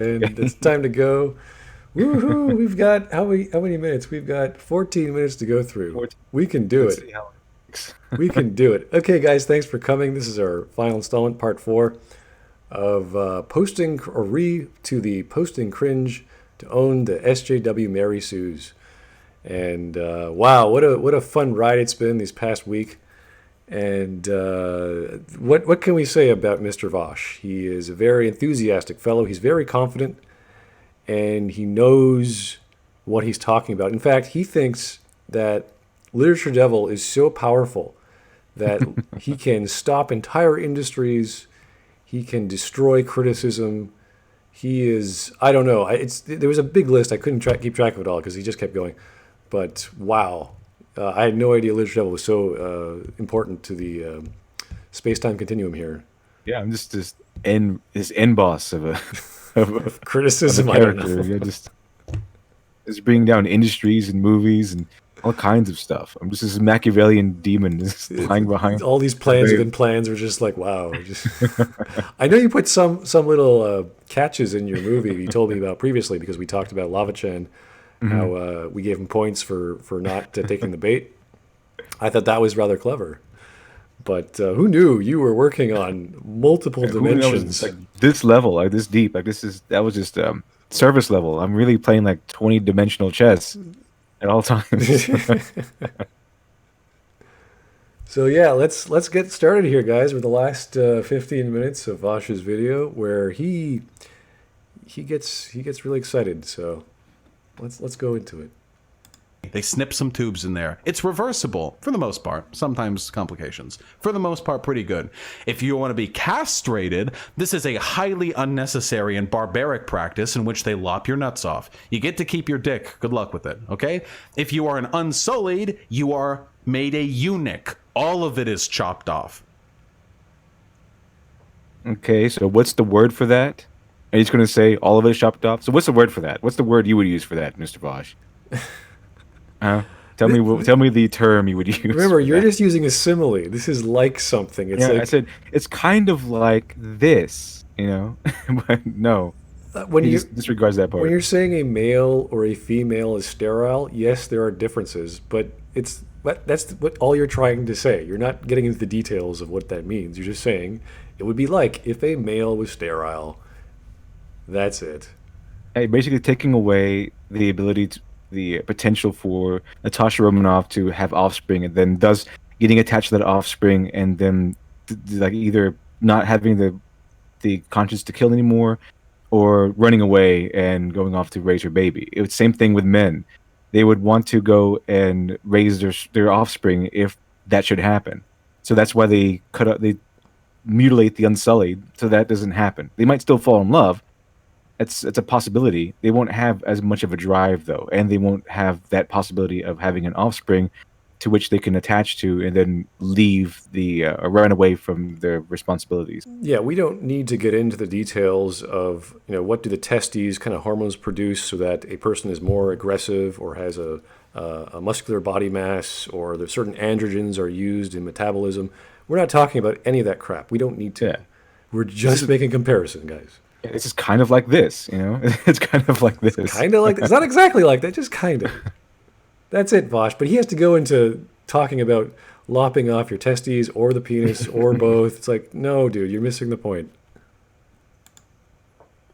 And it's time to go. Woohoo! We've got how many minutes? We've got 14 minutes to go through. 14. We can do Let's it. see how it works. We can do it. Okay, guys, thanks for coming. This is our final installment, part four of posting or to the posting cringe to own the SJW Mary Sue's. And wow, what a fun ride it's been these past week. And what can we say about Mr. Vaushs? He is a very enthusiastic fellow. He's very confident, and he knows what he's talking about. In fact, he thinks that LiteratureDevil is so powerful that he can stop entire industries. He can destroy criticism. He is, I don't know. There was a big list. I couldn't keep track of it all because he just kept going. But wow, I had no idea LiteratureDevil was so important to the space-time continuum here. Yeah, I'm just this end boss of a of a Criticism, I don't character. know. Yeah, just bringing down industries and movies and all kinds of stuff. I'm just this Machiavellian demon just lying behind. All these plans within plans were just like, wow. I know you put some little catches in your movie you told me about previously because we talked about Lava Chan, how we gave him points for not taking the bait. I thought that was rather clever. But who knew you were working on multiple Who knows? dimensions? Like this level, like this deep, like that was just service level. I'm really playing like 20-dimensional chess at all times. So yeah, let's get started here, guys, with the last 15 minutes of Vaush's video, where he gets really excited. So let's go into it. They snip some tubes in there. It's reversible for the most part. Sometimes complications. For the most part, pretty good. If you want to be castrated, this is a highly unnecessary and barbaric practice in which they lop your nuts off. You get to keep your dick. Good luck with it, okay? If you are an unsullied, you are made a eunuch. All of it is chopped off. Okay, so what's the word for that? Are you just going to say all of it is chopped off? So what's the word for that? What's the word you would use for that, Mr. Vaushs? Tell me the term you would use. Remember, for you're that. just using a simile. This is like something. It's Yeah, I like said it's kind of like this, but no, when he you just disregards that when part. you're saying a male or a female is sterile. Yes, there are differences, but that's what all you're trying to say. You're not getting into the details of what that means. You're just saying it would be like if a male was sterile. That's it. Hey, basically taking away the potential for Natasha Romanoff to have offspring, and then thus getting attached to that offspring, and then like either not having the conscience to kill anymore, or running away and going off to raise her baby. It was same thing with men. They would want to go and raise their offspring if that should happen. So that's why they mutilate the unsullied so that doesn't happen. They might still fall in love. It's a possibility. They won't have as much of a drive though, and they won't have that possibility of having an offspring to which they can attach to and then leave or run away from their responsibilities. Yeah, we don't need to get into the details of what do the testes kind of hormones produce so that a person is more aggressive or has a muscular body mass or there's certain androgens are used in metabolism. We're not talking about any of that crap. We don't need to. Yeah. We're just making a comparison, guys. It's just kind of like this, It's kind of like this. Kind of like it's not exactly like that, just kind of. That's it, Vaushs. But he has to go into talking about lopping off your testes or the penis or both. It's like, no, dude, you're missing the point.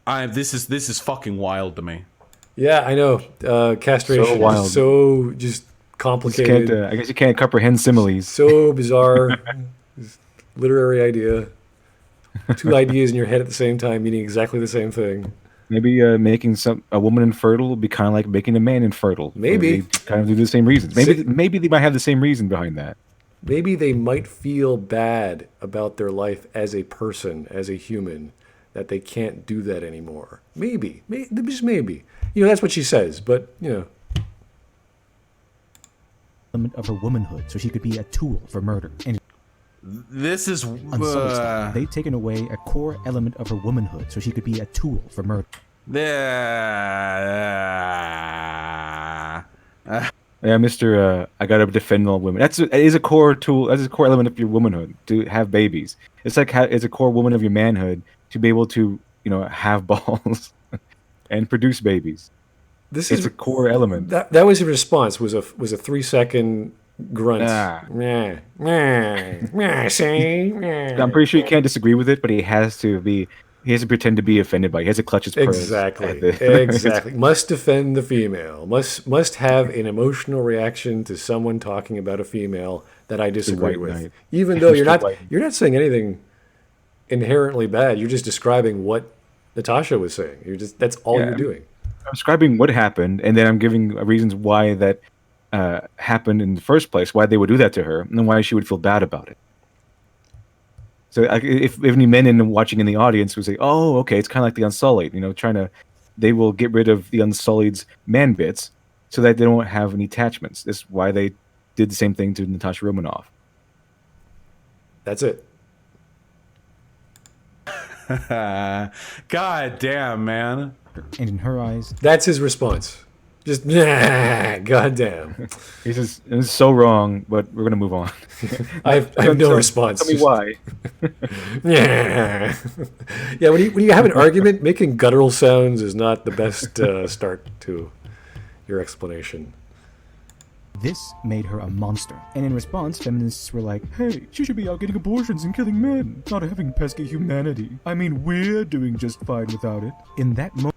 This is fucking wild to me. Yeah, I know. Castration So wild. is so just Just complicated, can't, I guess you can't comprehend similes. so bizarre. This literary idea. Two ideas in your head at the same time meaning exactly the same thing. Maybe making a woman infertile would be kind of like making a man infertile. Maybe. They kind of do the same reasons. Maybe they might have the same reason behind that. Maybe they might feel bad about their life as a person, as a human, that they can't do that anymore. Maybe. Just maybe. That's what she says, but. Element of her womanhood, so she could be a tool for murder. And This is unsullied style, they've taken away a core element of her womanhood, so she could be a tool for murder. Yeah, Mister. I gotta defend all women. It is a core tool. That's a core element of your womanhood to have babies. It's like it's a core woman of your manhood to be able to have balls. and produce babies. This It's is a core element. that was his response. Was a 3-second grunt. Ah. Meh, meh, meh, see? Meh. I'm pretty sure you can't disagree with it, but he has to pretend to be offended by it. He has to clutch his pearls. Exactly. Exactly. Must defend the female. Must have an emotional reaction to someone talking about a female that I disagree White with. Knight. Even though Mr. you're not saying anything inherently bad. You're just describing what Natasha was saying. That's all you're doing. I'm describing what happened, and then I'm giving reasons why that happened in the first place, why they would do that to her, and why she would feel bad about it. So if any men watching in the audience would say, "Oh, okay, it's kind of like the Unsullied," they will get rid of the Unsullied's man bits so that they don't have any attachments. That's why they did the same thing to Natasha Romanoff. That's it. God damn, man. And in her eyes, That's his response. Just, nah, goddamn. He says, "This is so wrong, but we're gonna move on." I have no response. Tell me why. Yeah. Yeah, when you have an argument, making guttural sounds is not the best start to your explanation. this made her a monster. And in response, feminists were like, hey, she should be out getting abortions and killing men, not having pesky humanity. I mean, we're doing just fine without it. In that moment,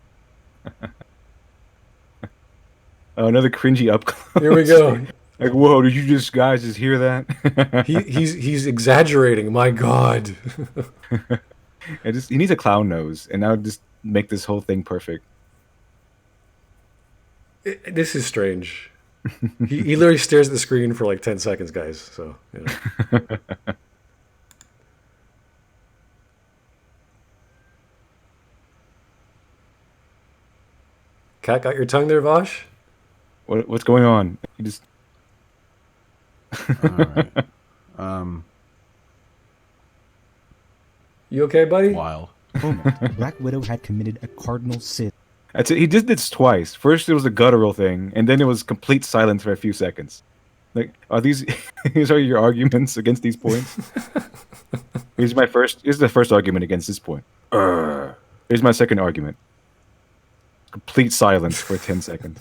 Oh, another cringy up close. Here we go. Like, whoa, did you guys just hear that? He's exaggerating. My God. He needs a clown nose, and that would just make this whole thing perfect. This is strange. He literally stares at the screen for like 10 seconds, guys. So, you know. Cat got your tongue there, Vaushs? What's going on? You just All right. You okay, buddy? Wild. moment, Black Widow had committed a cardinal sin. That's it. He did this twice. First, it was a guttural thing, and then it was complete silence for a few seconds. Like, are these are your arguments against these points? Here's the first argument against this point. Here's my second argument. Complete silence for 10 seconds.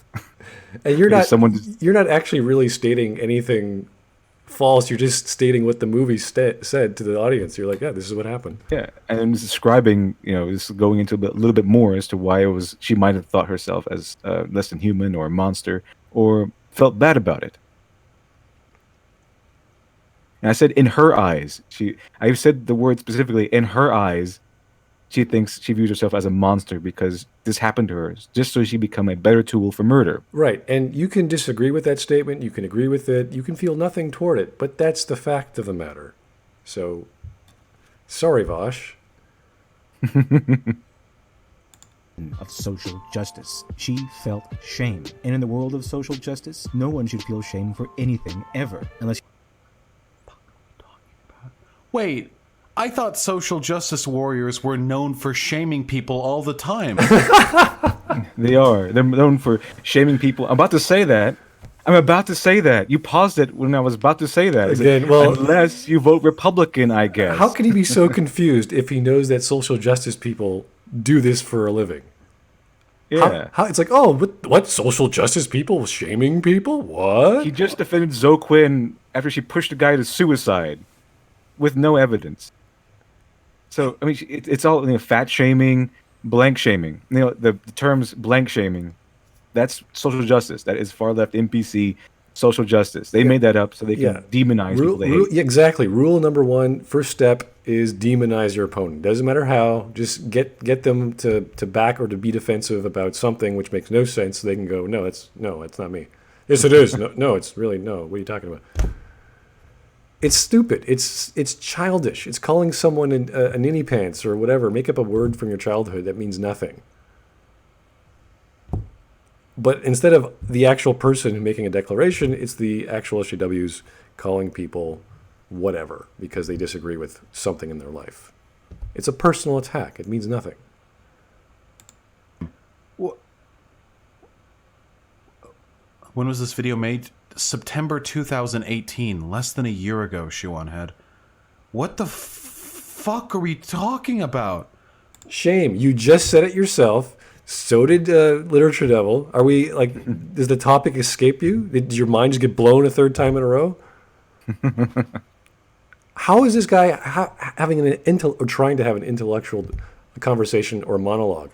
And you're not actually really stating anything false. You're just stating what the movie said to the audience. You're like, yeah, this is what happened. Yeah, and describing, just going into a little bit more as to why she might have thought herself as less than human or a monster or felt bad about it. And I said in her eyes. I said the word specifically, in her eyes, she views herself as a monster because this happened to her, just so she become a better tool for murder. Right, and you can disagree with that statement, you can agree with it, you can feel nothing toward it, but that's the fact of the matter. So, sorry, Vaushs. Of social justice. She felt shame. And in the world of social justice, no one should feel shame for anything ever, unless Wait, I thought social justice warriors were known for shaming people all the time. They are. They're known for shaming people. I'm about to say that. You paused it when I was about to say that. Again, well, unless you vote Republican, I guess. How can he be so confused if he knows that social justice people do this for a living? Yeah. How it's like, oh, what social justice people shaming people? What? He just defended Zoe Quinn after she pushed a guy to suicide with no evidence. So, I mean, it's all fat shaming, blank shaming. The terms blank shaming, that's social justice. That is far left NPC social justice. They made that up so they can demonize people they hate. Exactly. Rule number 1, first step is demonize your opponent. Doesn't matter how. Just get them to back or to be defensive about something which makes no sense so they can go, no, it's not me. Yes, it is. No, it's really no. What are you talking about? It's stupid. It's childish. It's calling someone a ninny pants or whatever. Make up a word from your childhood that means nothing. But instead of the actual person making a declaration, it's the actual SJWs calling people whatever because they disagree with something in their life. It's a personal attack. It means nothing. When was this video made? September 2018, less than a year ago, Shuanhead. What the fuck are we talking about? Shame. You just said it yourself. So did Literature Devil. Are we like? Does the topic escape you? Did your mind just get blown a third time in a row? How is this guy having or trying to have an intellectual conversation or monologue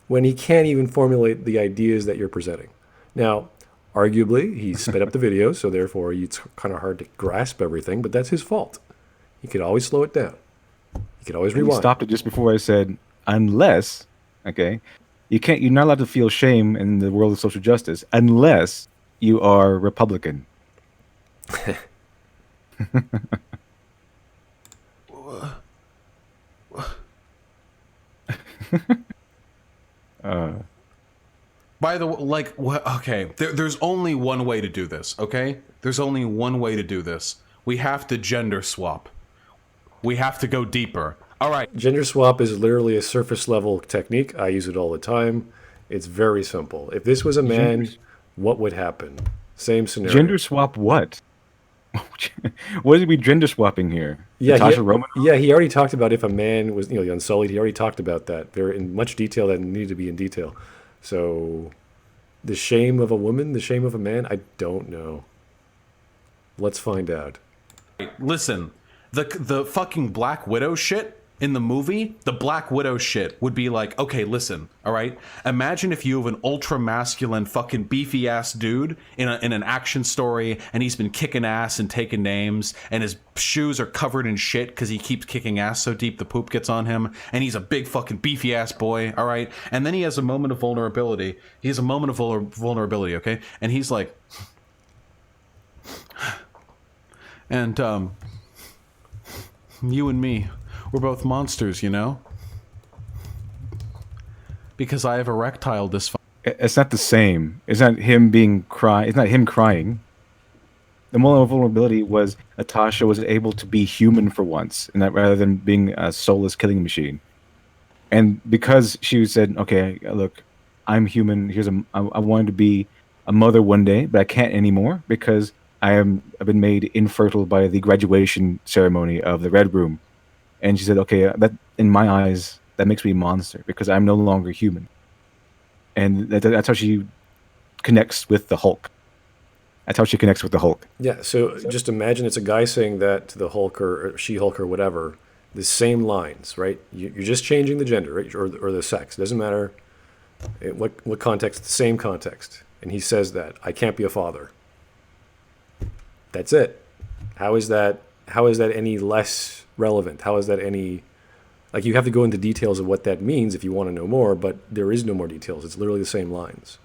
when he can't even formulate the ideas that you're presenting? Now, arguably, he sped up the video, so therefore it's kind of hard to grasp everything. But that's his fault. He could always slow it down. He could always You rewind. stopped it just before I said, unless, okay, you're not allowed to feel shame in the world of social justice unless you are Republican. By the way, like, okay, there's only one way to do this, okay? There's only one way to do this. We have to gender swap. We have to go deeper. All right. Gender swap is literally a surface level technique. I use it all the time. It's very simple. If this was a man, what would happen? Same scenario. Gender swap what? What is we gender swapping here? Yeah, Natasha Romanoff? Yeah, he already talked about if a man was, the Unsullied. He already talked about that. They're in much detail that needed to be in detail. So, the shame of a woman, the shame of a man, I don't know. Let's find out. Listen, the fucking Black Widow shit in the movie, the Black Widow shit would be like, okay, listen, all right? Imagine if you have an ultra masculine fucking beefy ass dude in an action story and he's been kicking ass and taking names and his shoes are covered in shit because he keeps kicking ass so deep the poop gets on him and he's a big fucking beefy ass boy, all right? And then he has a moment of vulnerability. He has a moment of vulnerability, okay? And he's like, and you and me, we're both monsters, you know? Because I have erectile dysfunction. It's not the same. It's not him being cry. It's not him crying. The moment of vulnerability was Natasha was able to be human for once, and that rather than being a soulless killing machine. And because she said, "Okay, look, I'm human. I wanted to be a mother one day, but I can't anymore because I've been made infertile by the graduation ceremony of the Red Room." And she said, "Okay, that in my eyes, that makes me a monster because I'm no longer human." And that's how she connects with the Hulk. That's how she connects with the Hulk. Yeah, so just imagine it's a guy saying that to the Hulk or She-Hulk or whatever, the same lines, right? You're just changing the gender, right? or the sex. It doesn't matter what context, the same context. And he says that, I can't be a father. That's it. How is that any less relevant? How is that any... Like, you have to go into details of what that means if you want to know more, but there is no more details. It's literally the same lines.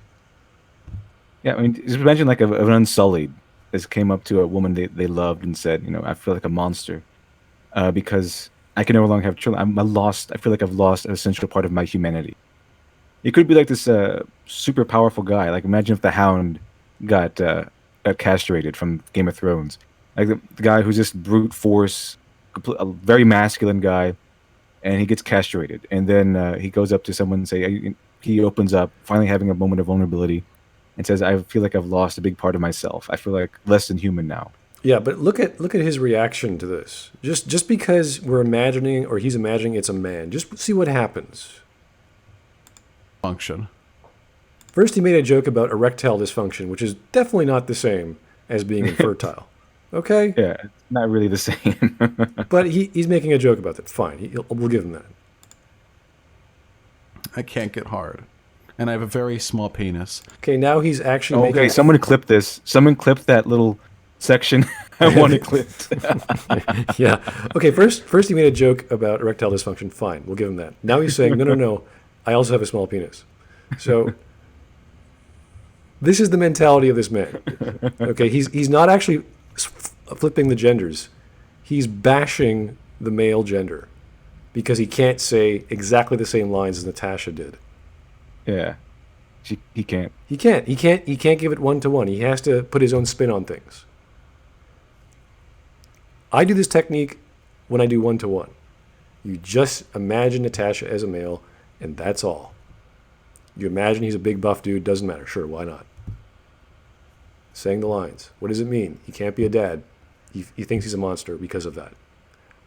Yeah, I mean, just imagine like an Unsullied that came up to a woman they loved and said, I feel like a monster because I can no longer have children. I feel like I've lost an essential part of my humanity. It could be like this super powerful guy. Like, imagine if the Hound got castrated from Game of Thrones. Like the guy who's just brute force, a very masculine guy, and he gets castrated. And then he goes up to someone and he opens up, finally having a moment of vulnerability, and says, I feel like I've lost a big part of myself. I feel like less than human now. Yeah, but look at his reaction to this. Just because we're imagining, or he's imagining it's a man, just see what happens. Function. First, he made a joke about erectile dysfunction, which is definitely not the same as being infertile. Okay? Yeah, it's not really the same. But he's making a joke about that. Fine, we'll give him that. I can't get hard. And I have a very small penis. Okay, now he's actually okay, someone clip this. Someone clip that little section. I want it clipped. Yeah. Okay, first he made a joke about erectile dysfunction. Fine, we'll give him that. Now he's saying, no, I also have a small penis. So this is the mentality of this man. Okay, he's not actually flipping the genders. He's bashing the male gender because he can't say exactly the same lines as Natasha did. Yeah. He can't. He can't give it one-to-one. He has to put his own spin on things. I do this technique when I do one-to-one. You just imagine Natasha as a male, and that's all. You imagine he's a big buff dude, doesn't matter. Sure, why not? Saying the lines. What does it mean? He can't be a dad. He thinks he's a monster because of that.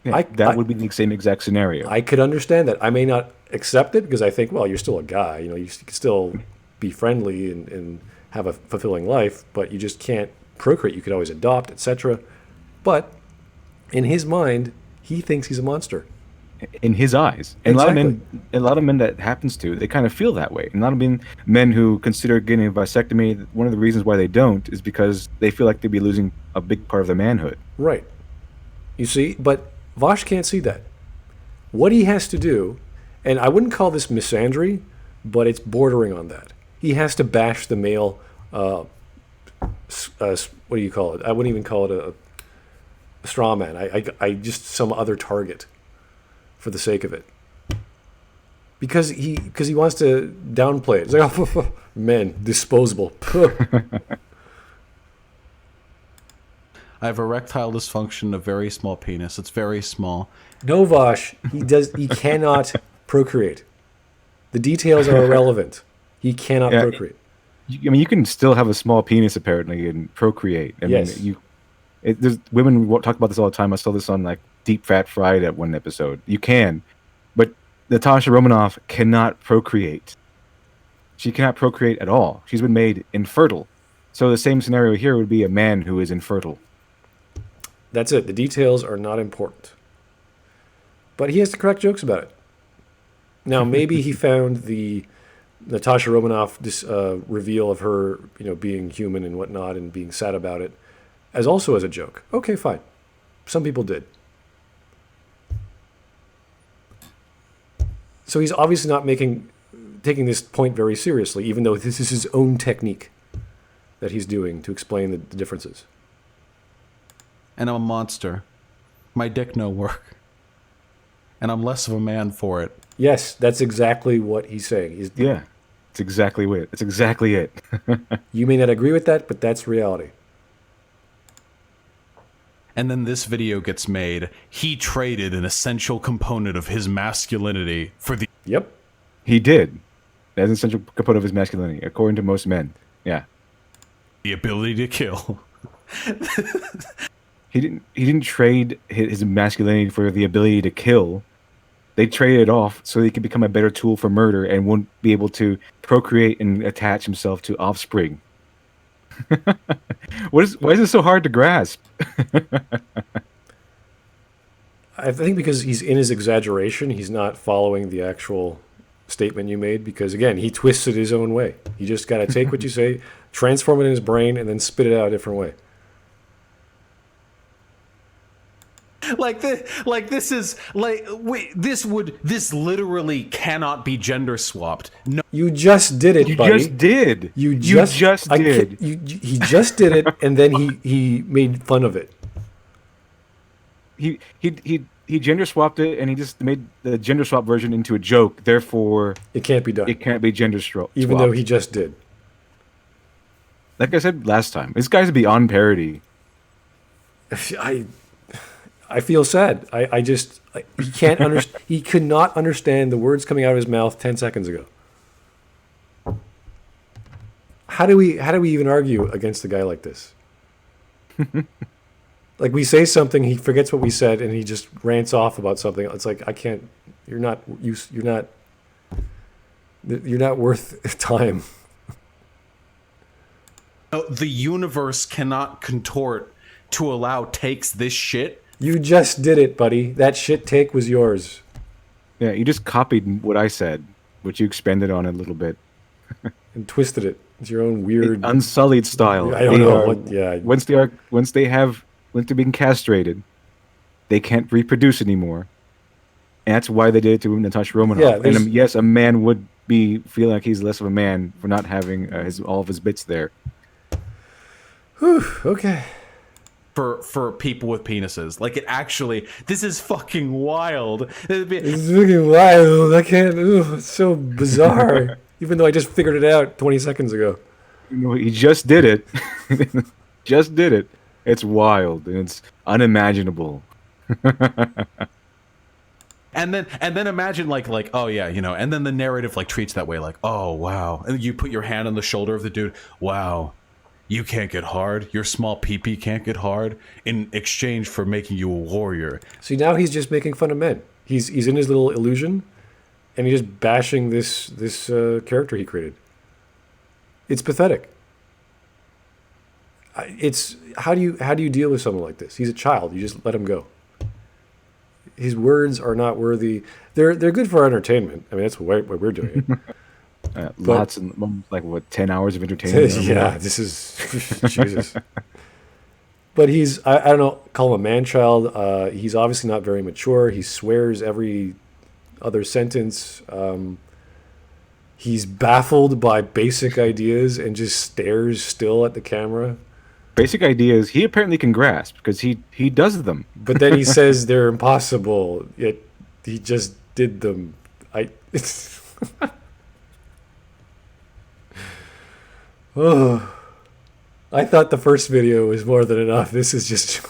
Yeah, that would be the same exact scenario. I could understand that. I may not accept it because I think, well, you're still a guy. You know, you can still be friendly and have a fulfilling life, but you just can't procreate. You could always adopt, etc. But in his mind, he thinks he's a monster. In his eyes, and a lot of men that happens to, they kind of feel that way. And a lot of men who consider getting a vasectomy, one of the reasons why they don't is because they feel like they'd be losing a big part of their manhood. Right. You see, but Vaushs can't see that. What he has to do, and I wouldn't call this misandry, but it's bordering on that. He has to bash the male. What do you call it? I wouldn't even call it a straw man. I just some other target for the sake of it. Because he wants to downplay it. It's like, oh, men, disposable. I have erectile dysfunction, a very small penis. It's very small. No, Vaushs, he cannot procreate. The details are irrelevant. He cannot procreate. I mean, you can still have a small penis apparently and procreate. I mean, there's women talk about this all the time. I saw this on like Deep Fat Fried at one episode. You can, but Natasha Romanoff cannot procreate. She cannot procreate at all. She's been made infertile. So the same scenario here would be a man who is infertile. That's it. The details are not important. But he has to crack jokes about it. Now, maybe he found the Natasha Romanoff reveal of her, being human and whatnot and being sad about it as a joke. Okay, fine. Some people did. So he's obviously not taking this point very seriously, even though this is his own technique that he's doing to explain the differences. And I'm a monster. My dick no work. And I'm less of a man for it. Yes, that's exactly what he's saying. It's exactly it. It's exactly it. You may not agree with that, but that's reality. And then this video gets made. He traded an essential component of his masculinity for the... Yep. He did. That's an essential component of his masculinity, according to most men. Yeah. The ability to kill. He didn't trade his masculinity for the ability to kill. They traded it off so he could become a better tool for murder and won't be able to procreate and attach himself to offspring. Why is it so hard to grasp? I think because he's in his exaggeration, he's not following the actual statement you made, because again, he twists it his own way. You just got to take what you say, transform it in his brain, and then spit it out a different way. This literally cannot be gender swapped. No, you just did it, buddy. You just did. You just did. He just did it, and then he made fun of it. He gender swapped it, and he just made the gender swap version into a joke. Therefore, it can't be done. It can't be gender swapped. Even though he just did. Like I said last time, this guy's beyond parody. I feel sad. He can't understand. He could not understand the words coming out of his mouth 10 seconds ago. How do we even argue against a guy like this? Like, we say something, he forgets what we said, and he just rants off about something. It's like, I can't. You're not worth time. the universe cannot contort to allow takes this shit. You just did it, buddy. That shit take was yours. Yeah, you just copied what I said, which you expanded on a little bit. And twisted it. It's your own weird... Unsullied style. I don't know. Once they're being castrated, they can't reproduce anymore. And that's why they did it to Natasha Romanoff. Yeah, and yes, a man would be feeling like he's less of a man for not having all of his bits there. Whew, okay. For people with penises. Like, it actually... This is fucking wild. It's fucking wild. I can't... it's so bizarre. Even though I just figured it out 20 seconds ago. He just did it. Just did it. It's wild and it's unimaginable. And then imagine like oh yeah, and then the narrative like treats that way, like, oh wow, and you put your hand on the shoulder of the dude, wow, You can't get hard. Your small pee-pee can't get hard in exchange for making you a warrior. See, now he's just making fun of men. He's in his little illusion, and he's just bashing this character he created. It's pathetic. It's how do you deal with someone like this? He's a child. You just let him go. His words are not worthy. They're good for our entertainment. I mean, that's why we're doing it. Lots and like what 10 hours of entertainment. Yeah, this is Jesus. But he's I don't know, call him a man child. He's obviously not very mature. He swears every other sentence. He's baffled by basic ideas and just stares still at the camera. Basic ideas he apparently can grasp because he does them. But then he says they're impossible. Yet he just did them. Oh, I thought the first video was more than enough. This is just.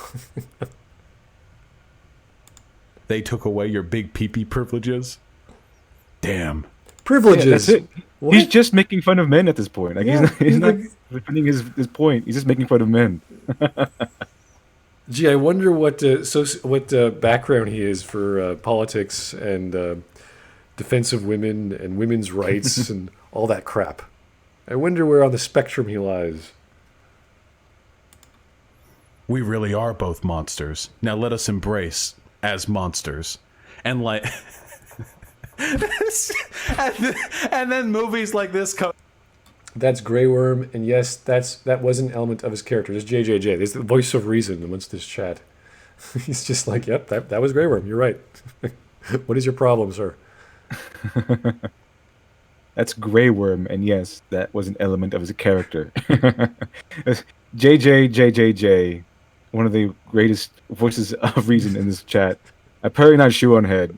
They took away your big pee-pee privileges. Damn. Privileges. Yeah, that's it. What? He's just making fun of men at this point. Like Yeah, he's not defending his point. He's just making fun of men. Gee, I wonder what background he is for politics and defense of women and women's rights and all that crap. I wonder where on the spectrum he lies. We really are both monsters. Now let us embrace as monsters. And like and then movies like this come. That's Grey Worm, and yes, that was an element of his character. There's JJJ. There's the voice of reason amongst this chat. He's just like, yep, that was Grey Worm. You're right. What is your problem, sir? That's Grey Worm, and yes, that was an element of his character. JJJJJ, one of the greatest voices of reason in this chat. Apparently not Shoe on Head.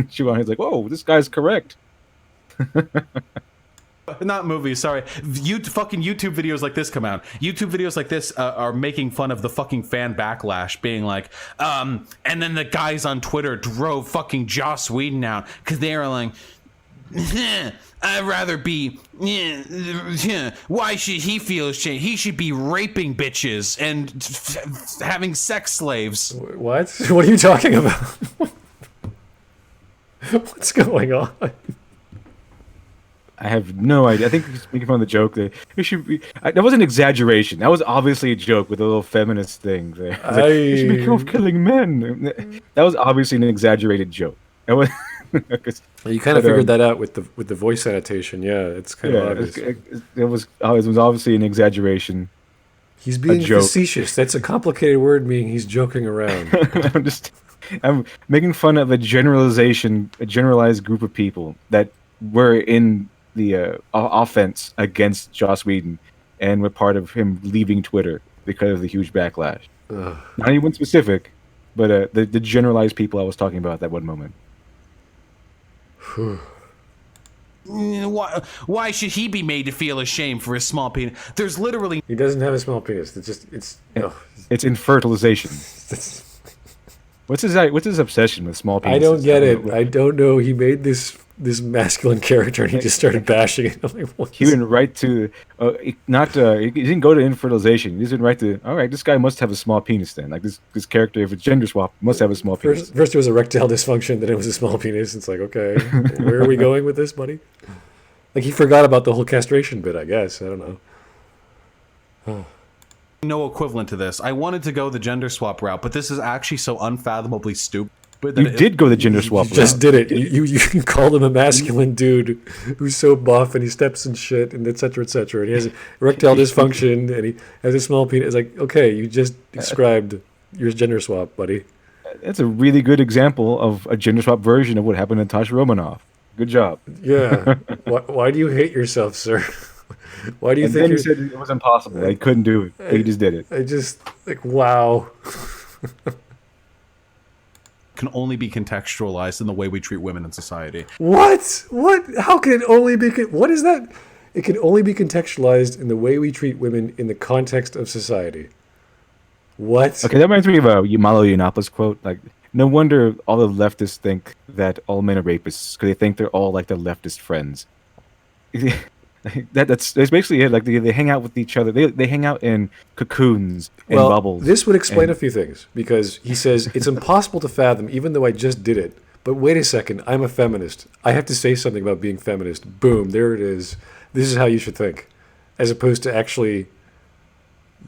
Shoe on Head's like, whoa, this guy's correct. Not movies, sorry. Fucking YouTube videos like this come out. YouTube videos like this are making fun of the fucking fan backlash, being like, and then the guys on Twitter drove fucking Joss Whedon out because they were like, I'd rather be. Why should he feel ashamed? He should be raping bitches and having sex slaves. What? What are you talking about? What's going on? I have no idea. I think he's making fun of the joke. That it should be. That was an exaggeration. That was obviously a joke with a little feminist thing there. Like, you should be careful of killing men. That was obviously an exaggerated joke. That was. You kind of figured that out with the voice annotation. Yeah, it's kind of obvious. It was obviously an exaggeration. He's being facetious. That's a complicated word, meaning he's joking around. I'm making fun of a generalized group of people that were in the offense against Joss Whedon and were part of him leaving Twitter because of the huge backlash. Ugh. Not anyone specific, but the generalized people I was talking about at that one moment. Why should he be made to feel ashamed for his small penis? There's literally. He doesn't have a small penis. It's It's infertilization. What's his obsession with small penises? I don't get it. I don't know. He made this masculine character and he just started bashing it. I'm like, what he went right to he didn't go to infertilization. He just went right to, all right, this guy must have a small penis then. Like this character, if it's gender swap, must have a small penis. First it was erectile dysfunction, then it was a small penis. It's like, okay, where are we going with this, buddy? Like he forgot about the whole castration bit, I guess. I don't know. No equivalent to this. I wanted to go the gender swap route, but this is actually so unfathomably stupid. You did go the gender swap route. You just did it. You called him a masculine dude who's so buff and he steps in shit and et cetera, and he has erectile dysfunction and he has a small penis. It's like, okay, you just described your gender swap, buddy. That's a really good example of a gender swap version of what happened to Natasha Romanoff. Good job. Yeah. Why do you hate yourself, sir? Why do you think? Then he said it was impossible. He couldn't do it. He just did it. I just like, wow. Can only be contextualized in the way we treat women in society. What? How can it only be? What is that? It can only be contextualized in the way we treat women in the context of society. What? Okay, that reminds me of a Malo Yiannopoulos quote. Like, no wonder all the leftists think that all men are rapists because they think they're all like their leftist friends. That's basically it. Like they hang out with each other. They hang out in cocoons and Well, bubbles. this would explain and- a few things because he says it's impossible to fathom, even though I just did it. But wait a second, I'm a feminist. I have to say something about being feminist. Boom, there it is. This is how you should think, as opposed to actually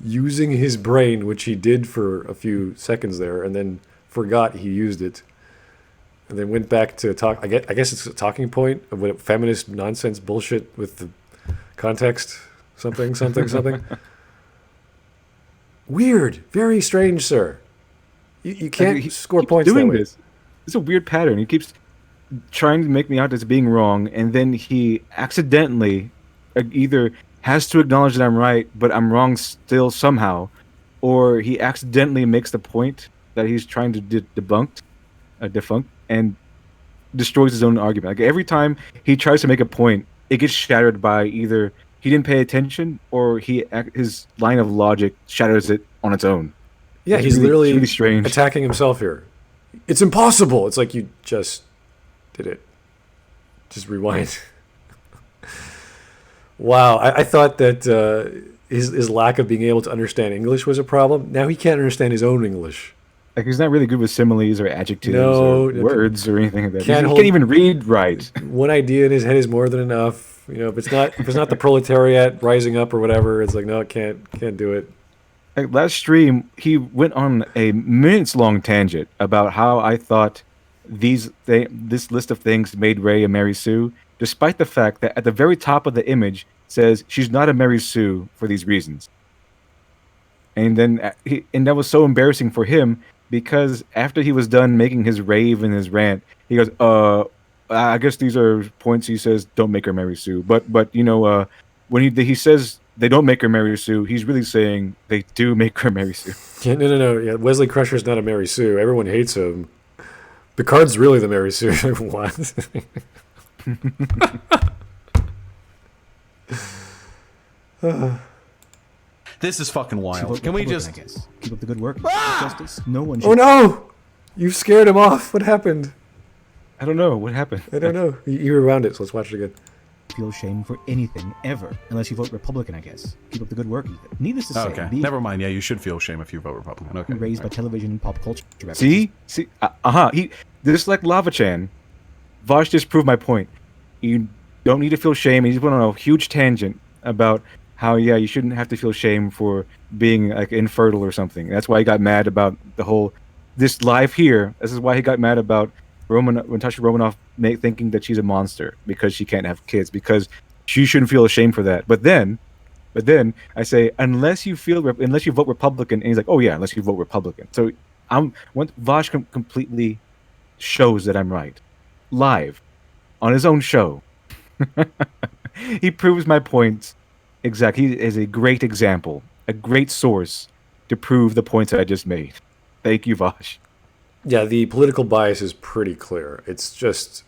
using his brain, which he did for a few seconds there, and then forgot he used it, and then went back to talk. I guess it's a talking point of what feminist nonsense bullshit with the context, something. Weird, very strange, sir. You can't he score keeps points doing that way. this. It's a weird pattern. He keeps trying to make me out as being wrong, and then he accidentally either has to acknowledge that I'm right, but I'm wrong still somehow, or he accidentally makes the point that he's trying to defunct, and destroys his own argument. Like every time he tries to make a point, it gets shattered by either he didn't pay attention or his line of logic shatters it on its own. Yeah, It's he's literally really strange. attacking himself here. It's impossible. It's like you just did it. Just rewind. Wow, I thought that his lack of being able to understand English was a problem. Now he can't understand his own English. Like he's not really good with similes or adjectives No, or words or anything like that. He can't hold- can't even read right. One idea in his head is more than enough. You know, if it's not the proletariat rising up or whatever, it's like no, it can't do it. Like last stream, he went on a minutes-long tangent about how I thought this list of things made Ray a Mary Sue, despite the fact that at the very top of the image says she's not a Mary Sue for these reasons. And then and that was so embarrassing for him because after he was done making his rave and his rant, he goes, I guess these are points he says don't make her Mary Sue. But you know, when he says they don't make her Mary Sue, he's really saying they do make her Mary Sue. Yeah, no. Yeah, Wesley Crusher's not a Mary Sue. Everyone hates him. Picard's really the Mary Sue. What? This is fucking wild. Vote Can we Republican, just? I guess. Keep up the good work. Justice. No one should Oh no! You've scared him off. What happened? I don't know what happened. I don't know. You rewound it, so let's watch it again. feel shame for anything ever, unless you vote Republican, I guess. Keep up the good work, Ethan. Needless to say, Okay, being never mind. Yeah, you should feel shame if you vote Republican. Okay. raised by television and pop culture references. See, he just like Lava Chan. Vaushs just proved my point. You don't need to feel shame. He just went on a huge tangent about how you shouldn't have to feel shame for being like infertile or something. That's why he got mad about the whole this live here. This is why he got mad about Natasha Romanoff thinking that she's a monster because she can't have kids, because she shouldn't feel ashamed for that. But then I say unless you vote Republican, and he's like, oh yeah, unless you vote Republican. So Vaushs completely shows that I'm right live on his own show. He proves my points exactly. He is a great example, a great source to prove the points I just made. Thank you, Vaushs. Yeah, the political bias is pretty clear. It's just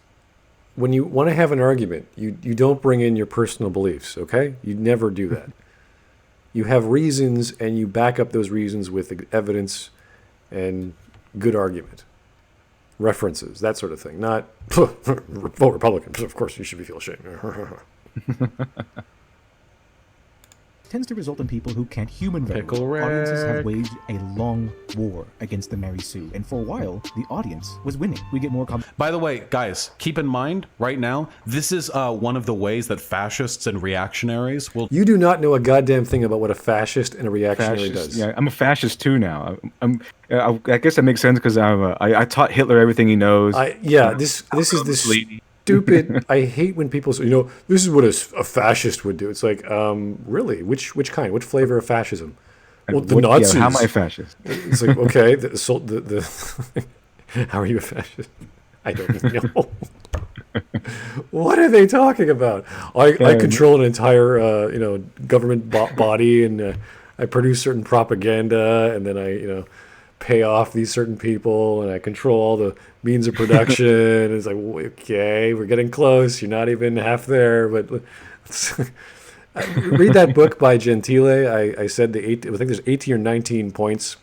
when you want to have an argument, you don't bring in your personal beliefs, okay? You never do that. You have reasons and you back up those reasons with evidence and good argument. References, that sort of thing. Not vote Republican. Of course you should be feel ashamed. Tends to result in people who can't human very Pickle well. Audiences have Rick. waged a long war against the Mary Sue, and for a while, the audience was winning. We get more By the way, guys, keep in mind right now, this is one of the ways that fascists and reactionaries will. You do not know a goddamn thing about what a fascist and a reactionary does. Yeah, I'm a fascist too now. I guess that makes sense because I taught Hitler everything he knows. This is this stupid. I hate when people say, this is what a fascist would do. It's like, really? Which kind? Which flavor of fascism? Well, the Nazis. How am I a fascist? It's like, okay, how are you a fascist? I don't know. What are they talking about? I control an entire, government body, and I produce certain propaganda, and then I, pay off these certain people, and I control all the means of production. It's like, okay, we're getting close. You're not even half there, but read that book by Gentile. I said I think there's 18 or 19 points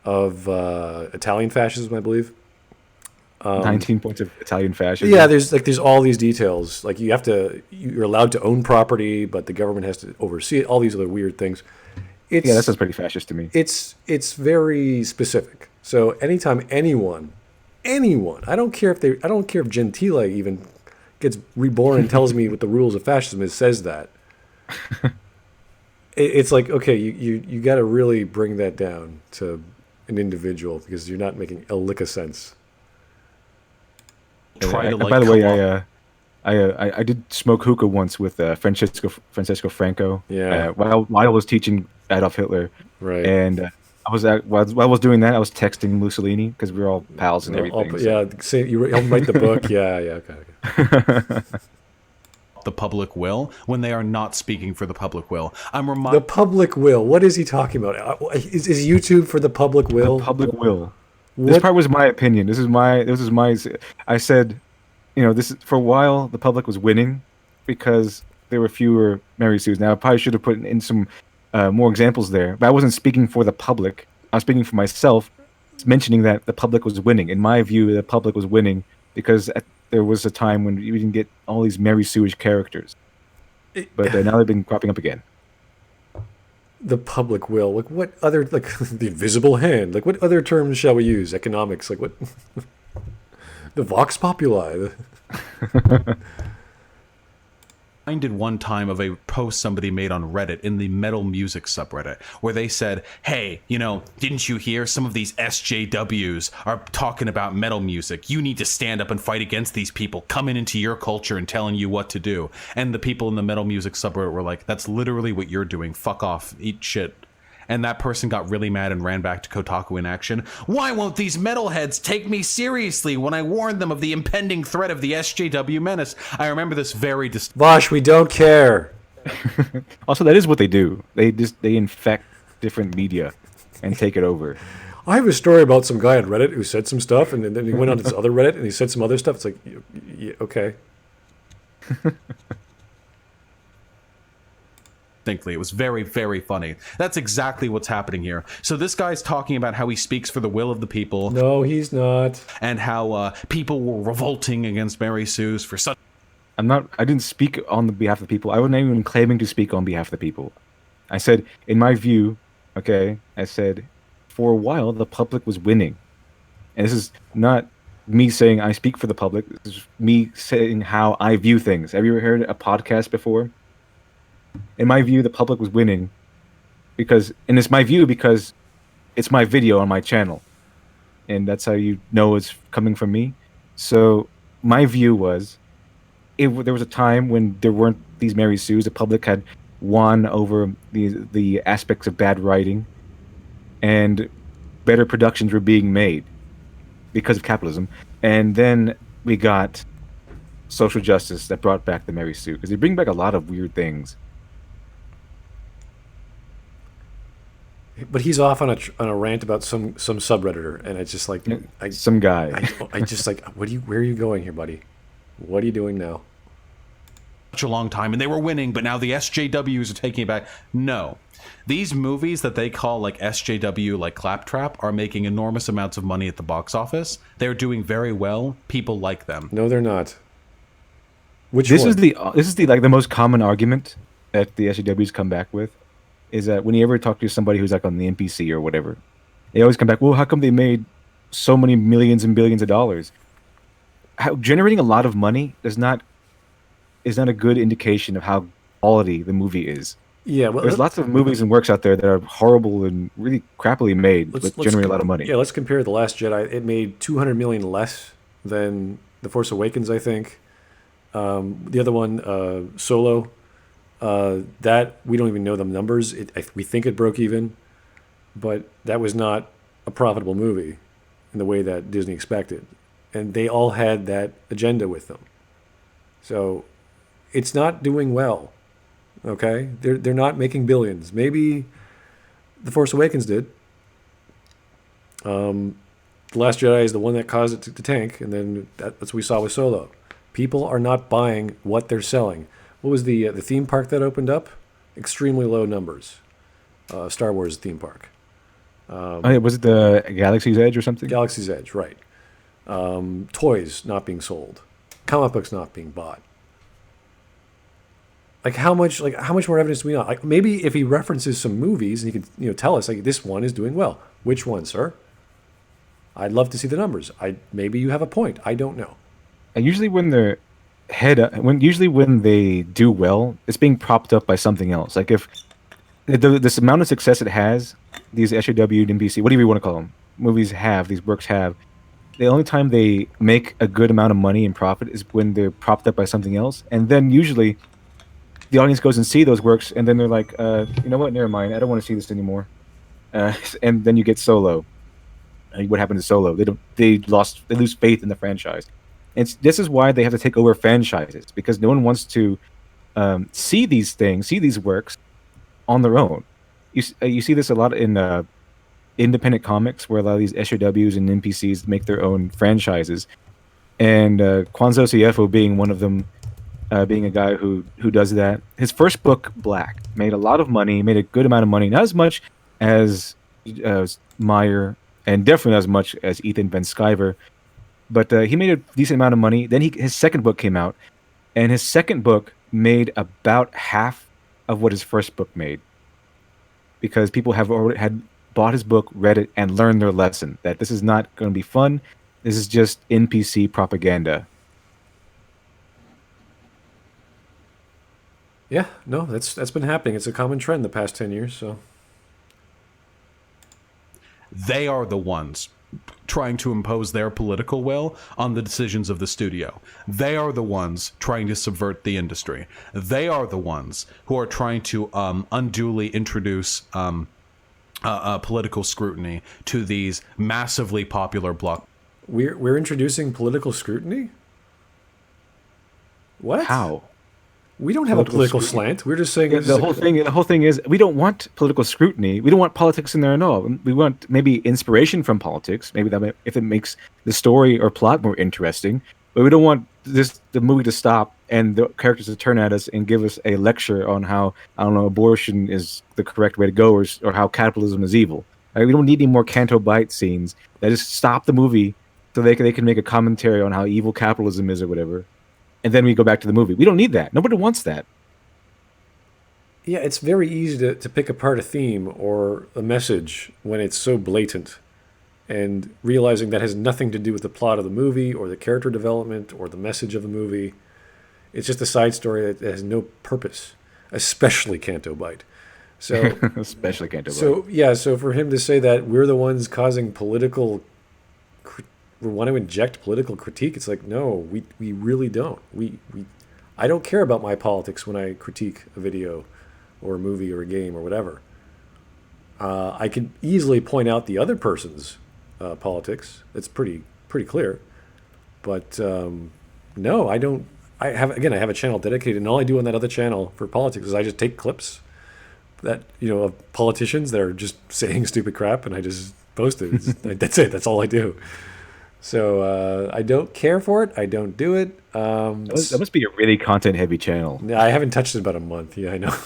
of Italian fascism, I believe. 19 points of Italian fascism. Yeah, there's all these details. Like you're allowed to own property, but the government has to oversee it. All these other weird things. Yeah, that sounds pretty fascist to me. It's very specific. So anytime anyone, I don't care if Gentile even gets reborn and tells me what the rules of fascism is, says that. It's like, okay, you got to really bring that down to an individual because you're not making a lick of sense. Try to, like, by the way, come up. I did smoke hookah once with Francesco Franco. Yeah. While I was teaching Adolf Hitler. Right. And while I was doing that, I was texting Mussolini because we were all pals and everything. Yeah. Say you helped write the book. Yeah. Okay. The public will when they are not speaking for the public will. I'm reminded. The public will. What is he talking about? Is YouTube for the public will? The public will. This part was my opinion. This is my. I said, this is, for a while the public was winning because there were fewer Mary Sues. Now I probably should have put in some more examples there, but I wasn't speaking for the public. I was speaking for myself, mentioning that the public was winning. In my view, the public was winning because there was a time when you didn't get all these Mary Sue-ish characters, but now they've been cropping up again. The public will. Like what other, like the invisible hand? Like what other terms shall we use? Economics. Like what? The Vox Populi. Reminded one time of a post somebody made on Reddit in the metal music subreddit where they said, hey, didn't you hear some of these SJWs are talking about metal music? You need to stand up and fight against these people coming into your culture and telling you what to do. And the people in the metal music subreddit were like, that's literally what you're doing. Fuck off. Eat shit. And that person got really mad and ran back to Kotaku in action. Why won't these metalheads take me seriously when I warned them of the impending threat of the SJW menace? I remember this very Vaushs, we don't care. Also, that is what they do. They infect different media and take it over. I have a story about some guy on Reddit who said some stuff, and then he went on to this other Reddit and he said some other stuff. It's like, yeah, okay. Distinctly. It was very, very funny. That's exactly what's happening here. So this guy's talking about how he speaks for the will of the people. No, he's not. And how people were revolting against Mary Sue's for such... I didn't speak on the behalf of the people. I wasn't even claiming to speak on behalf of the people. I said, in my view, okay, I said, for a while, the public was winning. And this is not me saying I speak for the public. This is me saying how I view things. Have you ever heard a podcast before? In my view, the public was winning because it's my view because it's my video on my channel. And that's how you know it's coming from me. So my view was, there was a time when there weren't these Mary Sues. The public had won over the aspects of bad writing, and better productions were being made because of capitalism. And then we got social justice that brought back the Mary Sue because they bring back a lot of weird things. But he's off on a rant about some subredditor, and it's just like some guy. I just like, where are you going here, buddy? What are you doing now? Such a long time, and they were winning, but now the SJWs are taking it back. No, these movies that they call like SJW, like Claptrap, are making enormous amounts of money at the box office. They're doing very well. People like them. No, they're not. Which this one? This is the most common argument that the SJWs come back with. Is that when you ever talk to somebody who's like on the NPC or whatever, they always come back, well, how come they made so many millions and billions of dollars? Generating a lot of money is not a good indication of how quality the movie is. Yeah, well, there's lots of movies and works out there that are horrible and really crappily made, but generate a lot of money. Yeah, let's compare The Last Jedi. It made $200 million less than The Force Awakens, I think. The other one, Solo. That we don't even know the numbers. We think it broke even, but that was not a profitable movie in the way that Disney expected, and they all had that agenda with them. So it's not doing well. Okay, they're not making billions. Maybe The Force Awakens did. The Last Jedi is the one that caused it to tank, and then that's what we saw with Solo. People are not buying what they're selling. What was the theme park that opened up? Extremely low numbers. Star Wars theme park. Was it the Galaxy's Edge or something? Galaxy's Edge, right. toys not being sold, comic books not being bought. Like how much more evidence do we not? Like maybe if he references some movies and he could tell us like this one is doing well. Which one, sir? I'd love to see the numbers. Maybe you have a point. I don't know. And usually when they're when they do well, it's being propped up by something else. Like if this amount of success it has, these SJW and NBC, whatever you want to call them, these works have, the only time they make a good amount of money and profit is when they're propped up by something else. And then usually the audience goes and see those works, and then they're like, you know what, never mind, I don't want to see this anymore. And then you get Solo. What happened to Solo? They lose faith in the franchise. This is why they have to take over franchises, because no one wants to see these works on their own. You see this a lot in independent comics, where a lot of these SJWs and NPCs make their own franchises, and Kwanzo Siefo being one of them, being a guy who does that. His first book, Black, made a lot of money, made a good amount of money, not as much as Meyer, and definitely not as much as Ethan Van Sciver, but he made a decent amount of money. Then his second book came out, and his second book made about half of what his first book made, because people have already had bought his book, read it, and learned their lesson that this is not going to be fun. This is just NPC propaganda. Yeah, no, that's been happening. It's a common trend the past 10 years. So they are the ones trying to impose their political will on the decisions of the studio. They are the ones trying to subvert the industry. They are the ones who are trying to unduly introduce political scrutiny to these massively popular block. We're introducing political scrutiny? What? How? We don't have a political slant. We're just saying the whole thing is we don't want political scrutiny. We don't want politics in there at all. We want maybe inspiration from politics. Maybe that if it makes the story or plot more interesting. But we don't want the movie to stop and the characters to turn at us and give us a lecture on how, I don't know, abortion is the correct way to go, or how capitalism is evil. Right? We don't need any more Canto Bight scenes. That just stop the movie so they can make a commentary on how evil capitalism is or whatever. And then we go back to the movie. We don't need that. Nobody wants that. Yeah, it's very easy to pick apart a theme or a message when it's so blatant. And realizing that has nothing to do with the plot of the movie or the character development or the message of the movie. It's just a side story that has no purpose, especially Canto Bight. So, especially Canto Bight. So, yeah, so for him to say that we're the ones causing we want to inject political critique. It's like, no, we really don't. I don't care about my politics when I critique a video or a movie or a game or whatever. I can easily point out the other person's politics. It's pretty clear. But no, I don't. I have a channel dedicated, and all I do on that other channel for politics is I just take clips that of politicians that are just saying stupid crap, and I just post it. That's it. That's all I do. So I don't care for it. I don't do it. That must be a really content-heavy channel. I haven't touched it in about a month. Yeah, I know.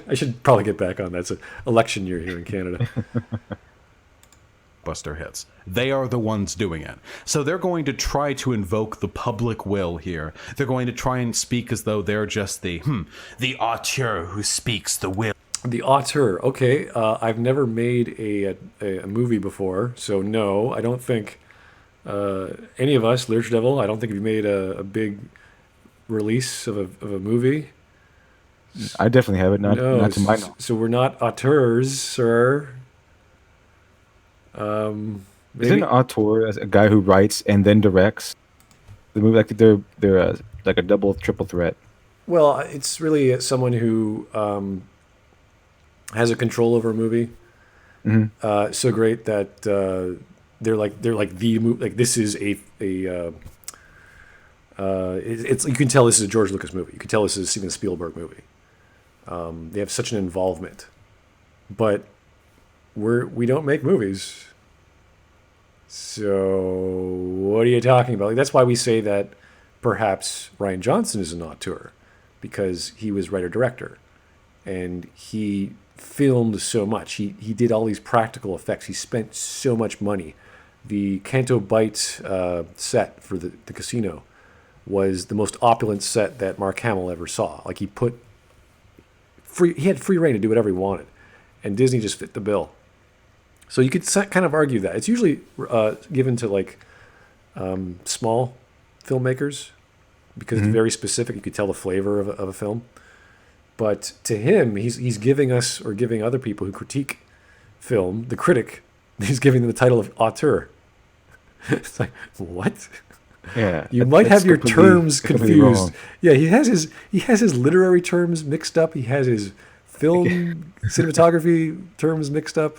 I should probably get back on that. It's an election year here in Canada. Buster hits. They are the ones doing it. So they're going to try to invoke the public will here. They're going to try and speak as though they're just the auteur who speaks the will. The auteur. Okay, I've never made a movie before, so no, I don't think any of us, LiteratureDevil, I don't think we've made a big release of a movie. I definitely haven't. Not to my knowledge. So we're not auteurs, sir. Isn't an auteur a guy who writes and then directs the movie? Like they're like a double, triple threat. Well, it's really someone who has a control over a movie. Mm-hmm. So great that they're like the movie. Like this is it's you can tell this is a George Lucas movie. You can tell this is a Steven Spielberg movie. They have such an involvement, but we don't make movies. So what are you talking about? Like, that's why we say that perhaps Rian Johnson is an auteur, because he was writer-director, and he filmed so much. He did all these practical effects. He spent so much money the Canto Bight set for the casino was the most opulent set that Mark Hamill ever saw. Like he had free reign to do whatever he wanted, and Disney just fit the bill. So you could kind of argue that it's usually given to like small filmmakers because it's very specific. You could tell the flavor of a film. But to him, he's giving us, or giving other people who critique film, the critic, he's giving them the title of auteur. It's like, what? Yeah, You might have your terms completely confused. wrong. Yeah, he has his literary terms mixed up. He has his film cinematography terms mixed up.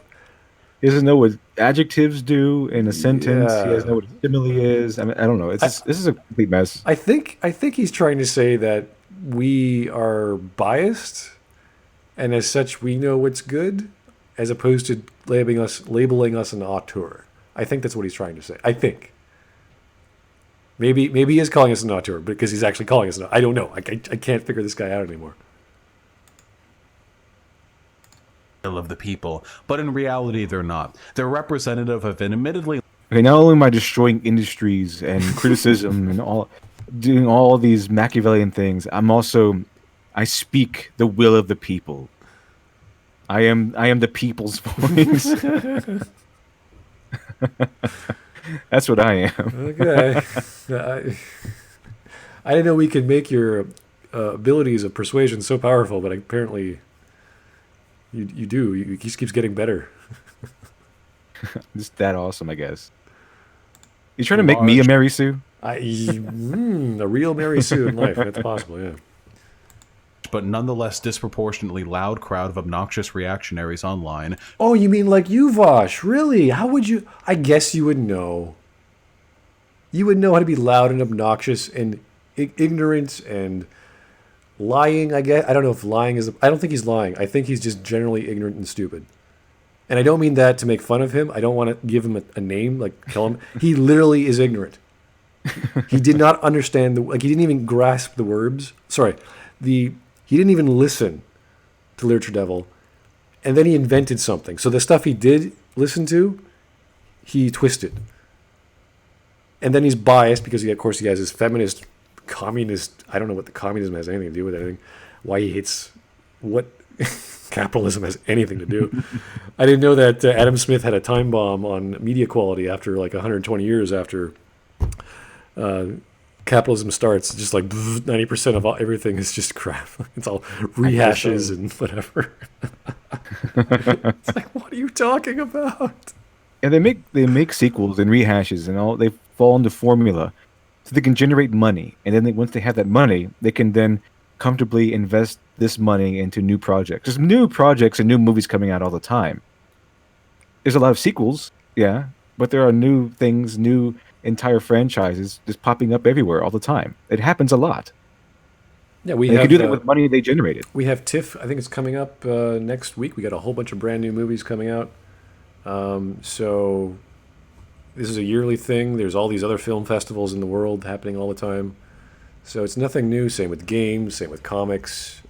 He doesn't know what adjectives do in a sentence. Yeah. He doesn't know what a simile is. I mean, I don't know. This is a complete mess. I think he's trying to say that we are biased, and as such, we know what's good, as opposed to labeling us an auteur. I think that's what he's trying to say. I think. Maybe he is calling us an auteur because he's actually calling us an. I don't know. I can't figure this guy out anymore. Of the people, but in reality, they're not. They're representative of an admittedly Okay, not only am I destroying industries and criticism and doing all these Machiavellian things, I speak the will of the people. I am the people's voice. That's what I am. Okay. I didn't know we could make your abilities of persuasion so powerful, but apparently you do. He just keeps getting better. Just that awesome, I guess. You trying to make me a Mary Sue? A real Mary Sue in life. That's possible, yeah. but nonetheless disproportionately loud crowd of obnoxious reactionaries online. Oh, you mean like you, Vaushs? Really? How would you? I guess you would know. You would know how to be loud and obnoxious and ignorant and lying, I guess. I don't know if lying is... I don't think he's lying. I think he's just generally ignorant and stupid. And I don't mean that to make fun of him. I don't want to give him a name, like kill him. He literally is ignorant. He did not understand he didn't even grasp the words. Sorry. He didn't even listen to LiteratureDevil. And then he invented something. So the stuff he did listen to, he twisted. And then he's biased because, of course, he has his feminist, communist... I don't know what the communism has anything to do with anything. Why he hates... What capitalism has anything to do. I didn't know that Adam Smith had a time bomb on media quality after like 120 years after capitalism starts. Just like 90% of everything is just crap. It's all rehashes and whatever. It's like, what are you talking about? Yeah, they make sequels and rehashes and all. They fall into formula, so they can generate money. And then once they have that money, they can then comfortably invest this money into new projects. There's new projects and new movies coming out all the time. There's a lot of sequels, yeah, but there are new things, new entire franchises just popping up everywhere all the time. It happens a lot. Yeah, they can do that with money they generated. We have TIFF. I think it's coming up next week. We got a whole bunch of brand new movies coming out. So this is a yearly thing. There's all these other film festivals in the world happening all the time. So it's nothing new. Same with games, same with comics.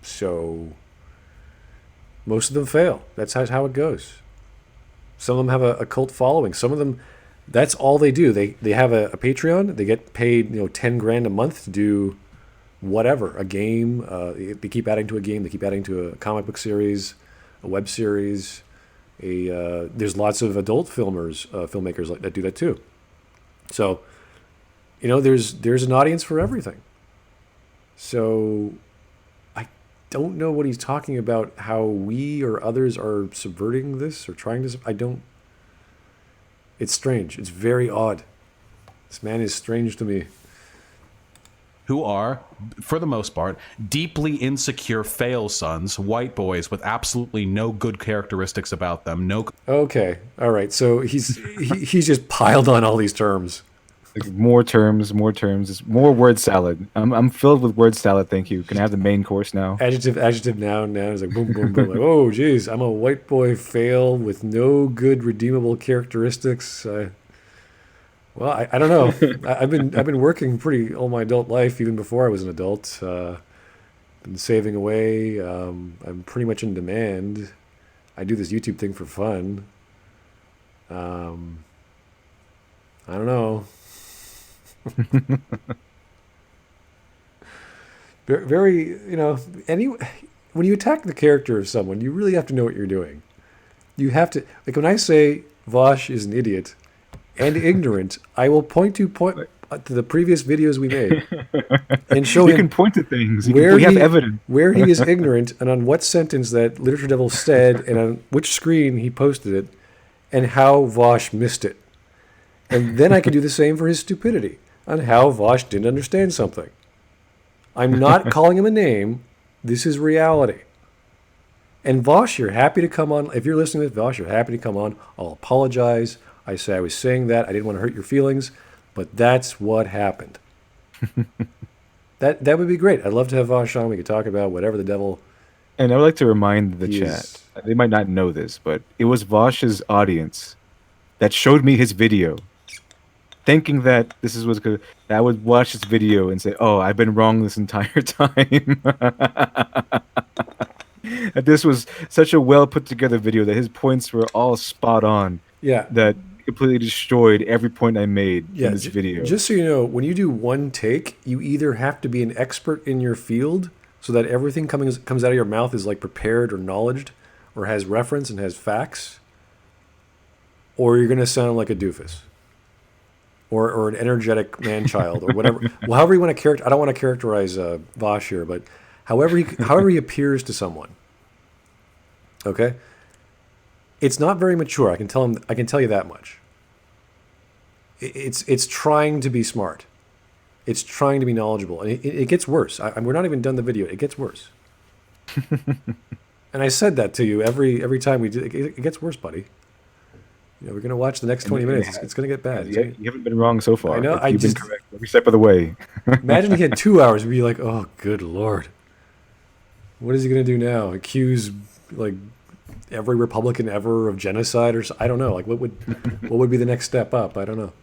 So most of them fail. That's how it goes. Some of them have a cult following. Some of them, that's all they do. They have a Patreon. They get paid $10,000 a month to do whatever, a game. They keep adding to a game. They keep adding to a comic book series, a web series. There's lots of adult filmmakers that do that too. So, there's an audience for everything. So I don't know what he's talking about, how we or others are subverting this or trying to... It's strange. It's very odd. This man is strange to me. Who are, for the most part, deeply insecure fail sons, white boys with absolutely no good characteristics about them. Okay, all right. So he's just piled on all these terms. Like more terms. It's more word salad. I'm filled with word salad. Thank you. Can I have the main course now? Adjective, noun. It's like boom, boom, boom. Like, oh, geez, I'm a white boy fail with no good redeemable characteristics. Well, I don't know. I've been working pretty all my adult life, even before I was an adult. Been saving away. I'm pretty much in demand. I do this YouTube thing for fun. I don't know. Very, when you attack the character of someone, you really have to know what you're doing. You have to, like when I say Vaushs is an idiot and ignorant, I will point to the previous videos we made and show You him can point to things. where We have he evidence. where he is ignorant and on what sentence that LiteratureDevil said and on which screen he posted it and how Vaushs missed it. And then I can do the same for his stupidity on how Vaushs didn't understand something. I'm not calling him a name. This is reality. And Vaushs, you're happy to come on. If you're listening to this, Vaushs, you're happy to come on. I'll apologize. I say I was saying that. I didn't want to hurt your feelings, but that's what happened. That would be great. I'd love to have Vaushs on. We could talk about whatever the devil. And I would like to remind the He chat. is- They might not know this, but it was Vaush's audience that showed me his video, thinking that was good. I would watch this video and say, "Oh, I've been wrong this entire time." That this was such a well put together video that his points were all spot on. Yeah. That completely destroyed every point I made Yeah, in this video. Just so you know, when you do one take, you either have to be an expert in your field so that everything comes out of your mouth is like prepared or knowledged or has reference and has facts, or you're going to sound like a doofus or an energetic man-child or whatever. Well, however you want to I don't want to characterize Vaushs here, but however he appears to someone. Okay? It's not very mature. I can tell you that much. It's trying to be smart. It's trying to be knowledgeable, and it gets worse. We're not even done the video. It gets worse. And I said that to you every time we do. It gets worse, buddy. We're gonna watch the next 20 minutes. It's gonna get bad. You haven't been wrong so far. I know, You've been correct every step of the way. Imagine he had 2 hours. We'd be like, oh, good lord. What is he gonna do now? Accuse like every Republican ever of genocide or I don't know. Like what would be the next step up? I don't know.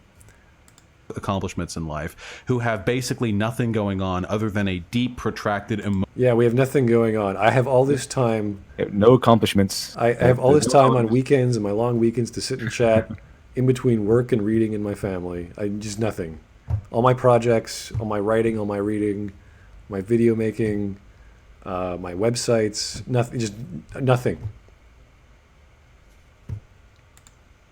Accomplishments in life who have basically nothing going on other than a deep, protracted Yeah, we have nothing going on. I have all this time. No accomplishments. I have all this time on weekends and my long weekends to sit and chat in between work and reading and my family. Just nothing. All my projects, all my writing, all my reading, my video making, my websites, nothing. Just nothing.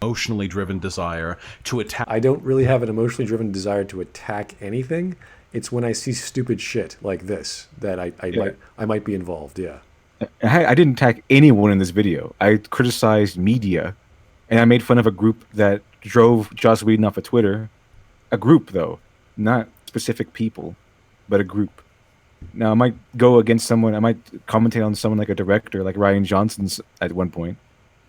emotionally driven desire to attack. I don't really have an emotionally driven desire to attack anything. It's when I see stupid shit like this that I might be involved. Yeah. I didn't attack anyone in this video. I criticized media, and I made fun of a group that drove Joss Whedon off of Twitter. A group, though, not specific people, but a group. Now, I might go against someone. I might commentate on someone like a director, like Ryan Johnson's at one point,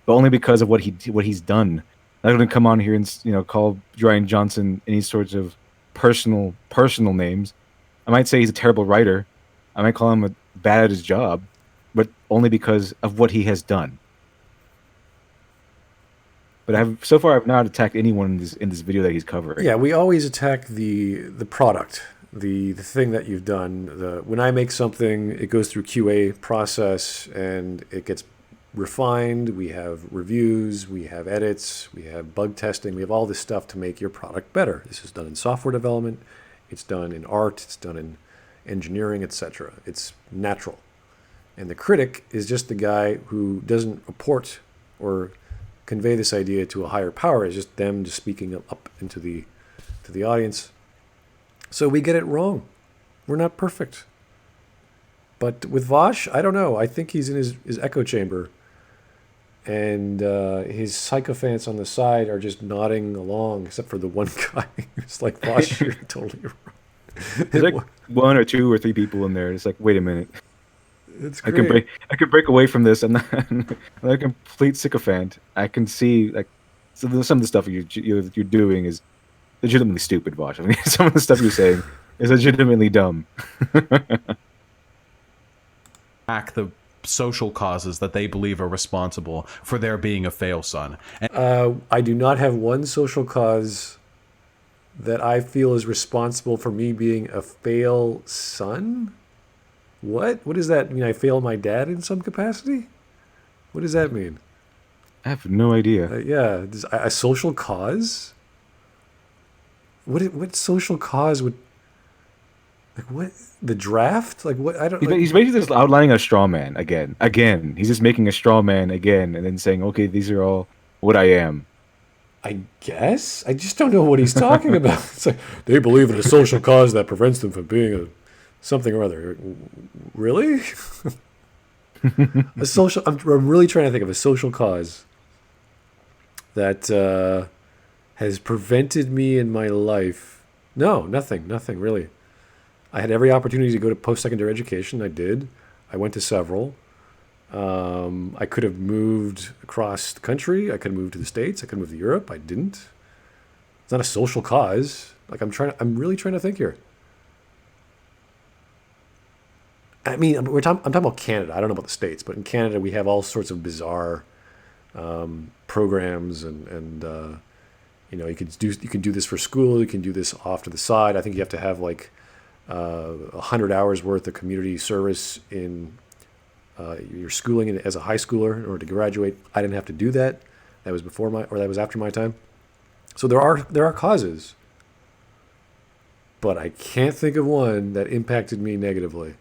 but only because of what he's done. I'm not going to come on here and call Ryan Johnson any sorts of personal names. I might say he's a terrible writer. I might call him bad at his job, but only because of what he has done. But so far I've not attacked anyone in this video that he's covering. Yeah, we always attack the product, the thing that you've done. When I make something, it goes through QA process and it gets refined. We have reviews, we have edits, we have bug testing, we have all this stuff to make your product better. This is done in software development, it's done in art, it's done in engineering, etc. It's natural. And the critic is just the guy who doesn't report or convey this idea to a higher power. It's just them just speaking up into the audience. So we get it wrong. We're not perfect. But with Vaushs, I don't know. I think he's in his echo chamber. And his sycophants on the side are just nodding along, except for the one guy who's like, Vaushs, you're totally wrong. There's like one or two or three people in there. It's like, wait a minute. It's great. I could break away from this. I'm not a complete sycophant. I can see some of the stuff you're doing is legitimately stupid, Vaushs. I mean, some of the stuff you're saying is legitimately dumb. The social causes that they believe are responsible for there being a fail son. And I do not have one social cause that I feel is responsible for me being a fail son. What does that mean? I fail my dad in some capacity? What does that mean? I have no idea. Yeah, a social cause? what social cause would, like, what, the draft? Like, what, I don't, like, He's basically just outlining a straw man again. He's just making a straw man again, and then saying, "Okay, these are all what I am." I guess I just don't know what he's talking about. It's like they believe in a social cause that prevents them from being a something or other. Really? A social? I'm really trying to think of a social cause that has prevented me in my life. No, nothing really. I had every opportunity to go to post-secondary education. I did. I went to several. I could have moved across the country. I could have moved to the States. I could have moved to Europe. I didn't. It's not a social cause. Like, I'm really trying to think here. I mean, I'm talking about Canada. I don't know about the States, but in Canada we have all sorts of bizarre programs, and you know, you can do this for school. You can do this off to the side. I think you have to have like 100 hours worth of community service in your schooling as a high schooler in order to graduate. I didn't have to do that. That was that was after my time. So there are causes, but I can't think of one that impacted me negatively.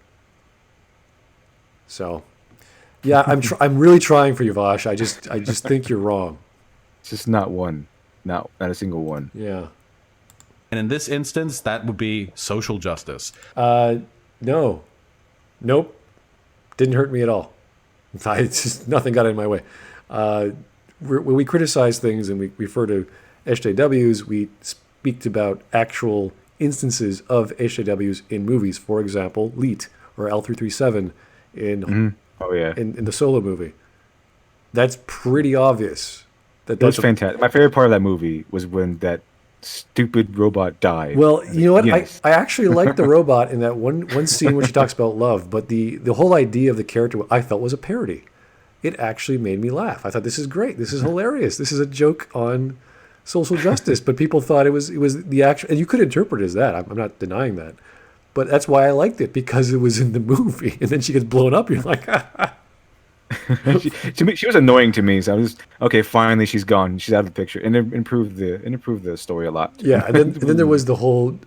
So, yeah, I'm really trying for you, Vaushs. I just think you're wrong. It's just not one, not a single one. Yeah. And in this instance, that would be social justice. No. Nope. Didn't hurt me at all. Nothing got in my way. When we criticize things and we refer to SJWs, we speak about actual instances of SJWs in movies. For example, Leet or L337 in in the Solo movie. That's pretty obvious. That was fantastic. My favorite part of that movie was when that stupid robot died. Well, you know what? Yes. I actually like the robot in that one scene where she talks about love, but the whole idea of the character I felt was a parody. It actually made me laugh. I thought, this is great. This is hilarious. This is a joke on social justice, but people thought it was the actual, and you could interpret it as that. I'm not denying that. But that's why I liked it, because it was in the movie, and then she gets blown up. You're like, to me, she was annoying to me. So I was okay. Finally, she's gone. She's out of the picture, and it improved the story a lot. Yeah, and then there was the whole.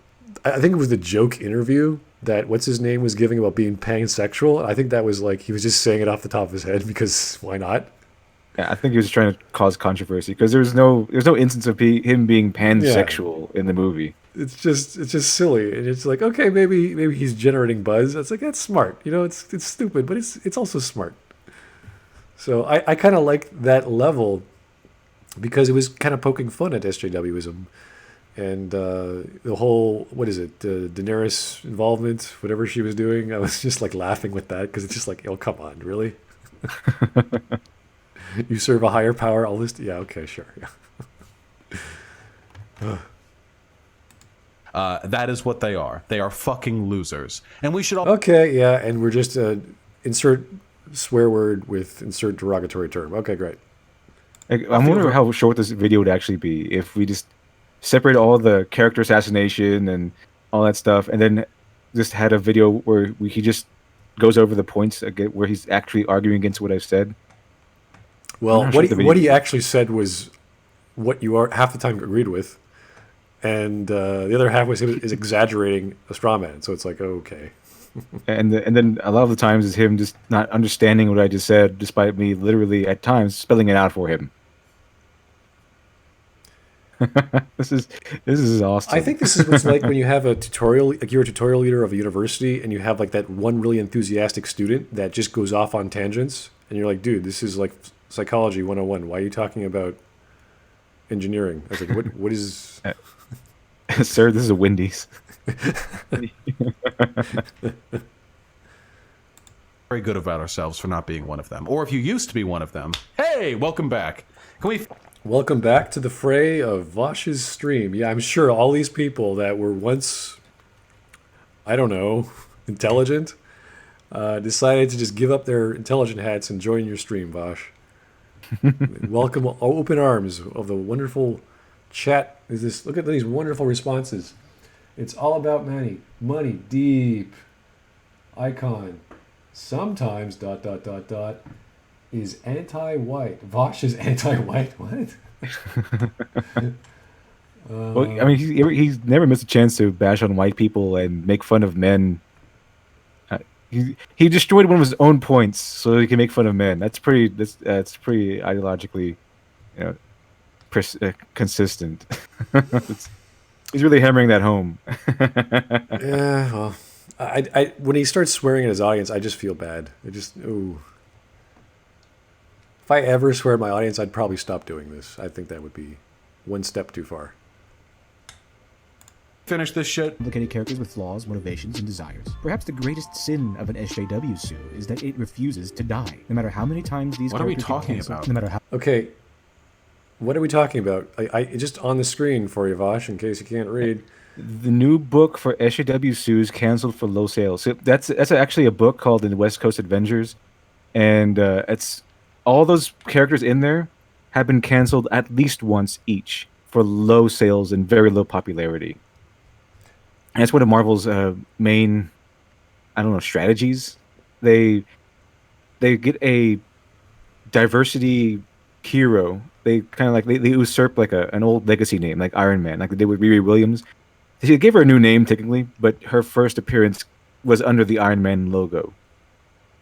I think it was the joke interview that what's his name was giving about being pansexual. I think that was like he was just saying it off the top of his head because why not? Yeah, I think he was trying to cause controversy because there's no instance of him being pansexual in the movie. It's just silly, and it's like, okay, maybe he's generating buzz. It's like, that's smart, you know. It's stupid, but it's also smart. So I kind of like that level because it was kind of poking fun at SJWism and the whole, what is it, Daenerys involvement, whatever she was doing. I was just like laughing with that because it's just like, oh, come on, really? You serve a higher power, all this? Yeah, okay, sure. Yeah. That is what they are. They are fucking losers. And we should all... Okay, yeah, and we're just insert swear word with insert derogatory term. Okay, great. I'm wondering how short this video would actually be if we just separate all the character assassination and all that stuff, and then just had a video where he just goes over the points again, where he's actually arguing against what I've said. Well, what he actually said was what you are half the time agreed with, and the other half is exaggerating a straw man. So it's like, okay. And then a lot of the times is him just not understanding what I just said, despite me literally at times spelling it out for him. This is awesome. I think this is what's like when you have a tutorial, like you're a tutorial leader of a university, and you have like that one really enthusiastic student that just goes off on tangents, and you're like, dude, this is like psychology 101. Why are you talking about engineering? I was like, what is? Sir, this is a Wendy's. Very good about ourselves for not being one of them. Or if you used to be one of them, hey, welcome back. Can we... Welcome back to the fray of Vaush's stream. Yeah, I'm sure all these people that were once, I don't know, intelligent, decided to just give up their intelligent hats and join your stream, Vaushs. Welcome, open arms of the wonderful chat. Look at these wonderful responses. It's all about money, deep, icon, sometimes ... is anti-white. Vaushs is anti-white. What? Well, I mean, he's never missed a chance to bash on white people and make fun of men. He destroyed one of his own points so he can make fun of men. That's pretty. That's pretty ideologically, you know, consistent. He's really hammering that home. Yeah, well, I when he starts swearing at his audience, I just feel bad. Ooh. If I ever swear at my audience, I'd probably stop doing this. I think that would be one step too far. Finish this shit. Complicated characters with flaws, motivations, and desires. Perhaps the greatest sin of an SJW Sue is that it refuses to die. No matter how many times these What are we characters get talking canceled, about? no matter how Okay, what are we talking about? I just on the screen for you, Vaushs, in case you can't read. The new book for SJW Sue's canceled for low sales. So that's actually a book called The West Coast Avengers, and it's all those characters in there have been canceled at least once each for low sales and very low popularity. And that's one of Marvel's main, I don't know, strategies. They get a diversity hero. They kind of like they usurp like an old legacy name like Iron Man, like they did with Riri Williams. They gave her a new name technically, but her first appearance was under the Iron Man logo.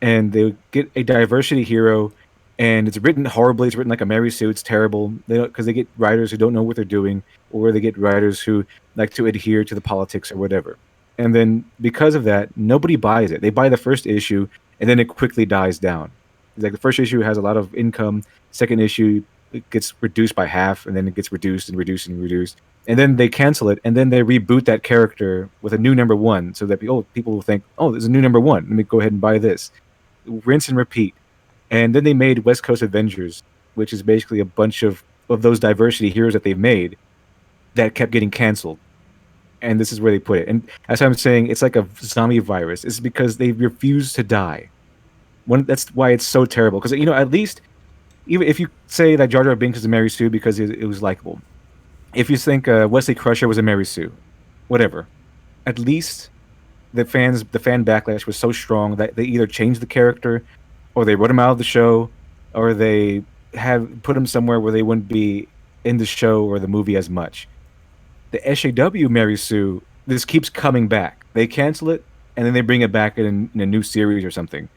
And they get a diversity hero, and it's written horribly. It's written like a Mary Sue. It's terrible. Because they get writers who don't know what they're doing, or they get writers who like to adhere to the politics or whatever. And then because of that, nobody buys it. They buy the first issue, and then it quickly dies down. Like the first issue has a lot of income. Second issue it gets reduced by half, and then it gets reduced and reduced and reduced. And then they cancel it, and then they reboot that character with a new number one, so that people will think, oh, there's a new number one. Let me go ahead and buy this. Rinse and repeat. And then they made West Coast Avengers, which is basically a bunch of those diversity heroes that they've made that kept getting canceled. And this is where they put it. And as I'm saying, it's like a zombie virus. It's because they refuse to die. That's why it's so terrible. Because, at least, even if you say that Jar Jar Binks is a Mary Sue because it was likable, if you think Wesley Crusher was a Mary Sue, whatever, at least the fan backlash was so strong that they either changed the character, or they wrote him out of the show, or they have put him somewhere where they wouldn't be in the show or the movie as much. The SJW Mary Sue, this keeps coming back. They cancel it, and then they bring it back in a new series or something,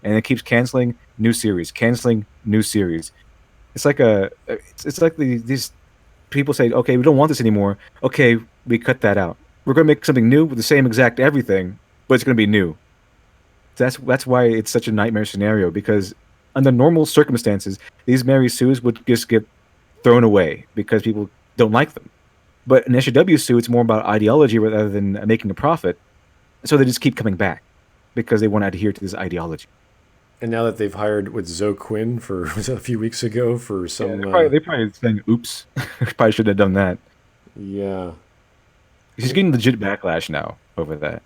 and it keeps canceling new series. It's like these people say, okay, we don't want this anymore. Okay, we cut that out. We're going to make something new with the same exact everything, but it's going to be new. That's why it's such a nightmare scenario, because under normal circumstances, these Mary Sues would just get thrown away because people don't like them. But in SJW Sue, it's more about ideology rather than making a profit. So they just keep coming back because they want to adhere to this ideology. And now that they've hired with Zoe Quinn for a few weeks ago for some... they're probably saying, oops, probably should have done that. Yeah. She's getting legit backlash now over that.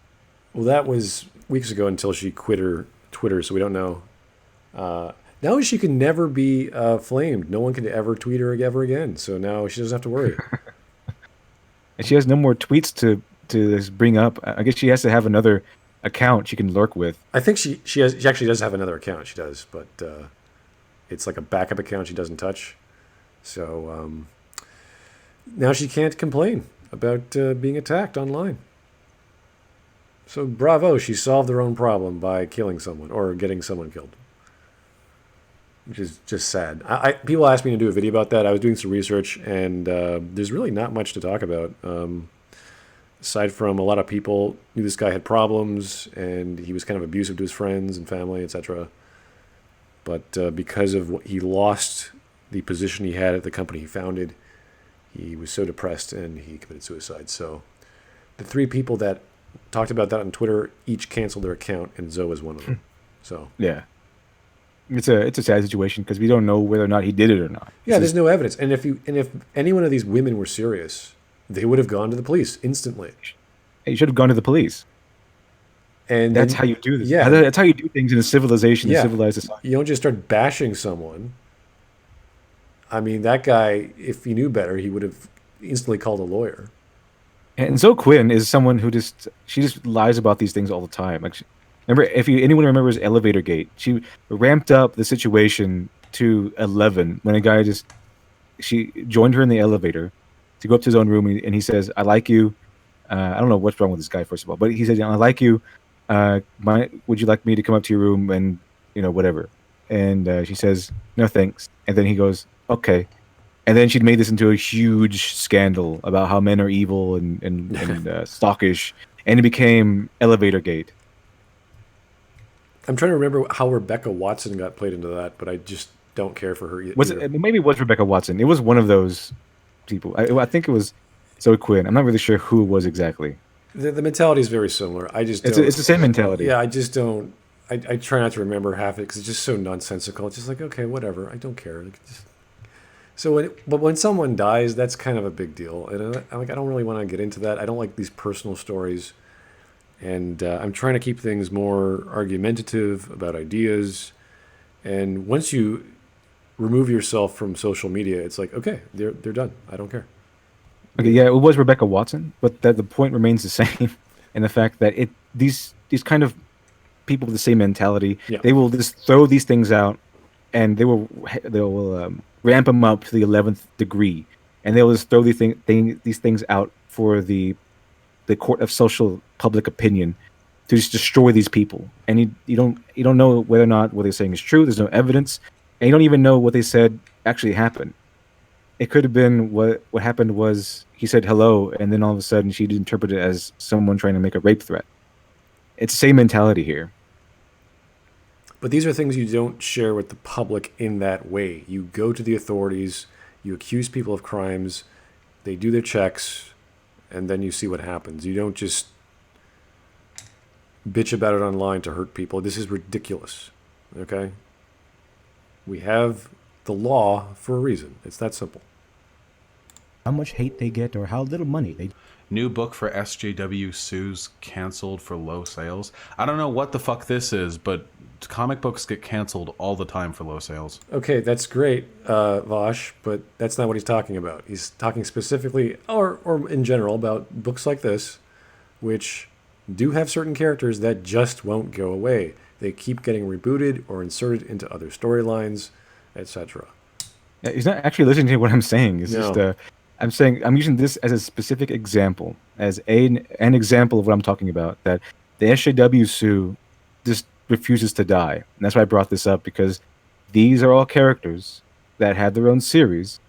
Well, that was weeks ago until she quit her Twitter, so we don't know. Now she can never be flamed. No one can ever tweet her ever again, so now she doesn't have to worry. And she has no more tweets to bring up. I guess she has to have another account she can lurk with. I think she actually does have another account. She does, but it's like a backup account she doesn't touch. So now she can't complain about being attacked online. So bravo, she solved her own problem by killing someone or getting someone killed, which is just sad. People asked me to do a video about that. I was doing some research, and there's really not much to talk about. Aside from a lot of people knew this guy had problems, and he was kind of abusive to his friends and family, etc. But because of what he lost the position he had at the company he founded, he was so depressed and he committed suicide. So the three people that talked about that on Twitter each canceled their account, and Zoe was one of them. So yeah, it's a sad situation because we don't know whether or not he did it or not. Yeah, there's no evidence. And if any one of these women were serious, they would have gone to the police instantly. You should have gone to the police. And that's how you do this. Yeah, that's how you do things in a civilization, a civilized society. You don't just start bashing someone. I mean, that guy, if he knew better, he would have instantly called a lawyer. And Zoe Quinn is someone who just lies about these things all the time. Like, remember, anyone remembers Elevator Gate, she ramped up the situation to 11 when a guy she joined her in the elevator, to go up to his own room, and he says, "I like you." I don't know what's wrong with this guy, first of all, but he said, "I like you. Would you like me to come up to your room and whatever?" And she says, "No, thanks." And then he goes, "Okay." And then she'd made this into a huge scandal about how men are evil and stalkish, and it became Elevator Gate. I'm trying to remember how Rebecca Watson got played into that, but I just don't care for her either. Maybe it was Rebecca Watson. It was one of those people. I think it was Zoe Quinn. I'm not really sure who it was exactly. The mentality is very similar. It's the same mentality. Yeah, I just don't. I try not to remember half it because it's just so nonsensical. It's just like, okay, whatever. I don't care. But when someone dies, that's kind of a big deal, and I don't really want to get into that. I don't like these personal stories, and I'm trying to keep things more argumentative about ideas. And once you remove yourself from social media, it's like, okay, they're done. I don't care. Okay, yeah, it was Rebecca Watson, but the point remains the same, in the fact that these kind of people with the same mentality, they will just throw these things out, and they will ramp them up to the 11th degree, and they'll just throw these things out for the court of social public opinion to just destroy these people. And you don't know whether or not what they're saying is true. There's no evidence, and you don't even know what they said actually happened. It could have been what happened was he said hello, and then all of a sudden she'd interpret it as someone trying to make a rape threat. It's the same mentality here. But these are things you don't share with the public in that way. You go to the authorities, you accuse people of crimes, they do their checks, and then you see what happens. You don't just bitch about it online to hurt people. This is ridiculous. Okay? We have the law for a reason. It's that simple. How much hate they get or how little money they... New book for SJW sues canceled for low sales. I don't know what the fuck this is, but comic books get canceled all the time for low sales. Okay, that's great, Vaushs, but that's not what he's talking about. He's talking specifically, or in general, about books like this, which do have certain characters that just won't go away. They keep getting rebooted or inserted into other storylines, etc. He's not actually listening to what I'm saying. It's No. just I'm using this as a specific example, as an example of what I'm talking about, that the SJW sue just refuses to die. And that's why I brought this up, because these are all characters that had their own series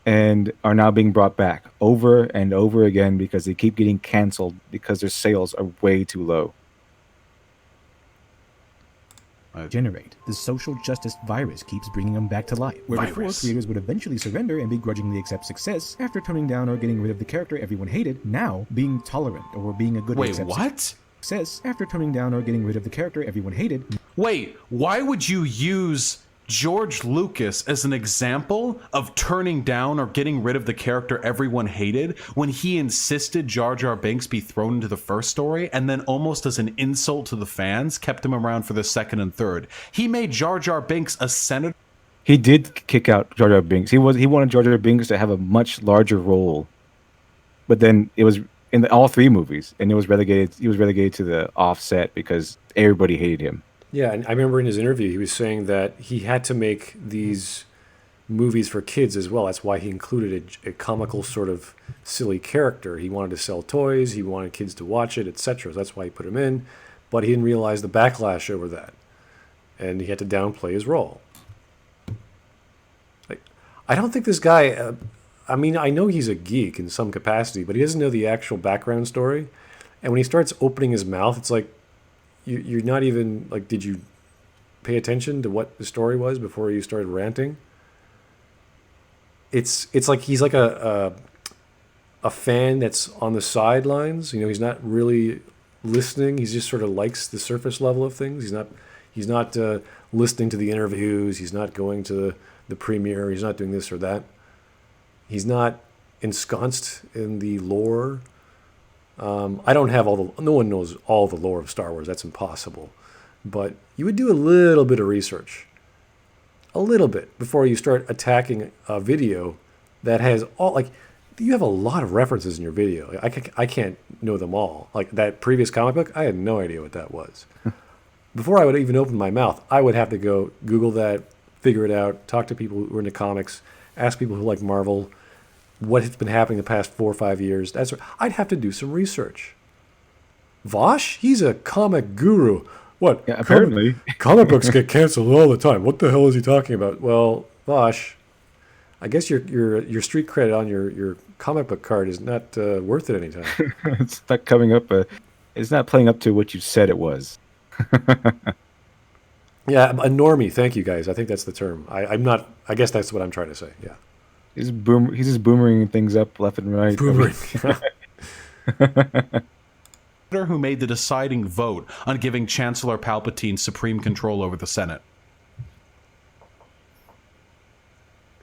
and are now being brought back over and over again because they keep getting canceled because their sales are way too low. generate. The social justice virus keeps bringing them back to life. Where before, creators would eventually surrender and begrudgingly accept success after toning down or getting rid of the character everyone hated, now being tolerant or being a good Wait, accept what? success after toning down or getting rid of the character everyone hated. Wait, why would you use George Lucas as an example of turning down or getting rid of the character everyone hated when he insisted Jar Jar Binks be thrown into the first story, and then almost as an insult to the fans kept him around for the second and third? He made Jar Jar Binks a senator. He did kick out Jar Jar Binks. He wanted Jar Jar Binks to have a much larger role, but then it was in all three movies, and it was relegated. He was relegated to the offset because everybody hated him. Yeah, and I remember in his interview he was saying that he had to make these movies for kids as well. That's why he included a comical sort of silly character. He wanted to sell toys, he wanted kids to watch it, etc. So that's why he put him in, but he didn't realize the backlash over that, and he had to downplay his role. Like, I don't think this guy, I mean, I know he's a geek in some capacity, but he doesn't know the actual background story. And when he starts opening his mouth, it's like, you're not even, like, did you pay attention to what the story was before you started ranting? It's like he's like a fan that's on the sidelines. You know, he's not really listening. He just sort of likes the surface level of things. He's not listening to the interviews. He's not going to the premiere. He's not doing this or that. He's not ensconced in the lore. I don't have no one knows all the lore of Star Wars. That's impossible. But you would do a little bit of research. A little bit before you start attacking a video that has all, like, you have a lot of references in your video. I can't know them all. Like that previous comic book, I had no idea what that was. Before I would even open my mouth, I would have to go Google that, figure it out, talk to people who are into comics, ask people who like Marvel, what has been happening the past 4 or 5 years. I'd have to do some research. Vaushs, he's a comic guru. What? Yeah, apparently. Comic books get canceled all the time. What the hell is he talking about? Well, Vaushs, I guess your street credit on your comic book card is not worth it anytime. It's not coming up. It's not playing up to what you said it was. Yeah, a normie. Thank you, guys. I think that's the term. I'm not. I guess that's what I'm trying to say. Yeah. He's just boomeranging things up left and right. Boomerang. Who made the deciding vote on giving Chancellor Palpatine supreme control over the Senate?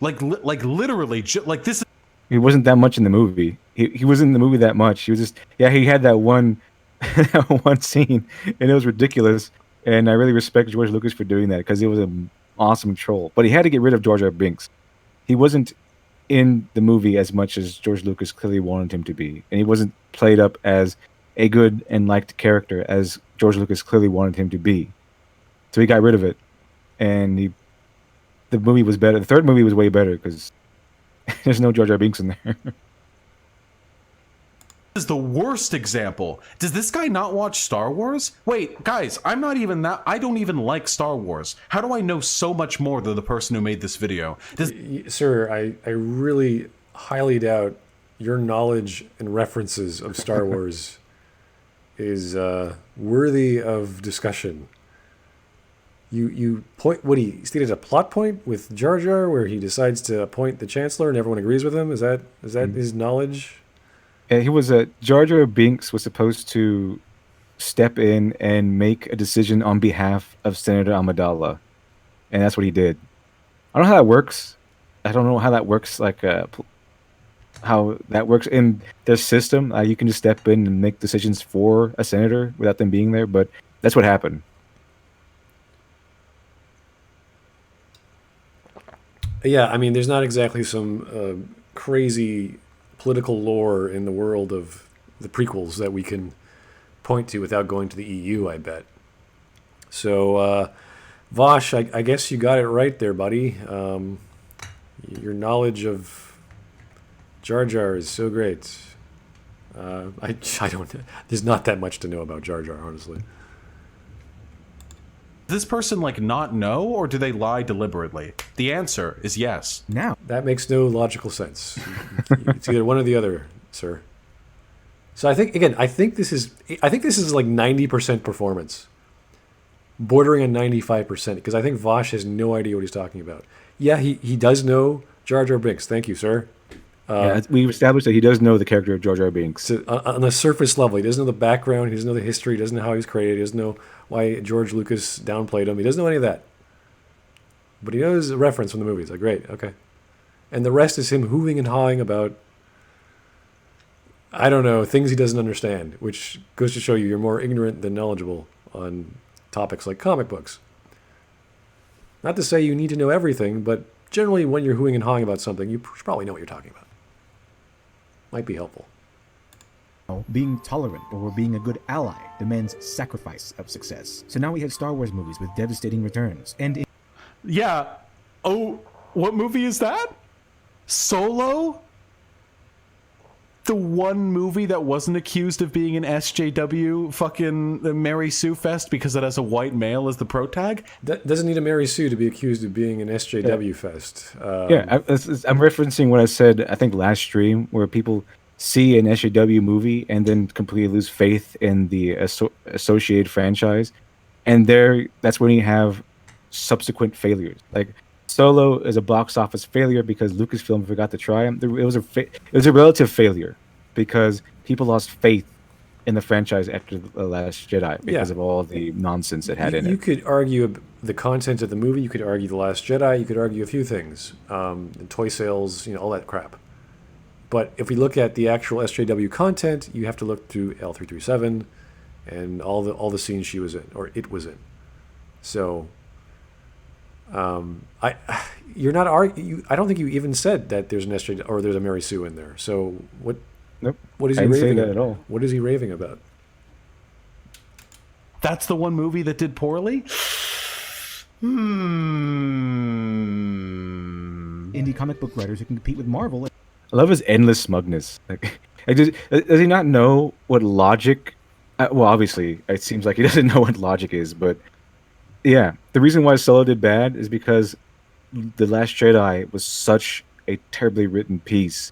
Like literally, like this. He wasn't that much in the movie. He wasn't in the movie that much. He was just he had that one that one scene, and it was ridiculous. And I really respect George Lucas for doing that because it was an awesome troll. But he had to get rid of Jar Jar Binks. He wasn't in the movie as much as George Lucas clearly wanted him to be, and he wasn't played up as a good and liked character as George Lucas clearly wanted him to be. So he got rid of it, and the movie was better. The third movie was way better because there's no Jar Jar Binks in there. This is the worst example. Does this guy not watch Star Wars? Wait, guys, I don't even like Star Wars. How do I know so much more than the person who made this video? Sir, I really highly doubt your knowledge and references of Star Wars is worthy of discussion. You point what he stated a plot point with Jar Jar where he decides to appoint the Chancellor and everyone agrees with him. Is that his knowledge? And he was Jar Jar Binks was supposed to step in and make a decision on behalf of Senator Amidala, and that's what he did. I don't know how that works. I don't know how that works. How that works in their system. You can just step in and make decisions for a senator without them being there, but that's what happened. Yeah, I mean, there's not exactly some crazy political lore in the world of the prequels that we can point to without going to the EU, I bet. So, Vaushs, I guess you got it right there, buddy. Your knowledge of Jar Jar is so great. I don't. There's not that much to know about Jar Jar, honestly. Does this person not know, or do they lie deliberately? The answer is yes. Now, That makes no logical sense. It's either one or the other, sir. So I think this is like 90% performance, bordering on 95%, because I think Vaushs has no idea what he's talking about. Yeah, he does know Jar Jar Binks. Thank you, sir. We established that he does know the character of Jar Jar Binks. So, on the surface level, he doesn't know the background, he doesn't know the history, he doesn't know how he's created, he doesn't know why George Lucas downplayed him, he doesn't know any of that. But he knows a reference from the movies. Like, great, okay. And the rest is him hooing and hawing about, I don't know, things he doesn't understand, which goes to show you're more ignorant than knowledgeable on topics like comic books. Not to say you need to know everything, but generally when you're hooing and hawing about something, you probably know what you're talking about. Might be helpful. being tolerant or being a good ally demands sacrifice of success. So now we have Star Wars movies with devastating returns. And Yeah. Oh, what movie is that? Solo? The one movie that wasn't accused of being an SJW fucking Mary Sue fest because it has a white male as the protag? That doesn't need a Mary Sue to be accused of being an SJW fest. I'm referencing what I said, I think, last stream, where people see an SJW movie and then completely lose faith in the associated franchise. And that's when you have subsequent failures. Like, Solo is a box office failure because Lucasfilm forgot to try him. It was a relative failure because people lost faith in the franchise after The Last Jedi because of all the nonsense it had in it. You could argue the content of the movie. You could argue The Last Jedi. You could argue a few things. The toy sales, all that crap. But if we look at the actual SJW content, you have to look through L337 and all the scenes she was in, or it was in. So... you're not I don't think you even said that there's an SJ or there's a Mary Sue in there. So what? Nope. What is he I didn't raving say that at all. What is he raving about? That's the one movie that did poorly? indie comic book writers who can compete with Marvel. I love his endless smugness. Like does he not know what logic? Well, obviously, it seems like he doesn't know what logic is. But yeah, the reason why Solo did bad is because The Last Jedi was such a terribly written piece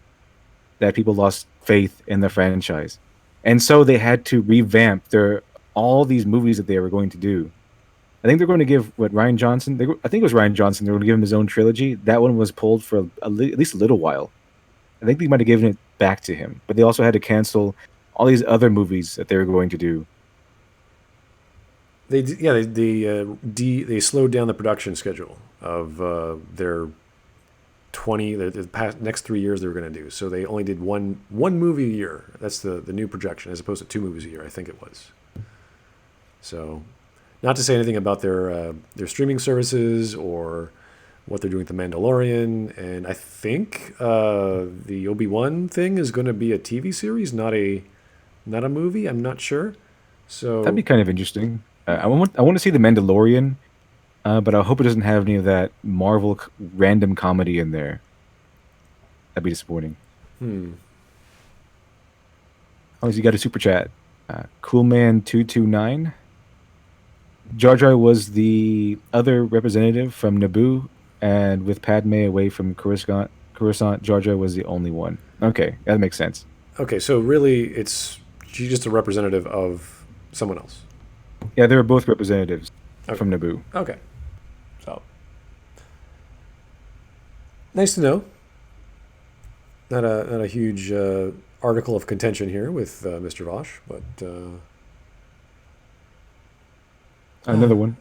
that people lost faith in the franchise, and so they had to revamp all these movies that they were going to do. I think they're going to give Ryan Johnson. I think it was Ryan Johnson. They were going to give him his own trilogy. That one was pulled for at least a little while. I think they might have given it back to him, but they also had to cancel all these other movies that they were going to do. They slowed down the production schedule of their next 3 years they were going to do. So they only did one movie a year. That's the new projection, as opposed to 2 movies a year, I think it was. So, not to say anything about their streaming services or what they're doing with The Mandalorian, and I think the Obi-Wan thing is going to be a TV series, not a movie. I'm not sure. So That'd be kind of interesting. I want to see The Mandalorian, but I hope it doesn't have any of that Marvel random comedy in there. That'd be disappointing. Oh, you got a super chat. Coolman229. Jar Jar was the other representative from Naboo, and with Padme away from Coruscant, Jar Jar was the only one. Okay, that makes sense. Okay, so really, she's just a representative of someone else. Yeah, they were both representatives from Naboo. Okay, so nice to know. Not a huge article of contention here with Mr. Vaushs, but another one.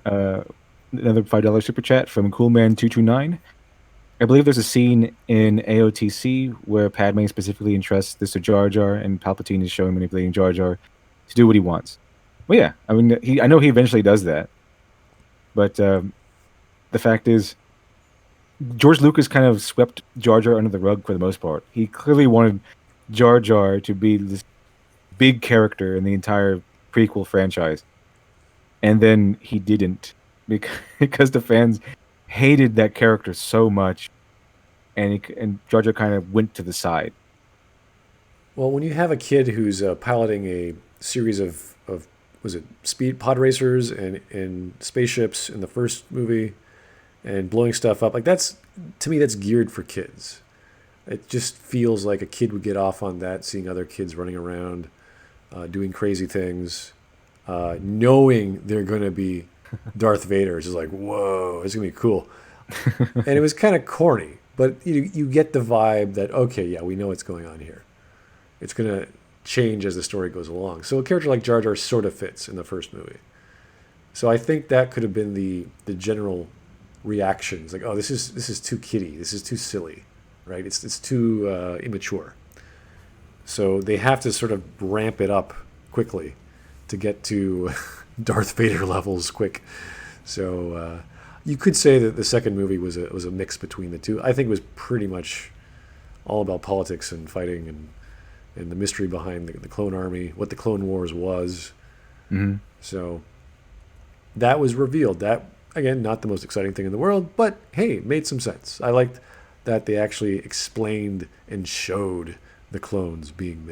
Another $5 super chat from Coolman229. I believe there's a scene in AOTC where Padme specifically entrusts this to Jar Jar, and Palpatine is showing manipulating Jar Jar to do what he wants. Well, yeah, I mean, I know he eventually does that, but the fact is, George Lucas kind of swept Jar Jar under the rug for the most part. He clearly wanted Jar Jar to be this big character in the entire prequel franchise, and then he didn't. Because the fans hated that character so much, and Jar Jar kind of went to the side. Well, when you have a kid who's piloting a series of was it speed pod racers and spaceships in the first movie, and blowing stuff up, like to me that's geared for kids. It just feels like a kid would get off on that, seeing other kids running around, doing crazy things, knowing they're going to be Darth Vader. It's just like, whoa, it's gonna be cool. And it was kind of corny, but you get the vibe that, okay, yeah, we know what's going on here. It's gonna change as the story goes along. So a character like Jar Jar sort of fits in the first movie. So I think that could have been the general reaction. It's like, oh, this is too kiddie. This is too silly, right? It's too immature. So they have to sort of ramp it up quickly to get to Darth Vader levels quick. So you could say that the second movie was a mix between the two. I think it was pretty much all about politics and fighting and the mystery behind the clone army, what the Clone Wars was. Mm-hmm. So that was revealed. That, again, not the most exciting thing in the world, but hey, made some sense. I liked that they actually explained and showed the clones being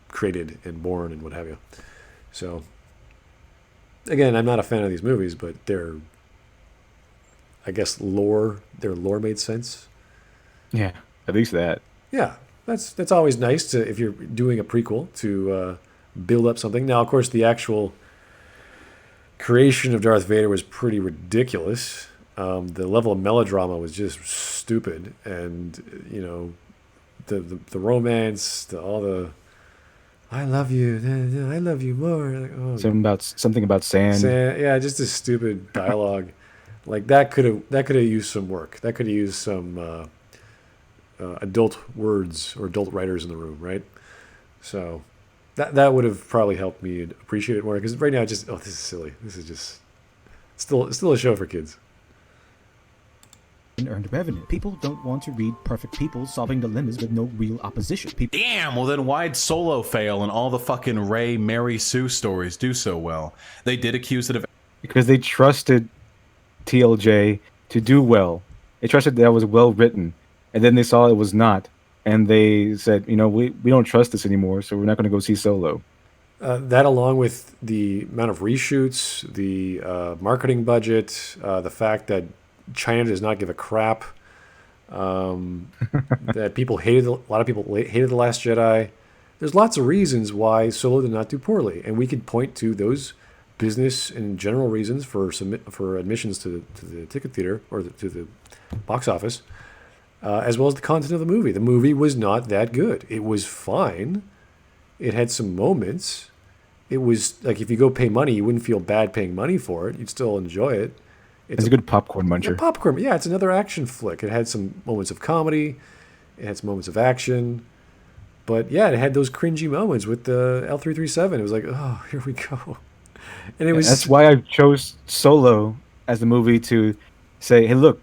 created and born and what have you. So again, I'm not a fan of these movies, but their lore made sense. Yeah, at least that. Yeah, that's always nice if you're doing a prequel to build up something. Now, of course, the actual creation of Darth Vader was pretty ridiculous. The level of melodrama was just stupid, and the romance, all the I love you more. Like, oh, Something about sand. Yeah, just this stupid dialogue. Like that could have used some work. That could have used some adult words or adult writers in the room, right? So that would have probably helped me appreciate it more. Because right now, this is silly. This is just still a show for kids. And earned revenue. People don't want to read perfect people solving dilemmas with no real opposition. Damn, well then why'd Solo fail and all the fucking Rey, Mary Sue stories do so well? They did accuse it of... Because they trusted TLJ to do well. They trusted that was well written, and then they saw it was not, and they said, we don't trust this anymore, so we're not going to go see Solo. That, along with the amount of reshoots, the marketing budget, the fact that China does not give a crap, that people hated, a lot of people hated The Last Jedi. There's lots of reasons why Solo did not do poorly, and we could point to those business and general reasons for admissions to the ticket theater or to the box office, as well as the content of the movie. The movie was not that good. It was fine. It had some moments. It was like, if you go pay money, you wouldn't feel bad paying money for it. You'd still enjoy it. It's a good popcorn muncher. Popcorn, yeah. It's another action flick. It had some moments of comedy. It had some moments of action. But yeah, it had those cringy moments with the L337. It was like, oh, here we go. And it was. That's why I chose Solo as the movie to say, hey, look,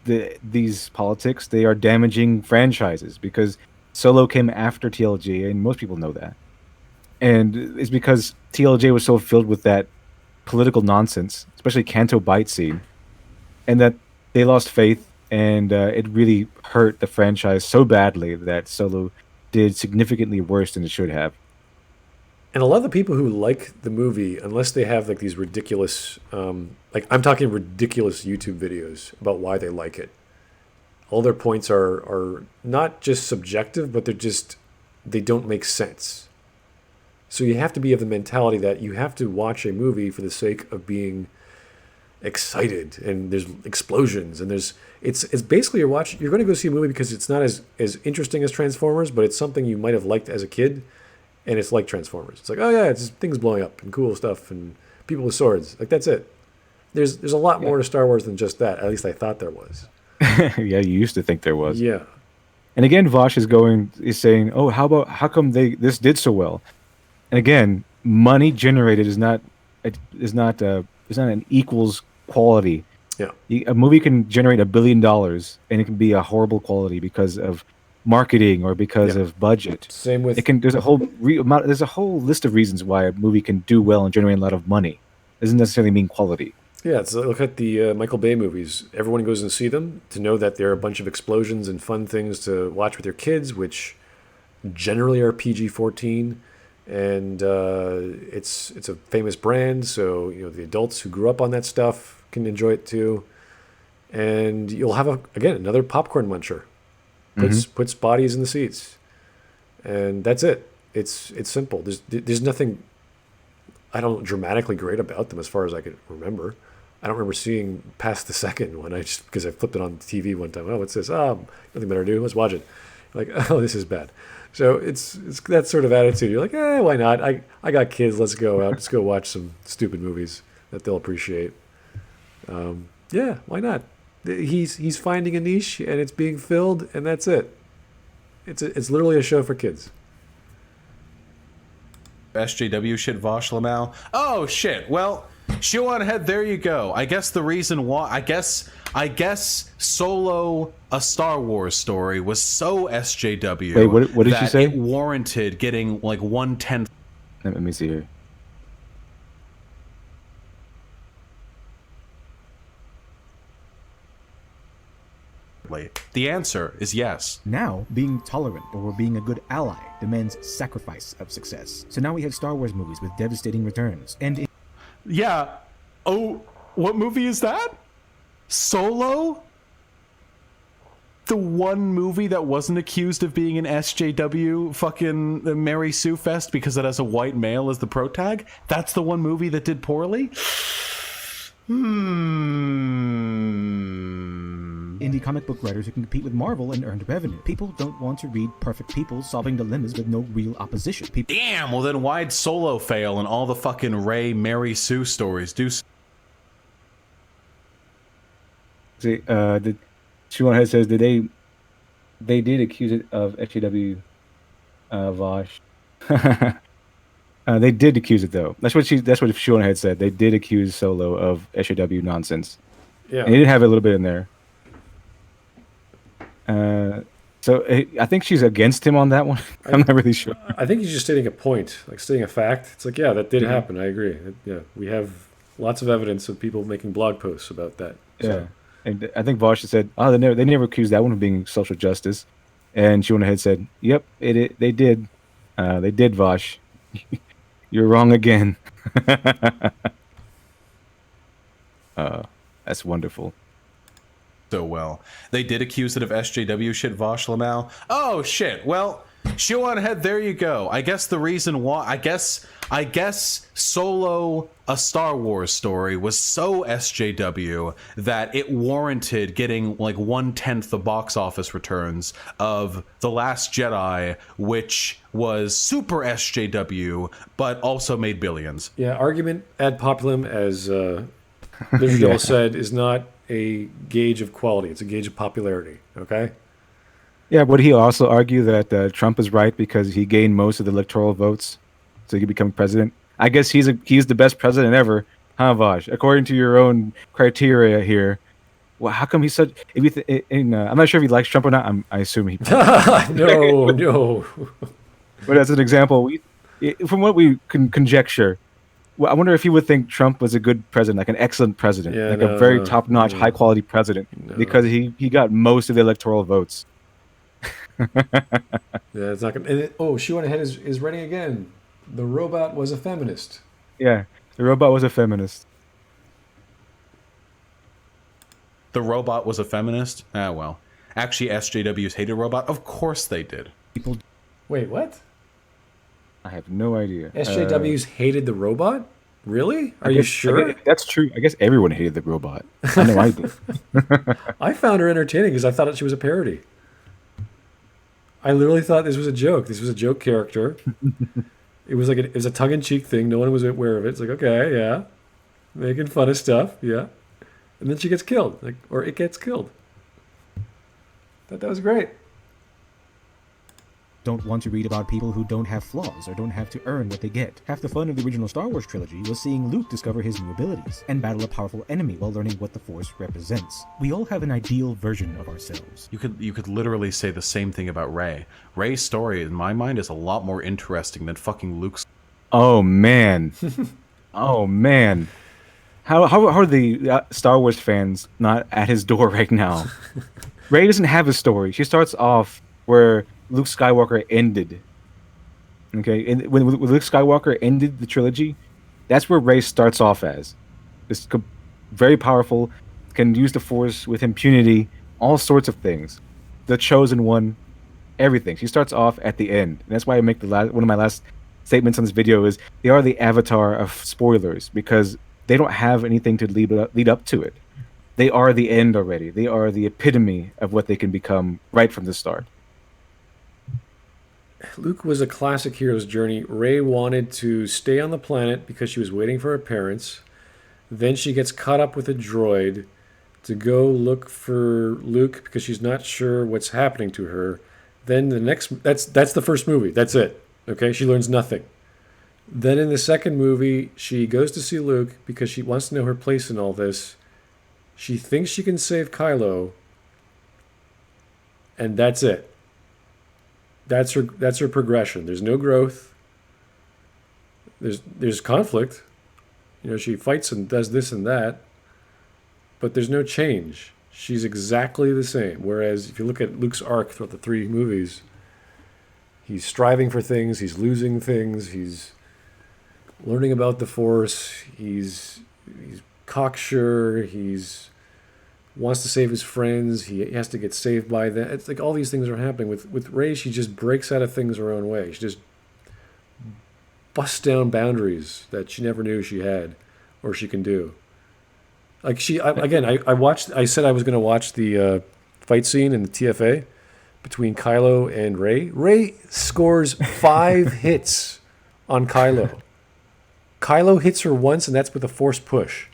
these politics, they are damaging franchises, because Solo came after TLJ, and most people know that. And it's because TLJ was so filled with that political nonsense, especially Canto Bight scene, and that they lost faith, and it really hurt the franchise so badly that Solo did significantly worse than it should have. And a lot of the people who like the movie, unless they have like these ridiculous, like I'm talking ridiculous YouTube videos about why they like it, all their points are not just subjective, but they don't make sense. So you have to be of the mentality that you have to watch a movie for the sake of being excited, and there's explosions, and it's basically you're going to go see a movie because it's not as interesting as Transformers, but it's something you might have liked as a kid, and it's like Transformers. It's like, oh yeah, it's things blowing up and cool stuff and people with swords. Like, that's it. There's a lot more to Star Wars than just that. At least I thought there was. Yeah, you used to think there was. Yeah. And again, Vaushs is saying, oh, how come this did so well? And again, money generated is not an equals quality. Yeah. A movie can generate $1 billion and it can be a horrible quality because of marketing or because of budget. Same with there's a whole list of reasons why a movie can do well and generate a lot of money. It doesn't necessarily mean quality. Yeah, it's look at the Michael Bay movies. Everyone goes and see them to know that there are a bunch of explosions and fun things to watch with your kids, which generally are PG-14, and it's a famous brand, so the adults who grew up on that stuff can enjoy it too. And you'll have another popcorn muncher. Puts bodies in the seats, and that's it. It's simple. There's nothing dramatically great about them as far as I can remember. I don't remember seeing past the second one. Because I flipped it on TV one time. Oh, what's this? Oh, nothing better to do. Let's watch it. Like, oh, this is bad. So it's that sort of attitude. You're like, why not? I got kids. Let's go out. Let's go watch some stupid movies that they'll appreciate. Yeah, why not? He's finding a niche and it's being filled, and that's it. It's literally a show for kids. SJW shit, Vaushs Lamau. Oh shit. Well, shoe on head. There you go. I guess the reason why. I guess Solo, a Star Wars story, was so SJW. Wait, what did you say? It warranted getting like 1/10. Let me see here. The answer is yes. Now, being tolerant or being a good ally demands sacrifice of success. So now we have Star Wars movies with devastating returns. And Yeah. Oh, what movie is that? Solo? The one movie that wasn't accused of being an SJW fucking Mary Sue Fest because it has a white male as the protag? That's the one movie that did poorly? indie comic book writers who can compete with Marvel and earn revenue. People don't want to read perfect people solving dilemmas with no real opposition. Damn, well then why'd Solo fail and all the fucking Ray, Mary Sue stories do? See, the Shuanhead says that they did accuse it of SJW, Vaushs. They did accuse it though. That's what Shuanhead said. They did accuse Solo of SJW nonsense. Yeah, and he did have a little bit in there. So I think she's against him on that one. I'm not really sure. I think he's just stating a point, like stating a fact. It's like, yeah, that did happen. I agree. Yeah, we have lots of evidence of people making blog posts about that. So. Yeah, and I think Vaushs said, "Oh, they never accused that one of being social justice." And she went ahead and said, "Yep, they did. They did, Vaushs. You're wrong again." That's wonderful. So well. They did accuse it of SJW shit, Vaushs Lamau. Oh shit. Well, she went ahead. There you go. I guess the reason why I guess Solo, a Star Wars story, was so SJW that it warranted getting like 1/10 the box office returns of The Last Jedi, which was super SJW but also made billions. Yeah, argument ad populum, as LiteratureDevil said, is not a gauge of quality. It's a gauge of popularity. Okay. Yeah, would he also argue that Trump is right because he gained most of the electoral votes, so he could become president? I guess he's the best president ever, huh, Vaushs? According to your own criteria here. Well, how come he's such? If you I'm not sure if he likes Trump or not. I assume he. No. But as an example, from what we can conjecture, well, I wonder if you would think Trump was a good president, like an excellent president, Yeah, like no, a very no, top-notch, no. high-quality president, because he got most of the electoral votes. Yeah, it's not gonna. Oh, she went ahead is writing again. The robot was a feminist. Yeah, the robot was a feminist. The robot was a feminist? Ah, well. Actually, SJWs hated robot? Of course they did. People Wait, what? I have no idea. SJWs hated the robot? Really? Are you sure? That's true. I guess everyone hated the robot. I know I did. I found her entertaining because I thought she was a parody. I literally thought this was a joke. This was a joke character. It was like it was a tongue-in-cheek thing. No one was aware of it. It's like, okay, yeah, making fun of stuff, yeah. And then she gets killed, or it gets killed. Thought that was great. don't want to read about people who don't have flaws or don't have to earn what they get. Half the fun of the original Star Wars trilogy was seeing Luke discover his new abilities and battle a powerful enemy while learning what the Force represents. We all have an ideal version of ourselves. You could literally say the same thing about Rey. Rey's story, in my mind, is a lot more interesting than fucking Luke's. Oh man, oh man. How are the Star Wars fans not at his door right now? Rey doesn't have a story. She starts off where Luke Skywalker ended. Okay, and when Luke Skywalker ended the trilogy, that's where Rey starts off as. This very powerful, can use the Force with impunity, all sorts of things. The chosen one, everything. She starts off at the end. And that's why I make one of my last statements on this video is they are the avatar of spoilers because they don't have anything to lead up to it. They are the end already. They are the epitome of what they can become right from the start. Luke was a classic hero's journey. Rey wanted to stay on the planet because she was waiting for her parents. Then she gets caught up with a droid to go look for Luke because she's not sure what's happening to her. Then that's the first movie. That's it. Okay, she learns nothing. Then in the second movie, she goes to see Luke because she wants to know her place in all this. She thinks she can save Kylo, and that's it. That's her progression. There's no growth. There's conflict. You know, she fights and does this and that, but there's no change. She's exactly the same. Whereas if you look at Luke's arc throughout the three movies, he's striving for things, he's losing things, he's learning about the Force, he's cocksure, he's wants to save his friends, he has to get saved by them. It's like all these things are happening. With Rey, she just breaks out of things her own way. She just busts down boundaries that she never knew she had or she can do. Like I said I was going to watch the fight scene in the TFA between Kylo and Rey. Rey scores 5 hits on Kylo. Kylo hits her once, and that's with a force push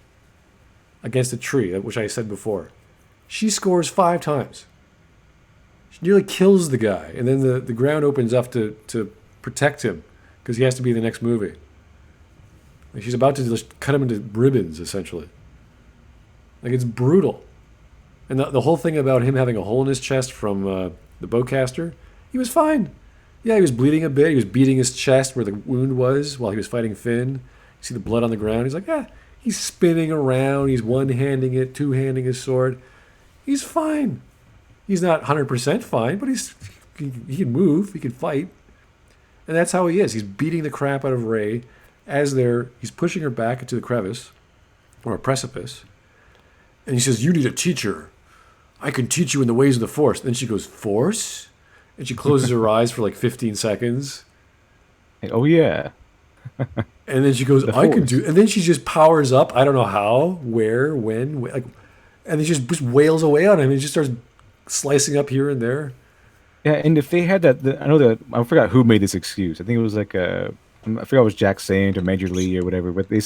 against a tree, which I said before. She scores 5 times. She nearly kills the guy, and then the ground opens up to protect him because he has to be in the next movie. Like she's about to just cut him into ribbons, essentially. Like, it's brutal. And the whole thing about him having a hole in his chest from the bowcaster, he was fine. Yeah, he was bleeding a bit. He was beating his chest where the wound was while he was fighting Finn. You see the blood on the ground. He's like, he's spinning around. He's one-handing it, two-handing his sword. He's fine. He's not 100% fine, but he's he can move, he can fight, and that's how he is. He's beating the crap out of Rey as he's pushing her back into the crevice or a precipice, and he says, "You need a teacher. I can teach you in the ways of the Force." Then she goes, "Force?" And she closes her eyes for like 15 seconds. Like, oh yeah. And then she goes, "I can do," and then she just powers up. I don't know how, where, when, like, and then she just wails away on him and just starts slicing up here and there. Yeah, and if they had I know that I forgot who made this excuse. I think it was like I forgot it was Jack Saint or Major Lee or whatever. But they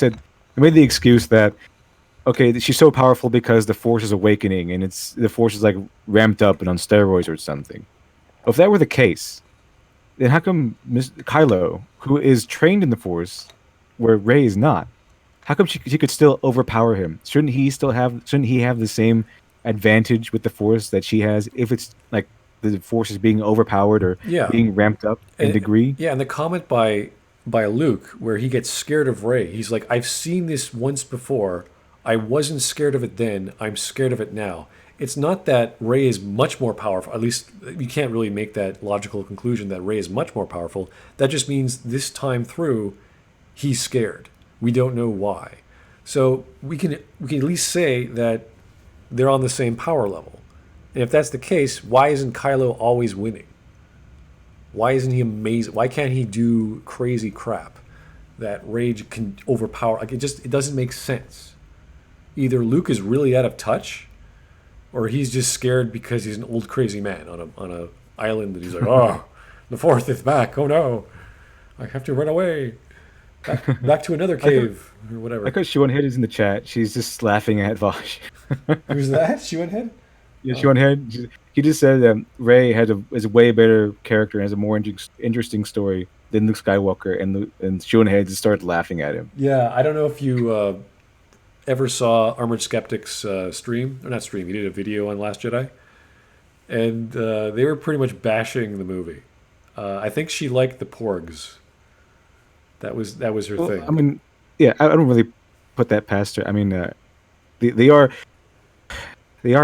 made the excuse that okay, she's so powerful because the Force is awakening and the Force is like ramped up and on steroids or something. If that were the case, then how come Kylo, who is trained in the Force, where Rey is not, how come she could still overpower him? Shouldn't he have the same advantage with the Force that she has if it's like the Force is being overpowered or being ramped up in degree? Yeah, and the comment by Luke where he gets scared of Rey, he's like, "I've seen this once before. I wasn't scared of it then. I'm scared of it now." It's not that Rey is much more powerful. At least you can't really make that logical conclusion that Rey is much more powerful. That just means this time through, he's scared. We don't know why. So we can at least say that they're on the same power level. And if that's the case, why isn't Kylo always winning? Why isn't he amazing? Why can't he do crazy crap that Rey can overpower? Like it doesn't make sense. Either Luke is really out of touch, or he's just scared because he's an old crazy man on a island that he's like, "Oh, the Force is back. Oh no, I have to run away back to another cave or whatever." Because Shiwanhead is in the chat. She's just laughing at Vaushs. Who's that? Shiwanhead? Yeah, Shiwanhead. He just said that Rey is a way better character and has a more interesting story than Luke Skywalker, and Shiwanhead just started laughing at him. Yeah, I don't know if you ever saw Armored Skeptic's stream, or not stream. He did a video on Last Jedi, and they were pretty much bashing the movie. I think she liked the porgs. That was her thing. I mean, yeah, I don't really put that past her. I mean, they are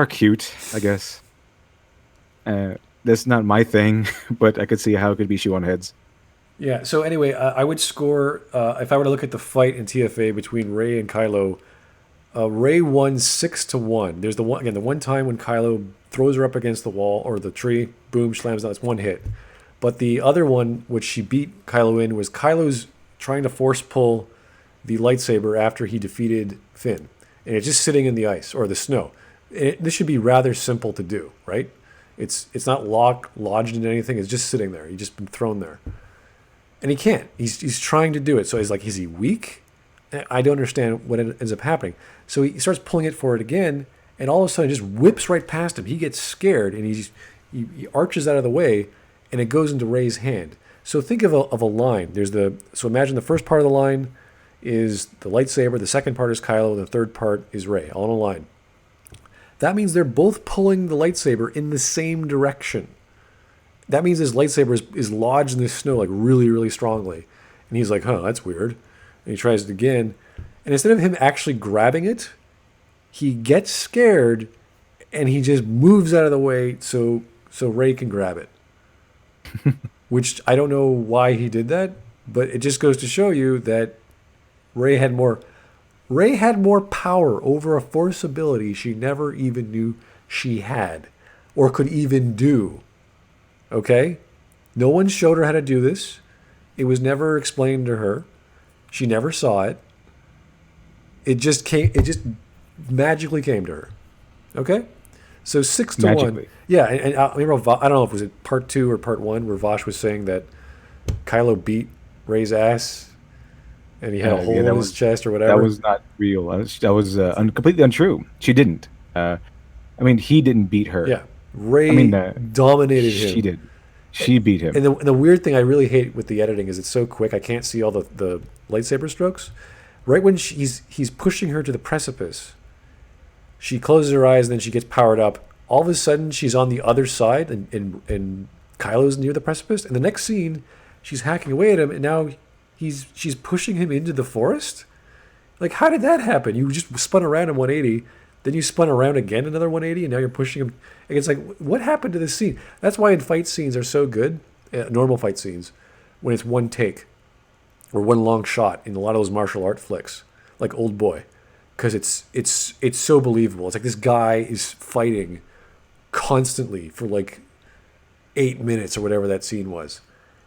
cute, I guess. That's not my thing, but I could see how it could be Shiwanhead's. Yeah. So anyway, I would score if I were to look at the fight in TFA between Rey and Kylo. Rey won 6-1. There's the one time when Kylo throws her up against the wall or the tree, boom, slams down. It's one hit. But the other one, which she beat Kylo in, was Kylo's trying to force pull the lightsaber after he defeated Finn, and it's just sitting in the ice or the snow. This should be rather simple to do, right? It's not lodged in anything. It's just sitting there. He's just been thrown there, and he can't. He's trying to do it. So he's like, is he weak? I don't understand what ends up happening. So he starts pulling it for it again, and all of a sudden it just whips right past him. He gets scared, and he arches out of the way, and it goes into Rey's hand. So think of a line. So imagine the first part of the line is the lightsaber, the second part is Kylo, and the third part is Rey, all in a line. That means they're both pulling the lightsaber in the same direction. That means his lightsaber is lodged in the snow like really, really strongly. And he's like, "Huh, that's weird." And he tries it again. And instead of him actually grabbing it, he gets scared and he just moves out of the way so Rey can grab it. Which I don't know why he did that, but it just goes to show you that Rey had more power over a Force ability she never even knew she had or could even do. Okay? No one showed her how to do this. It was never explained to her. She never saw it. It just magically came to her. Okay? So 6-1. Yeah, and I remember, I don't know if it was part 2 or part 1 where Vaushs was saying that Kylo beat Rey's ass and he had a hole in his chest or whatever. That was not real. That was completely untrue. She didn't. He didn't beat her. Yeah. Rey dominated him. She did. She beat him. And the weird thing I really hate with the editing is it's so quick. I can't see all the lightsaber strokes. Right when he's pushing her to the precipice, she closes her eyes and then she gets powered up. All of a sudden, she's on the other side and Kylo's near the precipice. And the next scene, she's hacking away at him, and now she's pushing him into the forest. Like, how did that happen? You just spun around in 180, Then you spun around again another 180, and now you're pushing him. And it's like, what happened to this scene? That's why in fight scenes are so good, normal fight scenes, when it's one take or one long shot in a lot of those martial art flicks, like Old Boy, because it's so believable. It's like this guy is fighting constantly for like 8 minutes or whatever that scene was.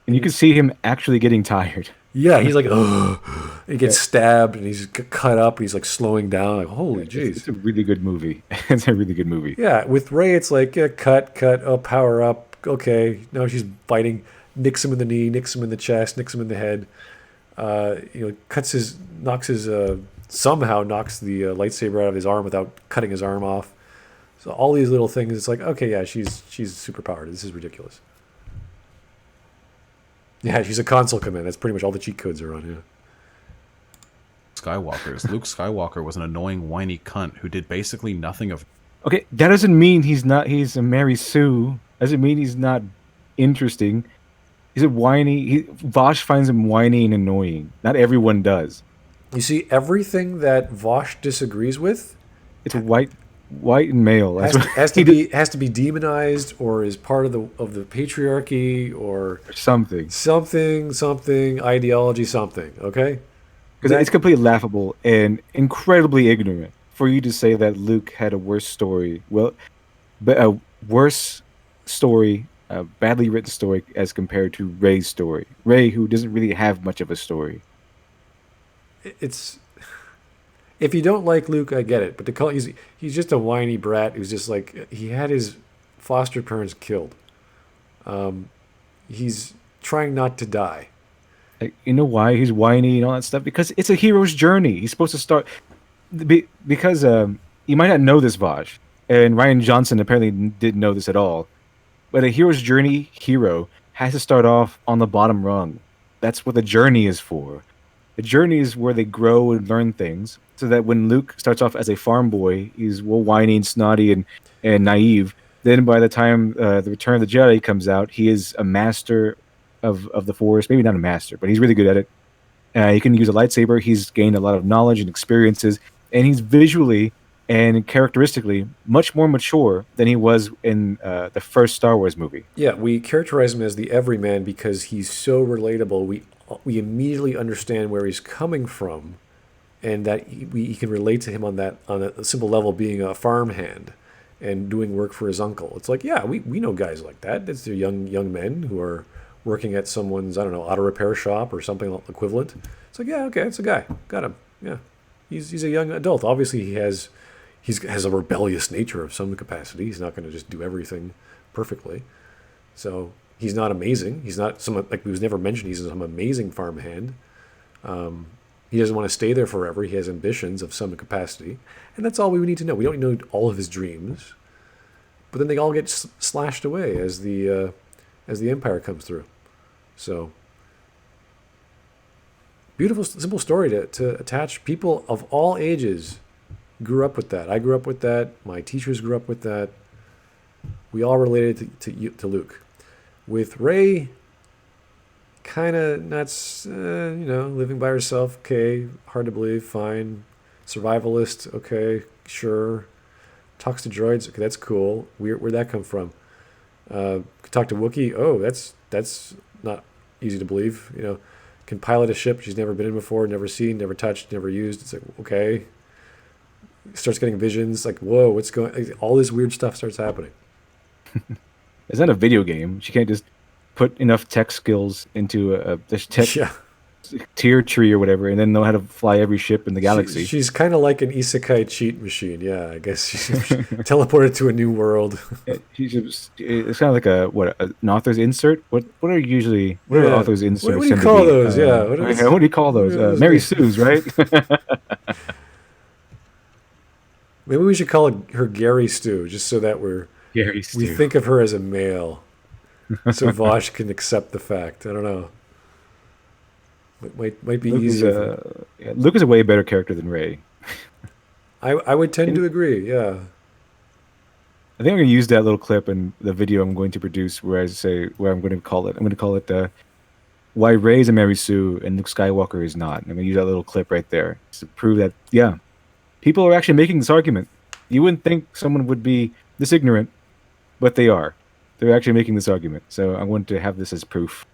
And you can see him actually getting tired. Yeah, he's like, oh, he gets stabbed and he's cut up. And he's like slowing down. Like, holy jeez. It's a really good movie. It's a really good movie. Yeah, with Ray, it's like, yeah, cut, oh, power up. Okay, now she's fighting. Nicks him in the knee, nicks him in the chest, nicks him in the head. Somehow knocks the lightsaber out of his arm without cutting his arm off. So all these little things, it's like, okay, yeah, she's super powered. This is ridiculous. Yeah, she's a console command. That's pretty much all the cheat codes are on. Yeah. Skywalkers. Luke Skywalker was an annoying, whiny cunt who did basically nothing of. Okay, that doesn't mean he's a Mary Sue. Doesn't mean he's not interesting. He's a whiny. Vaushs finds him whiny and annoying. Not everyone does. You see, everything that Vaushs disagrees with, it's white and male. Has to be demonized or is part of the patriarchy or something ideology something. Okay, because it's completely laughable and incredibly ignorant for you to say that Luke had a worse story. Well, but a worse story, a badly written story as compared to Rey's story. Rey, who doesn't really have much of a story. It's. If you don't like Luke, I get it. But to call he's just a whiny brat who's just like, he had his foster parents killed. He's trying not to die. You know why he's whiny and all that stuff? Because it's a hero's journey. He's supposed to start because you might not know this, Vaushs, and Ryan Johnson apparently didn't know this at all. But a hero's journey hero has to start off on the bottom rung. That's what the journey is for. The journey is where they grow and learn things, so that when Luke starts off as a farm boy, he's whiny and snotty and naive. Then by the time the Return of the Jedi comes out, he is a master of the Force. Maybe not a master, but he's really good at it. He can use a lightsaber. He's gained a lot of knowledge and experiences, and he's visually and characteristically much more mature than he was in the first Star Wars movie. Yeah, we characterize him as the everyman because he's so relatable. We immediately understand where he's coming from, and that he can relate to him on a simple level, being a farmhand and doing work for his uncle. It's like, yeah, we know guys like that. It's the young men who are working at someone's, I don't know, auto repair shop or something equivalent. It's like, yeah, okay, it's a guy. Got him. Yeah, he's a young adult. Obviously, he has a rebellious nature of some capacity. He's not going to just do everything perfectly. So he's not amazing. He's not someone, like, he was never mentioned he's some amazing farmhand. He doesn't want to stay there forever. He has ambitions of some capacity. And that's all we need to know. We don't know all of his dreams. But then they all get slashed away as the Empire comes through. So, beautiful, simple story to attach. People of all ages grew up with that. I grew up with that. My teachers grew up with that. We all related to Luke. With Rey, kind of nuts, living by herself, okay, hard to believe, fine. Survivalist, okay, sure. Talks to droids, okay, that's cool. Where'd that come from? Talk to Wookiee, oh, that's not easy to believe. Can pilot a ship she's never been in before, never seen, never touched, never used. It's like, okay. Starts getting visions, like, whoa, what's going? All this weird stuff starts happening. It's not a video game. She can't just put enough tech skills into a tech tier tree or whatever, and then know how to fly every ship in the galaxy. She's kind of like an isekai cheat machine. Yeah, I guess she's teleported to a new world. It's kind of like an author's insert. What are author's inserts? What do you call those? What do you call those? Mary Sue's, right? Maybe we should call her Gary Stu, just so that we think of her as a male, so Vaushs can accept the fact. I don't know. It might be easier. Luke is a way better character than Rey. I would tend to agree. Yeah. I think I'm going to use that little clip in the video I'm going to produce, where I'm going to call it why Rey is a Mary Sue and Luke Skywalker is not. I'm going to use that little clip right there to prove that people are actually making this argument. You wouldn't think someone would be this ignorant, but they are. They're actually making this argument. So I wanted to have this as proof.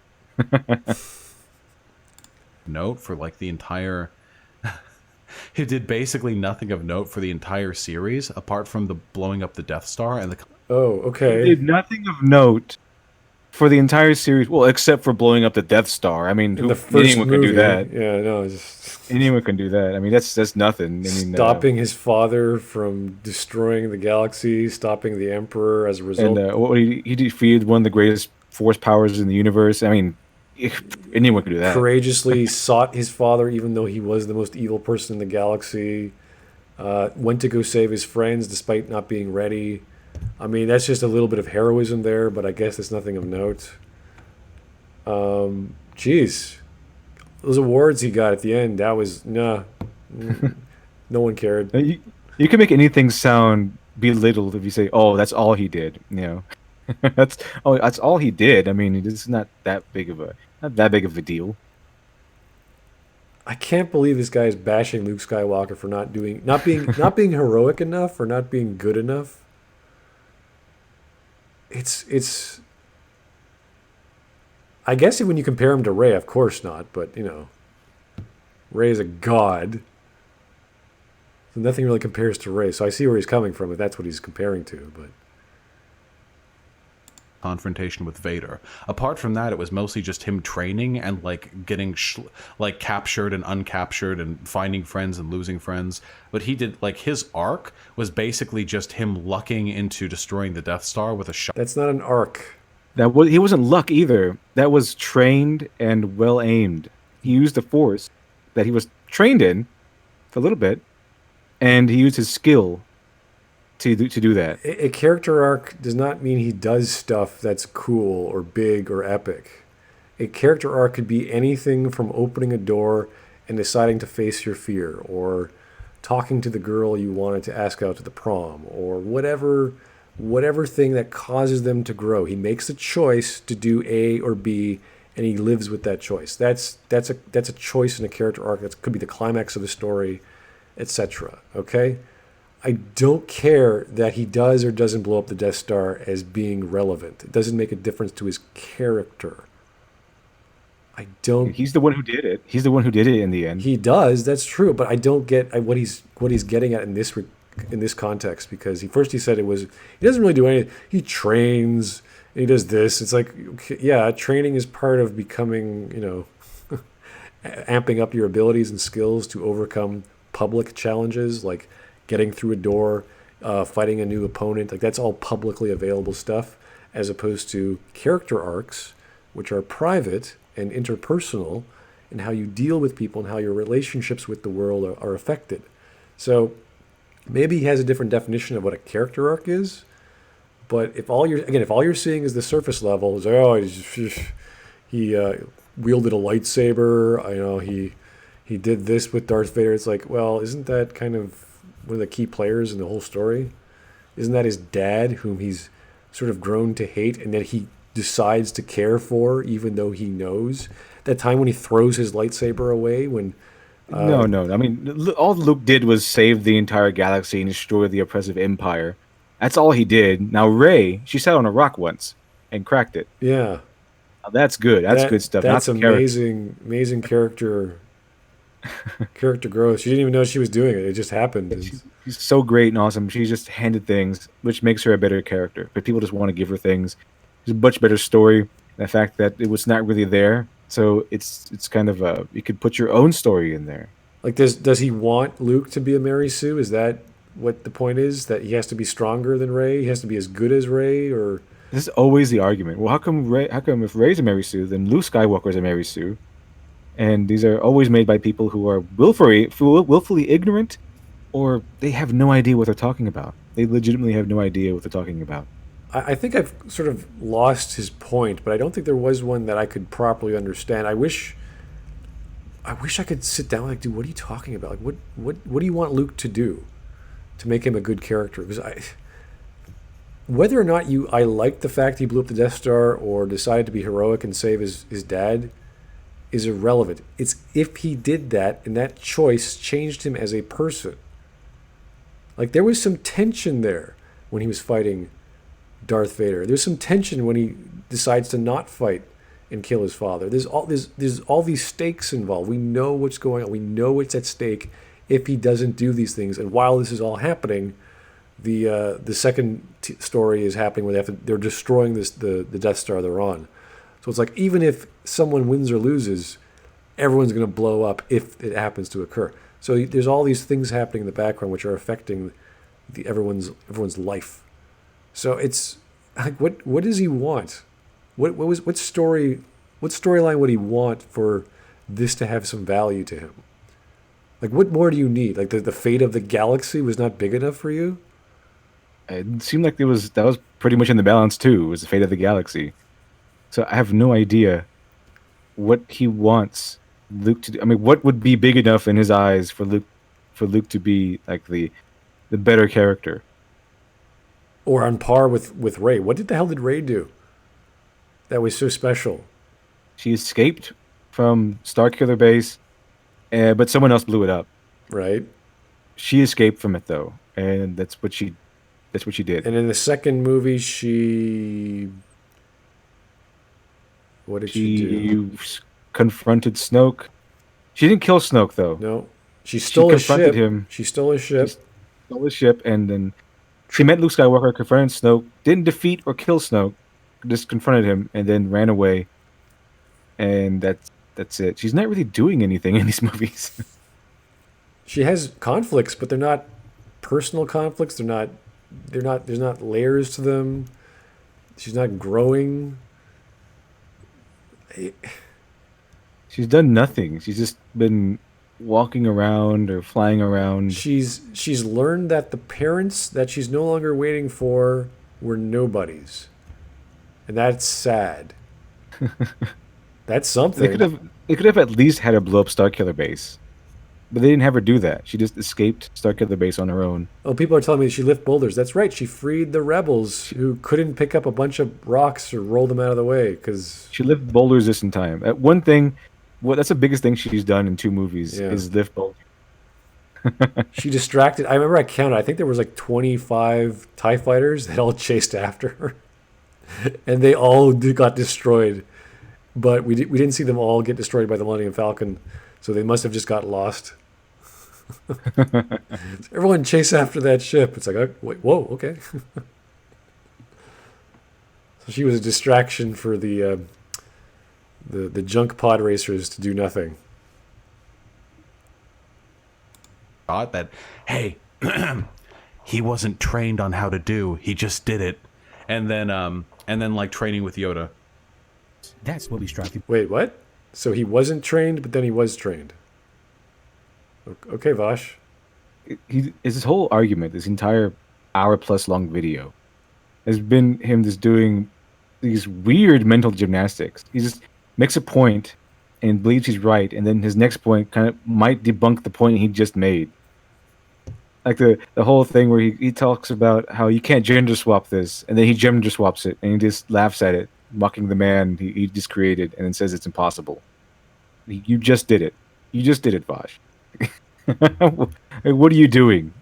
Note for like the entire. He did basically nothing of note for the entire series, apart from the blowing up the Death Star and the. Oh, He okay. did nothing of note for the entire series, well, except for blowing up the Death Star. I mean, In the first anyone movie, can do that. yeah, no, just Anyone can do that. I mean, that's nothing. I mean, stopping his father from destroying the galaxy, stopping the Emperor as a result. and what he defeated one of the greatest force powers in the universe. I mean, anyone can do that. Courageously sought his father, even though he was the most evil person in the galaxy. Went to go save his friends despite not being ready. I mean, that's just a little bit of heroism there, but I guess it's nothing of note. Geez, those awards he got at the end, that was nah. No one cared. You can make anything sound belittled if you say, "Oh, that's all he did." You know, that's all he did. I mean, it's not that big of a deal. I can't believe this guy is bashing Luke Skywalker for not being heroic enough or not being good enough. It's. I guess when you compare him to Rey, of course not, but you know, Rey is a god. So nothing really compares to Rey. So I see where he's coming from if that's what he's comparing to, but. Confrontation with Vader. Apart from that, it was mostly just him training and like getting like captured and uncaptured and finding friends and losing friends. But he did like his arc was basically just him lucking into destroying the Death Star with a shot. That's not an arc. He wasn't luck either. That was trained and well aimed. He used the Force that he was trained in for a little bit, and he used his skill to do that. A character arc does not mean he does stuff that's cool or big or epic. A character arc could be anything from opening a door and deciding to face your fear, or talking to the girl you wanted to ask out to the prom, or whatever thing that causes them to grow. He makes a choice to do A or B, and he lives with that choice. That's a choice in a character arc. That could be the climax of the story, etc. Okay? I don't care that he does or doesn't blow up the Death Star as being relevant. It doesn't make a difference to his character. I don't. He's the one who did it. He's the one who did it in the end. He does. That's true, but I don't get what he's getting at in this context, because he said it was he doesn't really do anything. He trains and he does this. It's like, okay, yeah, training is part of becoming, amping up your abilities and skills to overcome public challenges like getting through a door, fighting a new opponent. Like that's all publicly available stuff, as opposed to character arcs, which are private and interpersonal, and how you deal with people and how your relationships with the world are affected. So maybe he has a different definition of what a character arc is, but if all you're seeing is the surface level, is he wielded a lightsaber, he did this with Darth Vader. It's like, well, isn't that kind of one of the key players in the whole story? Isn't that his dad, whom he's sort of grown to hate, and that he decides to care for, even though he knows that time when he throws his lightsaber away when. No. I mean, all Luke did was save the entire galaxy and destroy the oppressive empire. That's all he did. Now Rey, she sat on a rock once and cracked it. Yeah, Now, that's good. That's good stuff. That's Not the character. amazing character growth. She didn't even know she was doing it. It just happened. She's so great and awesome. She's just handed things, which makes her a better character. But people just want to give her things. It's a much better story. The fact that it was not really there, so it's kind of you could put your own story in there. Like, does he want Luke to be a Mary Sue? Is that what the point is? That he has to be stronger than Rey? He has to be as good as Rey? Or This is always the argument. Well, how come if Rey's a Mary Sue, then Luke Skywalker's a Mary Sue? And these are always made by people who are willfully ignorant, or they have no idea what they're talking about. They legitimately have no idea what they're talking about. I think I've sort of lost his point, but I don't think there was one that I could properly understand. I wish I could sit down and dude, what are you talking about? Like, what do you want Luke to do to make him a good character? Because whether or not I like the fact he blew up the Death Star or decided to be heroic and save his dad is irrelevant. It's if he did that and that choice changed him as a person. Like there was some tension there when he was fighting Darth Vader. There's some tension when he decides to not fight and kill his father. There's all these stakes involved. We know what's going on. We know what's at stake if he doesn't do these things. And while this is all happening, the second story is happening where they're destroying the Death Star they're on. So it's like even if someone wins or loses, everyone's going to blow up if it happens to occur. So there's all these things happening in the background which are affecting everyone's life. So it's like what does he want? What storyline would he want for this to have some value to him? Like what more do you need? Like the fate of the galaxy was not big enough for you? It seemed like that was pretty much in the balance too. Was the fate of the galaxy. So I have no idea what he wants Luke to do. I mean, what would be big enough in his eyes for Luke to be like the better character, or on par with Rey? What the hell did Rey do that was so special? She escaped from Starkiller Base, but someone else blew it up. Right. She escaped from it though, and that's what she did. And in the second movie, what did she do? Confronted Snoke. She didn't kill Snoke though. No, she stole his ship. Him. She stole his ship. Stole his ship, and then she met Luke Skywalker, confronted Snoke, didn't defeat or kill Snoke, just confronted him, and then ran away. And that's it. She's not really doing anything in these movies. She has conflicts, but they're not personal conflicts. They're not. There's not layers to them. She's not growing. She's done nothing. She's just been walking around or flying around. She's learned that the parents that she's no longer waiting for were nobodies, and that's sad. That's something. They could have at least had her blow up Starkiller Base, but they didn't have her do that. She just escaped Starkiller Base on her own. Oh, people are telling me she lifted boulders. That's right. She freed the rebels who couldn't pick up a bunch of rocks or roll them out of the way because she lifted boulders this in time. One thing. Well, that's the biggest thing she's done in 2 movies is lift boulders. She distracted. I remember I counted. I think there was like 25 TIE fighters that all chased after her, and they all got destroyed. But we didn't see them all get destroyed by the Millennium Falcon, so they must have just got lost. Everyone chase after that ship. It's like, oh, wait, whoa, okay. So she was a distraction for the junk pod racers to do nothing. Thought that, hey, he wasn't trained on how to do. He just did it, and then like training with Yoda. That's what we strive to. Wait, what? So he wasn't trained, but then he was trained. Okay, Vaushs. His whole argument, this entire hour-plus long video, has been him just doing these weird mental gymnastics. He just makes a point and believes he's right, and then his next point kind of might debunk the point he just made. Like the whole thing where he talks about how you can't gender swap this, and then he gender swaps it, and he just laughs at it, mocking the man he just created, and then says it's impossible. You just did it. You just did it, Vaushs. What are you doing?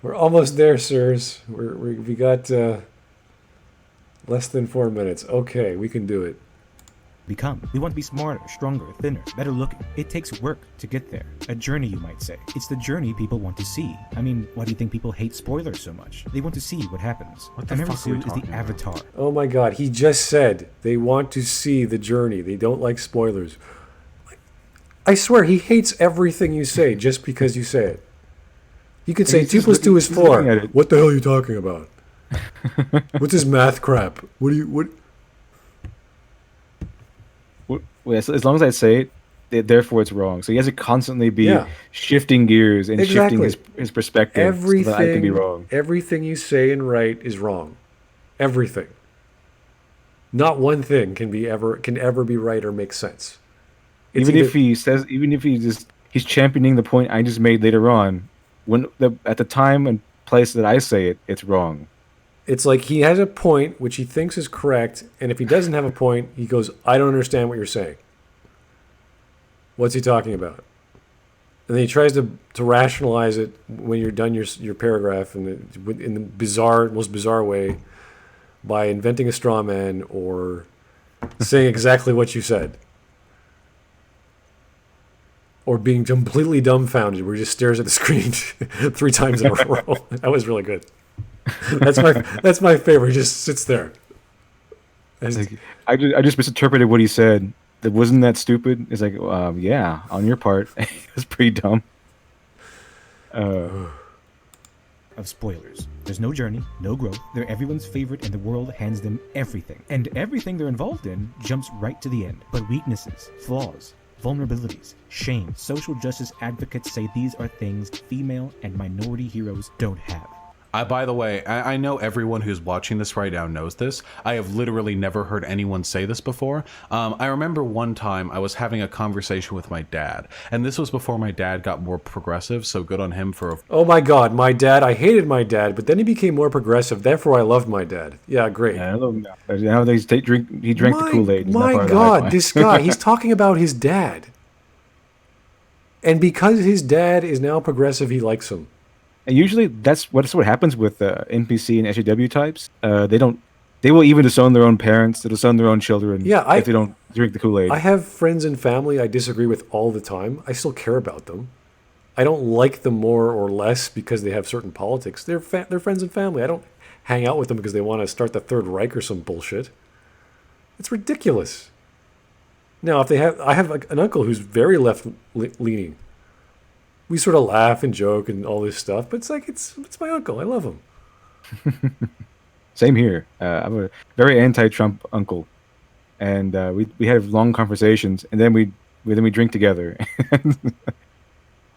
We're almost there, sirs. We got less than 4 minutes. Okay, we can do it. Become. We want to be smarter, stronger, thinner, better looking. It takes work to get there. A journey, you might say. It's the journey people want to see. I mean, why do you think people hate spoilers so much? They want to see what happens. What the Mary fuck are we Sue is the talking about? avatar. Oh my God, he just said they want to see the journey. They don't like spoilers. I swear, he hates everything you say just because you say it. You could say 2 + 2 is 4. What the hell are you talking about? What's this math crap? What? Well, as long as I say it, therefore it's wrong. So he has to constantly be shifting gears and shifting his perspective so that I can be wrong. Everything you say and write is wrong. Everything. Not one thing can ever be right or make sense. Even if he's championing the point I just made later on, at the time and place that I say it, it's wrong. It's like he has a point which he thinks is correct, and if he doesn't have a point, he goes, I don't understand what you're saying. What's he talking about? And then he tries to rationalize it when you're done your paragraph in the most bizarre way by inventing a straw man or saying exactly what you said. Or being completely dumbfounded where he just stares at the screen 3 times in a row. That was really good. That's my favorite. He just sits there. I just misinterpreted what he said. That wasn't that stupid. It's like, yeah, on your part, it's pretty dumb. Of spoilers. There's no journey, no growth. They're everyone's favorite, and the world hands them everything. And everything they're involved in jumps right to the end. But weaknesses, flaws, vulnerabilities, shame, social justice advocates say these are things female and minority heroes don't have. By the way, I know everyone who's watching this right now knows this. I have literally never heard anyone say this before. I remember one time I was having a conversation with my dad, and this was before my dad got more progressive, so good on him for... Oh my God, my dad, I hated my dad, but then he became more progressive, therefore I loved my dad. Yeah, great. Yeah, nowadays he drank the Kool-Aid. He's My not part of the God, hype. this guy, he's talking about his dad. And because his dad is now progressive, he likes him. And usually that's what happens with NPC and SJW types. They will even disown their own parents, they'll disown their own children if they don't drink the Kool-Aid. I have friends and family I disagree with all the time. I still care about them. I don't like them more or less because they have certain politics. They're friends and family. I don't hang out with them because they want to start the Third Reich or some bullshit. It's ridiculous. Now, I have an uncle who's very left-leaning. We sort of laugh and joke and all this stuff, but it's like it's my uncle. I love him. Same here. I'm a very anti-Trump uncle, and we had long conversations, and then we drink together.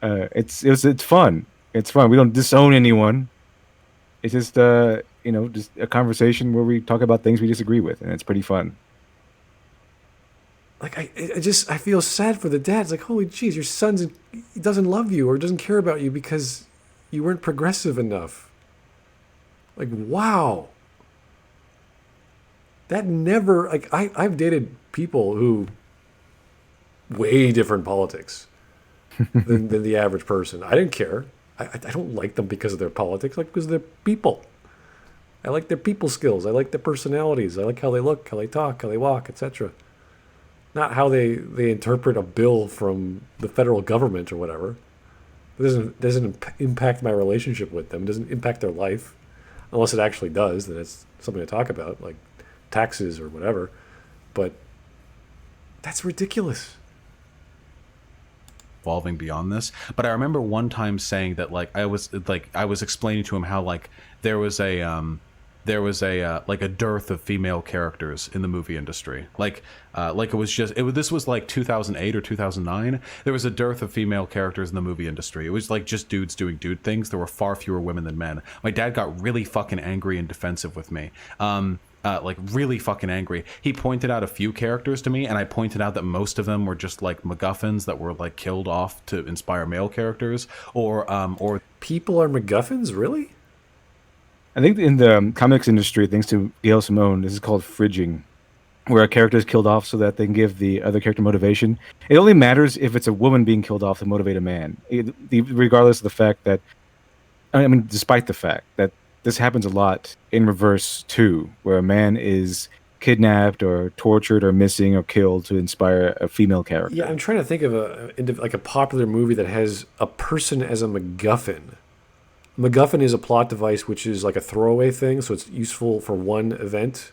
It's fun. It's fun. We don't disown anyone. It's just just a conversation where we talk about things we disagree with, and it's pretty fun. Like I feel sad for the dad. It's like, holy jeez, your son doesn't love you or doesn't care about you because you weren't progressive enough. Like, wow. That never, like, I've dated people who way different politics than the average person. I didn't care. I don't like them because of their politics, like because they're people. I like their people skills. I like their personalities. I like how they look, how they talk, how they walk, etc. Not how they interpret a bill from the federal government or whatever. It doesn't impact my relationship with them. It doesn't impact their life. Unless it actually does, then it's something to talk about, like taxes or whatever. But that's ridiculous. Evolving beyond this. But I remember one time saying that I was explaining to him how there was a dearth of female characters in the movie industry. This was like 2008 or 2009. There was a dearth of female characters in the movie industry. It was like just dudes doing dude things. There were far fewer women than men. My dad got really fucking angry and defensive with me. Really fucking angry. He pointed out a few characters to me, and I pointed out that most of them were just like MacGuffins that were like killed off to inspire male characters, or people are MacGuffins, really? I think in the comics industry, thanks to Gail Simone, this is called fridging, where a character is killed off so that they can give the other character motivation. It only matters if it's a woman being killed off to motivate a man, regardless of the fact that, despite the fact that this happens a lot in reverse too, where a man is kidnapped or tortured or missing or killed to inspire a female character. Yeah, I'm trying to think of a popular movie that has a person as a MacGuffin. MacGuffin is a plot device which is like a throwaway thing, so it's useful for one event,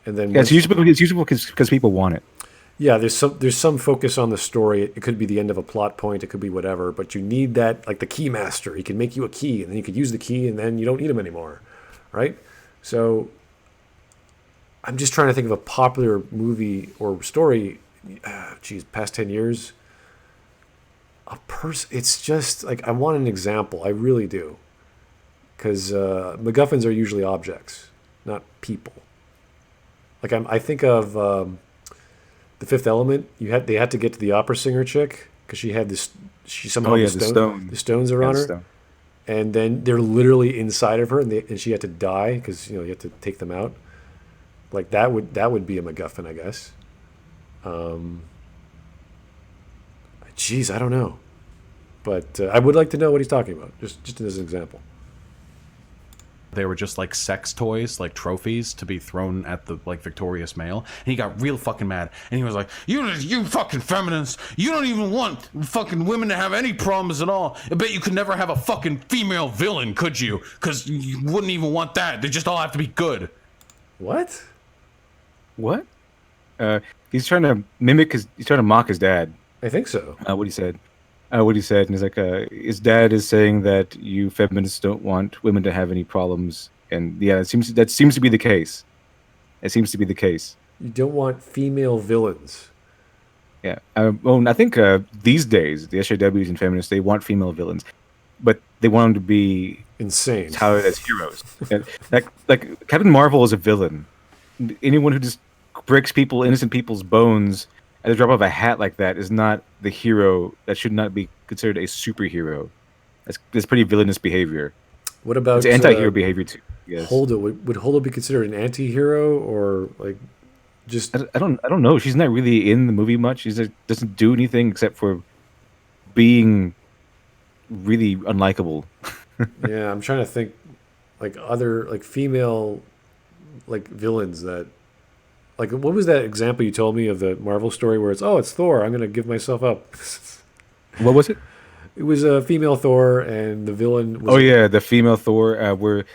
and then it's useful because people want it. Yeah, there's some focus on the story. It could be the end of a plot point. It could be whatever, but you need that, like the key master. He can make you a key, and then you could use the key, and then you don't need him anymore, right? So I'm just trying to think of a popular movie or story. Past 10 years. It's just like I want an example. I really do. Because MacGuffins are usually objects, not people. Like I think of The Fifth Element. They had to get to the opera singer chick because she had this. She somehow the stones are on her, and then they're literally inside of her, and she had to die because you had to take them out. Like that would be a MacGuffin, I guess. I don't know. But I would like to know what he's talking about, just as an example. They were just like sex toys, like trophies to be thrown at the like victorious male. And he got real fucking mad. And he was like, you fucking feminists, you don't even want fucking women to have any problems at all. I bet you could never have a fucking female villain, could you? Because you wouldn't even want that. They just all have to be good. What? What? He's trying to he's trying to mock his dad. I think so. What he said. What he said, and he's like, his dad is saying that you feminists don't want women to have any problems, and yeah, that seems to be the case. It seems to be the case. You don't want female villains. Yeah. Well, I think these days the SJWs and feminists, they want female villains, but they want them to be Insane. touted as heroes. And, like Captain Marvel is a villain. Anyone who just breaks innocent people's bones at the drop of a hat like that is not the hero. That should not be considered a superhero. That's pretty villainous behavior. What about It's anti-hero behavior too. Yes. Holdo? Would Holdo be considered an anti-hero or like just? I don't know. She's not really in the movie much. She doesn't do anything except for being really unlikable. Yeah, I'm trying to think like other like female like villains that like what was that example you told me of the Marvel story where it's Thor, I'm gonna give myself up. What was it? It was a female Thor and the villain was Oh yeah, the female Thor. Where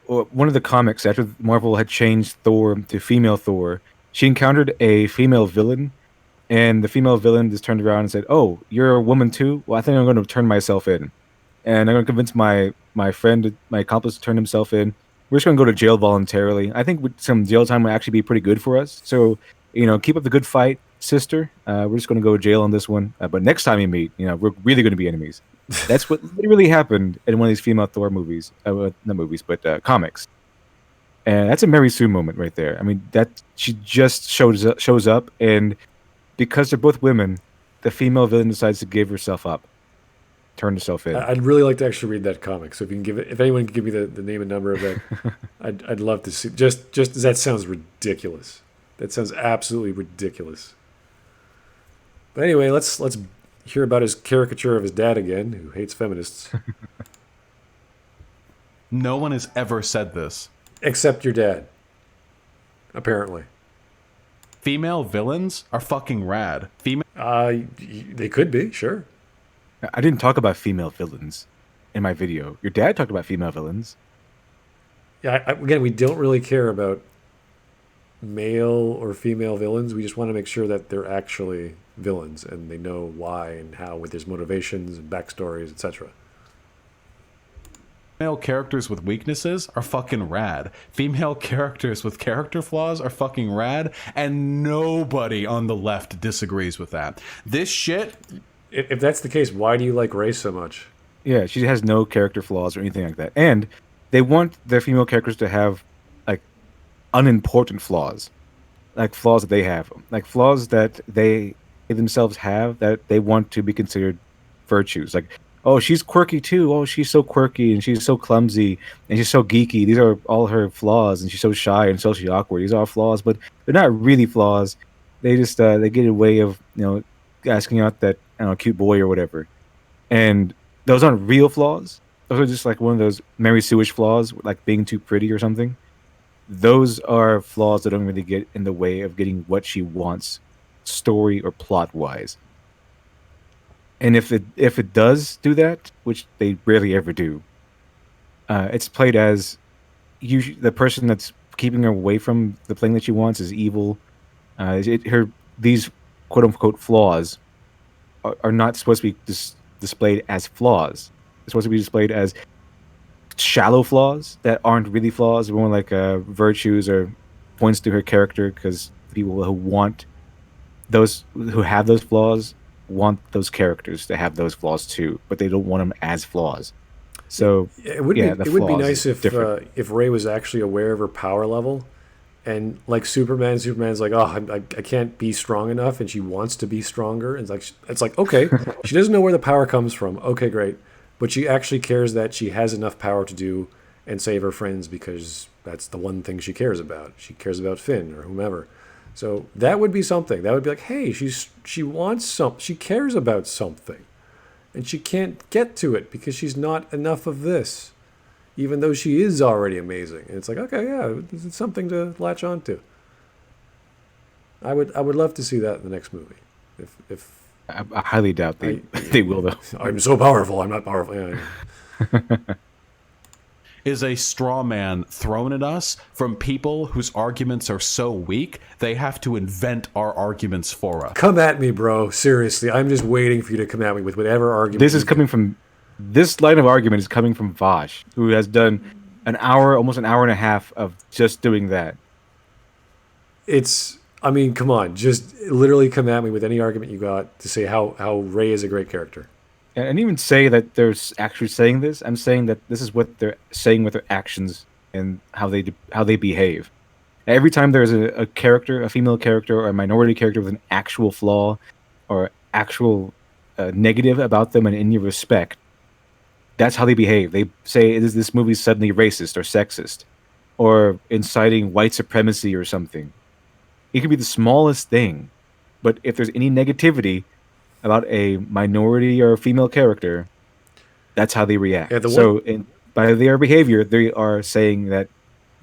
one of the comics after Marvel had changed Thor to female Thor, she encountered a female villain, and the female villain just turned around and said, "Oh, you're a woman too? Well, I think I'm going to turn myself in, and I'm going to convince my friend, my accomplice, to turn himself in. We're just going to go to jail voluntarily. I think some jail time would actually be pretty good for us. So, keep up the good fight, sister. We're just going to go to jail on this one. But next time we meet, we're really going to be enemies." That's what literally happened in one of these female Thor movies. Not movies, but comics. And that's a Mary Sue moment right there. I mean, that she just shows up, and because they're both women, the female villain decides to give herself up, turn herself in. I'd really like to actually read that comic. So if you can give it, if anyone can give me the name and number of that, I'd love to see. Just that sounds ridiculous. That sounds absolutely ridiculous. But anyway, let's hear about his caricature of his dad again, who hates feminists. No one has ever said this. Except your dad. Apparently. Female villains are fucking rad. They could be, sure. I didn't talk about female villains in my video. Your dad talked about female villains. Yeah, again, we don't really care about male or female villains. We just want to make sure that they're actually villains and they know why and how with his motivations and backstories, etc. Female characters with weaknesses are fucking rad. Female characters with character flaws are fucking rad, and nobody on the left disagrees with that. This shit... If that's the case, why do you like Ray so much? Yeah, she has no character flaws or anything like that. And they want their female characters to have, like, unimportant flaws. Like, flaws that they have. Like, flaws that they themselves have that they want to be considered virtues. Like, oh, she's quirky too. Oh, she's so quirky and she's so clumsy and she's so geeky. These are all her flaws, and she's so shy and socially awkward. These are all flaws, but they're not really flaws. They just they get a way of asking out that cute boy or whatever, and those aren't real flaws. Those are just like one of those Mary Sue-ish flaws, like being too pretty or something. Those are flaws that don't really get in the way of getting what she wants, story or plot wise. And if it does do that, which they rarely ever do, it's played as the person that's keeping her away from the thing that she wants is evil. These quote unquote flaws are not supposed to be displayed as flaws. They're supposed to be displayed as shallow flaws that aren't really flaws. They're more like virtues or points to her character, because people who have those flaws want those characters to have those flaws too, but they don't want them as flaws. So it would be nice if Ray was actually aware of her power level, and like Superman's like, oh, I can't be strong enough, and she wants to be stronger. And it's like okay, she doesn't know where the power comes from. Okay, great, but she actually cares that she has enough power to do and save her friends, because that's the one thing she cares about. She cares about Finn or whomever. So that would be something. That would be like, hey, she wants she cares about something. And she can't get to it because she's not enough of this, even though she is already amazing. And it's like, okay, yeah, it's something to latch onto. I would love to see that in the next movie. If I highly doubt they will, though. I'm so powerful, I'm not powerful. Yeah. Is a straw man thrown at us from people whose arguments are so weak they have to invent our arguments for us. Come at me, bro. Seriously, I'm just waiting for you to come at me with whatever argument. This line of argument is coming from Vaushs, who has done almost an hour and a half of just doing that. I mean, come on, just literally come at me with any argument you got to say how Ray is a great character. And even say that they're actually saying this. I'm saying that this is what they're saying with their actions and how they behave. Every time there's a character, a female character, or a minority character with an actual flaw or actual negative about them in any respect, that's how they behave. They say, "Is this movie suddenly racist or sexist, or inciting white supremacy or something?" It could be the smallest thing, but if there's any negativity about a minority or a female character, that's how they react. Yeah, by their behavior, they are saying that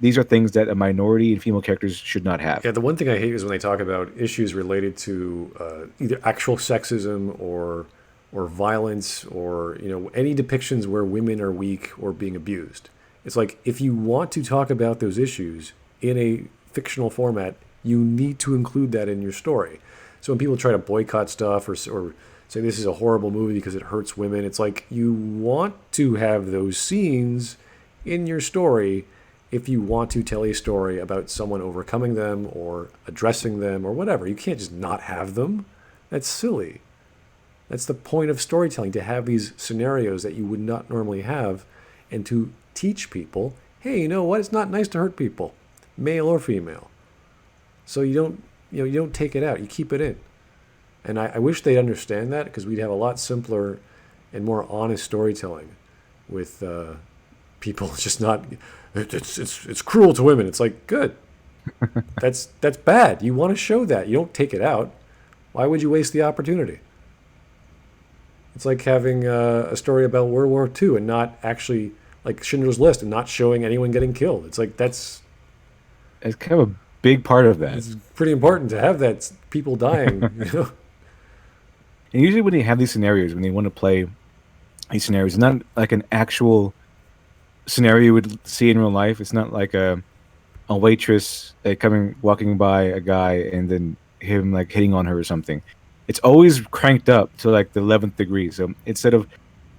these are things that a minority and female characters should not have. Yeah, the one thing I hate is when they talk about issues related to either actual sexism or violence or any depictions where women are weak or being abused. It's like, if you want to talk about those issues in a fictional format, you need to include that in your story. So when people try to boycott stuff or say this is a horrible movie because it hurts women, it's like, you want to have those scenes in your story if you want to tell a story about someone overcoming them or addressing them or whatever. You can't just not have them. That's silly. That's the point of storytelling, to have these scenarios that you would not normally have and to teach people, hey, you know what? It's not nice to hurt people, male or female. So you don't take it out. You keep it in. And I wish they'd understand that, because we'd have a lot simpler and more honest storytelling with people just not, it's cruel to women. It's like, good. That's bad. You want to show that. You don't take it out. Why would you waste the opportunity? It's like having a story about World War II and not actually, like Schindler's List, and not showing anyone getting killed. It's like, it's kind of a big part of that. It's pretty important to have that, people dying. And usually when they have these scenarios, when they want to play these scenarios, it's not like an actual scenario you would see in real life. It's not like a waitress walking by a guy and then him like hitting on her or something. It's always cranked up to like the 11th degree. So instead of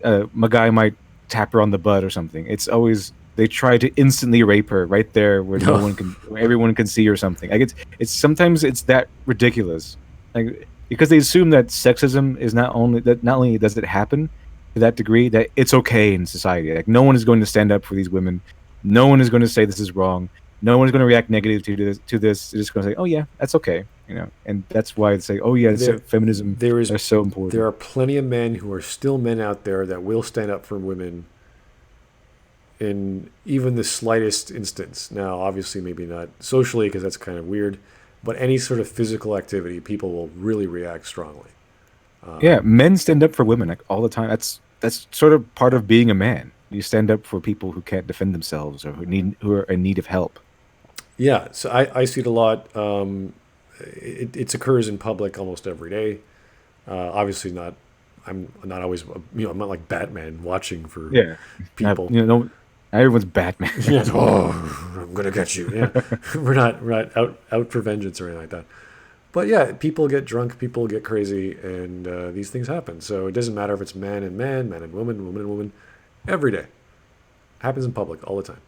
a guy might tap her on the butt or something, it's always they try to instantly rape her right there where where everyone can see or something. Like it's sometimes it's that ridiculous. Like, because they assume that sexism is not only does it happen to that degree, that it's okay in society. Like, no one is going to stand up for these women. No one is going to say this is wrong. No one is going to react negatively to this. They're just going to say, oh yeah, that's okay. And that's why they say, oh yeah, feminism is so important. There are plenty of men who are still men out there that will stand up for women in even the slightest instance. Now, obviously, maybe not socially, because that's kind of weird, but any sort of physical activity, people will really react strongly. Yeah, men stand up for women like all the time. That's sort of part of being a man. You stand up for people who can't defend themselves or who are in need of help. Yeah, so I see it a lot. It occurs in public almost every day. Obviously not. I'm not always. I'm not like Batman watching for people. Everyone's Batman. Yeah, I'm gonna get you. Yeah, we're not out for vengeance or anything like that. But yeah, people get drunk, people get crazy, and these things happen. So it doesn't matter if it's man and man, man and woman, woman and woman. Every day, happens in public all the time.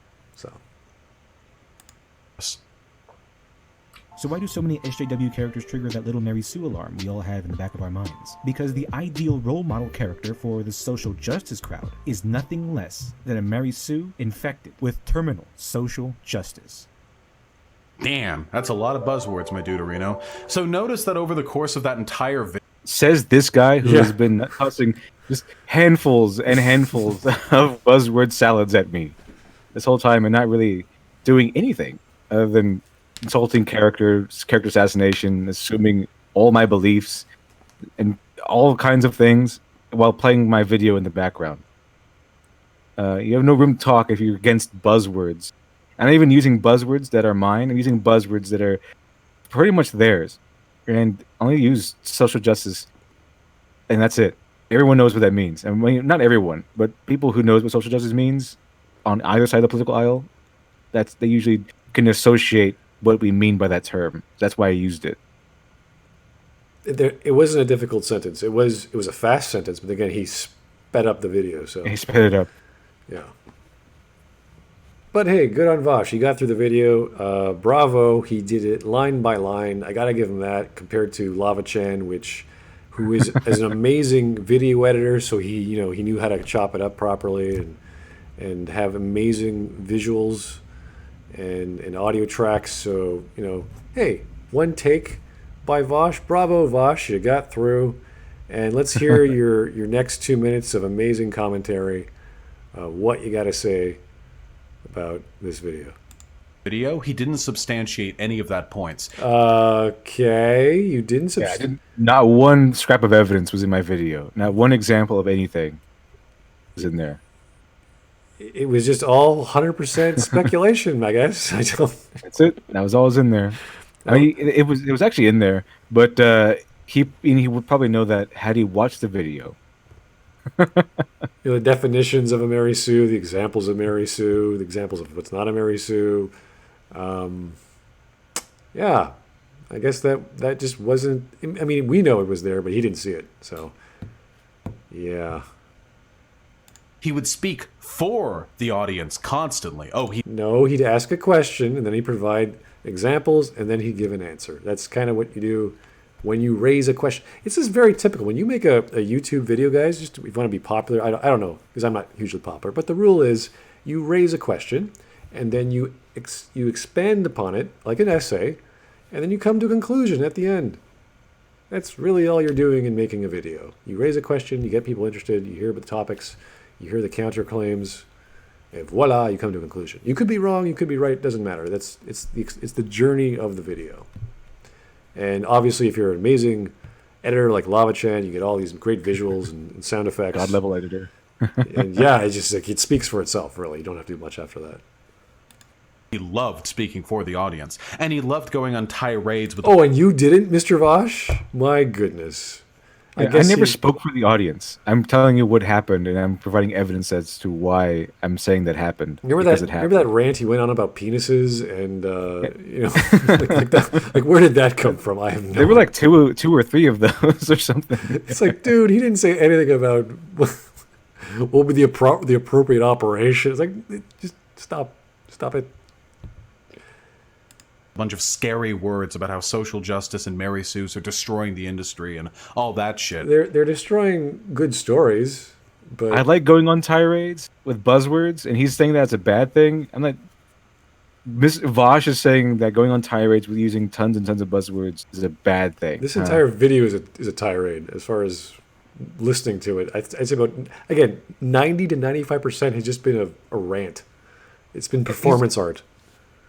So why do so many SJW characters trigger that little Mary Sue alarm we all have in the back of our minds? Because the ideal role model character for the social justice crowd is nothing less than a Mary Sue infected with terminal social justice. Damn, that's a lot of buzzwords, my dude Areno. So notice that over the course of that entire video, says this guy who has been tossing just handfuls and handfuls of buzzword salads at me this whole time and not really doing anything other than insulting character assassination, assuming all my beliefs and all kinds of things. while playing my video in the background. You have no room to talk if you're against buzzwords. I'm not even using buzzwords that are mine. I'm using buzzwords that are pretty much theirs, and only use social justice, and that's it. Everyone knows what that means. I mean, not everyone, but people who knows what social justice means on either side of the political aisle, they usually can associate what we mean by that term. That's why I used it. It wasn't a difficult sentence. It was a fast sentence, but again, he sped up the video. So He sped it up. yeah. But hey, good on Vaushs. He got through the video. Bravo. He did it line by line. I gotta give him that compared to Lava Chan, who is an amazing video editor. So he knew how to chop it up properly and have amazing visuals and audio tracks. So hey, one take by Vaushs. Bravo, Vaushs. You got through. And let's hear your next 2 minutes of amazing commentary. What you got to say about this video. He didn't substantiate any of that points. Okay, you didn't Not one scrap of evidence was in my video. Not one example of anything was in there. It was just all 100% speculation, I guess. That's it. That was all was in there. I mean, it was actually in there, but he would probably know that had he watched the video. The definitions of a Mary Sue, the examples of Mary Sue, the examples of what's not a Mary Sue. Yeah, I guess that just wasn't. I mean, we know it was there, but he didn't see it. So, yeah. He would speak for the audience constantly. No, he'd ask a question, and then he'd provide examples, and then he'd give an answer. That's kind of what you do when you raise a question. It's just very typical. When you make a YouTube video, guys, just if you want to be popular, I don't know, because I'm not hugely popular, but the rule is you raise a question, and then you expand upon it like an essay, and then you come to a conclusion at the end. That's really all you're doing in making a video. You raise a question, you get people interested, you hear about the topics, you hear the counterclaims, and voila, you come to a conclusion. You could be wrong, you could be right, it doesn't matter. It's the journey of the video. And obviously, if you're an amazing editor like Lava Chan, you get all these great visuals and sound effects. God level editor. And yeah, it's just like it speaks for itself, really. You don't have to do much after that. He loved speaking for the audience, and he loved going on tirades with. Oh, and you didn't, Mr. Vaushs? My goodness. I never spoke for the audience. I'm telling you what happened, and I'm providing evidence as to why I'm saying that happened. Remember that rant he went on about penises and like where did that come from? I have no. There were like two or three of those or something. It's like, dude, he didn't say anything about what would be the appropriate operation. It's like, just stop it. Bunch of scary words about how social justice and Mary Sue's are destroying the industry and all that shit. They're destroying good stories, but I like going on tirades with buzzwords, and he's saying that's a bad thing. I'm like, Miss Vaushs is saying that going on tirades with using tons and tons of buzzwords is a bad thing. This entire video is a tirade as far as listening to it. I'd say about, again, 90 to 95% has just been a rant. It's been performance art.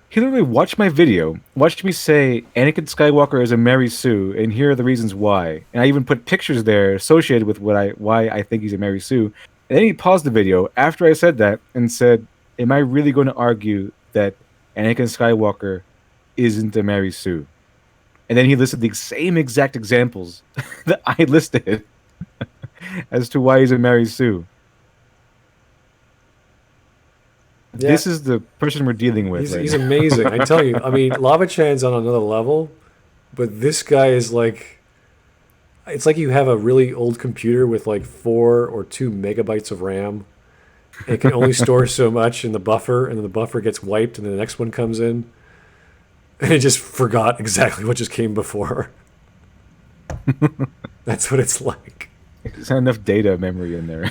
He literally watched my video, watched me say Anakin Skywalker is a Mary Sue, and here are the reasons why. And I even put pictures there associated with why I think he's a Mary Sue. And then he paused the video after I said that and said, am I really going to argue that Anakin Skywalker isn't a Mary Sue? And then he listed the same exact examples that I listed as to why he's a Mary Sue. Yeah. This is the person we're dealing with. He's amazing. I tell you. I mean, Lava Chan's on another level, but this guy is like, it's like you have a really old computer with like 4 or 2 megabytes of RAM. It can only store so much in the buffer, and then the buffer gets wiped, and then the next one comes in, and it just forgot exactly what just came before. That's what it's like. There's not enough data memory in there.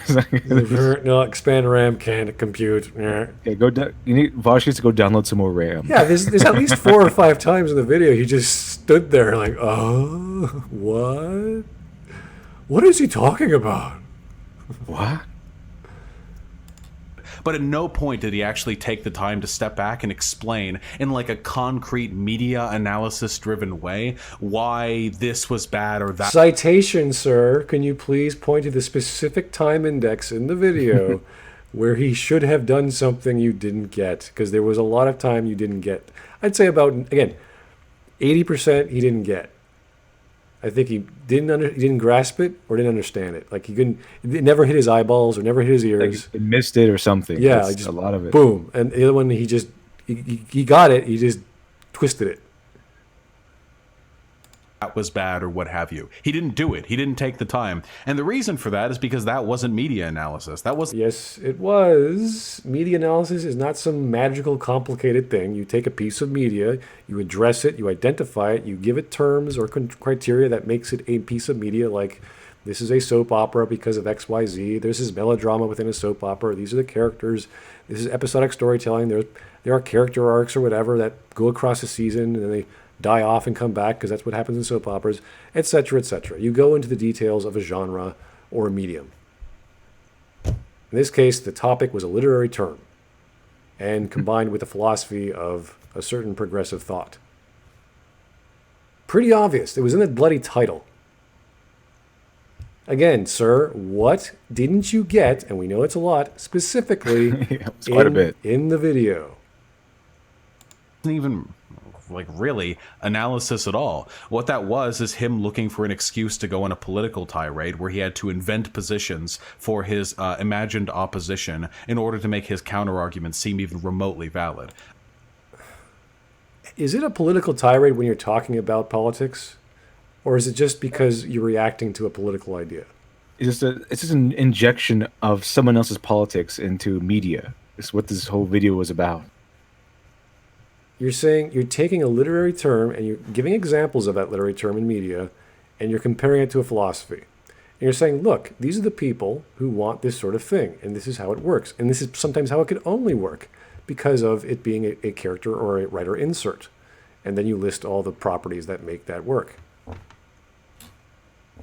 No, expand RAM, can't compute. Yeah, Vaushs needs to go download some more RAM. Yeah, there's at least 4 or 5 times in the video he just stood there like, oh, what? What is he talking about? What? But at no point did he actually take the time to step back and explain in like a concrete media analysis driven way why this was bad or that. Citation, sir. Can you please point to the specific time index in the video where he should have done something you didn't get? Because there was a lot of time you didn't get. I'd say about, again, 80% he didn't get. I think he didn't grasp it or didn't understand it. Like it never hit his eyeballs or never hit his ears. Like he missed it or something. Yeah, That's just a lot of it. Boom. And the other one, he got it. He just twisted it. That was bad or what have you. He didn't do it. He didn't take the time. And the reason for that is because that wasn't media analysis. That was Yes, it was. Media analysis is not some magical, complicated thing. You take a piece of media, you address it, you identify it, you give it terms or criteria that makes it a piece of media, like this is a soap opera because of XYZ. This is melodrama within a soap opera. These are the characters. This is episodic storytelling. There are character arcs or whatever that go across a season and then they die off and come back because that's what happens in soap operas, etc., etc. You go into the details of a genre or a medium. In this case, the topic was a literary term and combined with the philosophy of a certain progressive thought. Pretty obvious. It was in the bloody title. Again, sir, what didn't you get, and we know it's a lot, specifically It's quite a bit. in the video? wasn't even like really analysis at all. What that was is him looking for an excuse to go on a political tirade where he had to invent positions for his imagined opposition in order to make his counter argument seem even remotely valid. Is it a political tirade when you're talking about politics? Or is it just because you're reacting to a political idea? It's just an injection of someone else's politics into media. It's what this whole video was about. You're saying you're taking a literary term and you're giving examples of that literary term in media and you're comparing it to a philosophy. And you're saying, look, these are the people who want this sort of thing and this is how it works. And this is sometimes how it could only work because of it being a character or a writer insert. And then you list all the properties that make that work.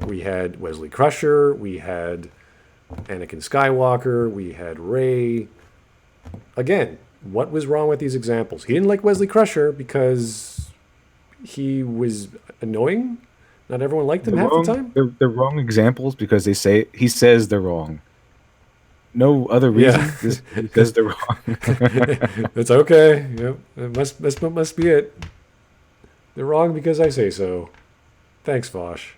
We had Wesley Crusher, we had Anakin Skywalker, we had Rey. Again, what was wrong with these examples? He didn't like Wesley Crusher because he was annoying. Not everyone liked him half the time. They're wrong examples because he says they're wrong. No other reason. Yeah. Just because they're wrong. It's okay. Yep, it must be it. They're wrong because I say so. Thanks, Vaushs.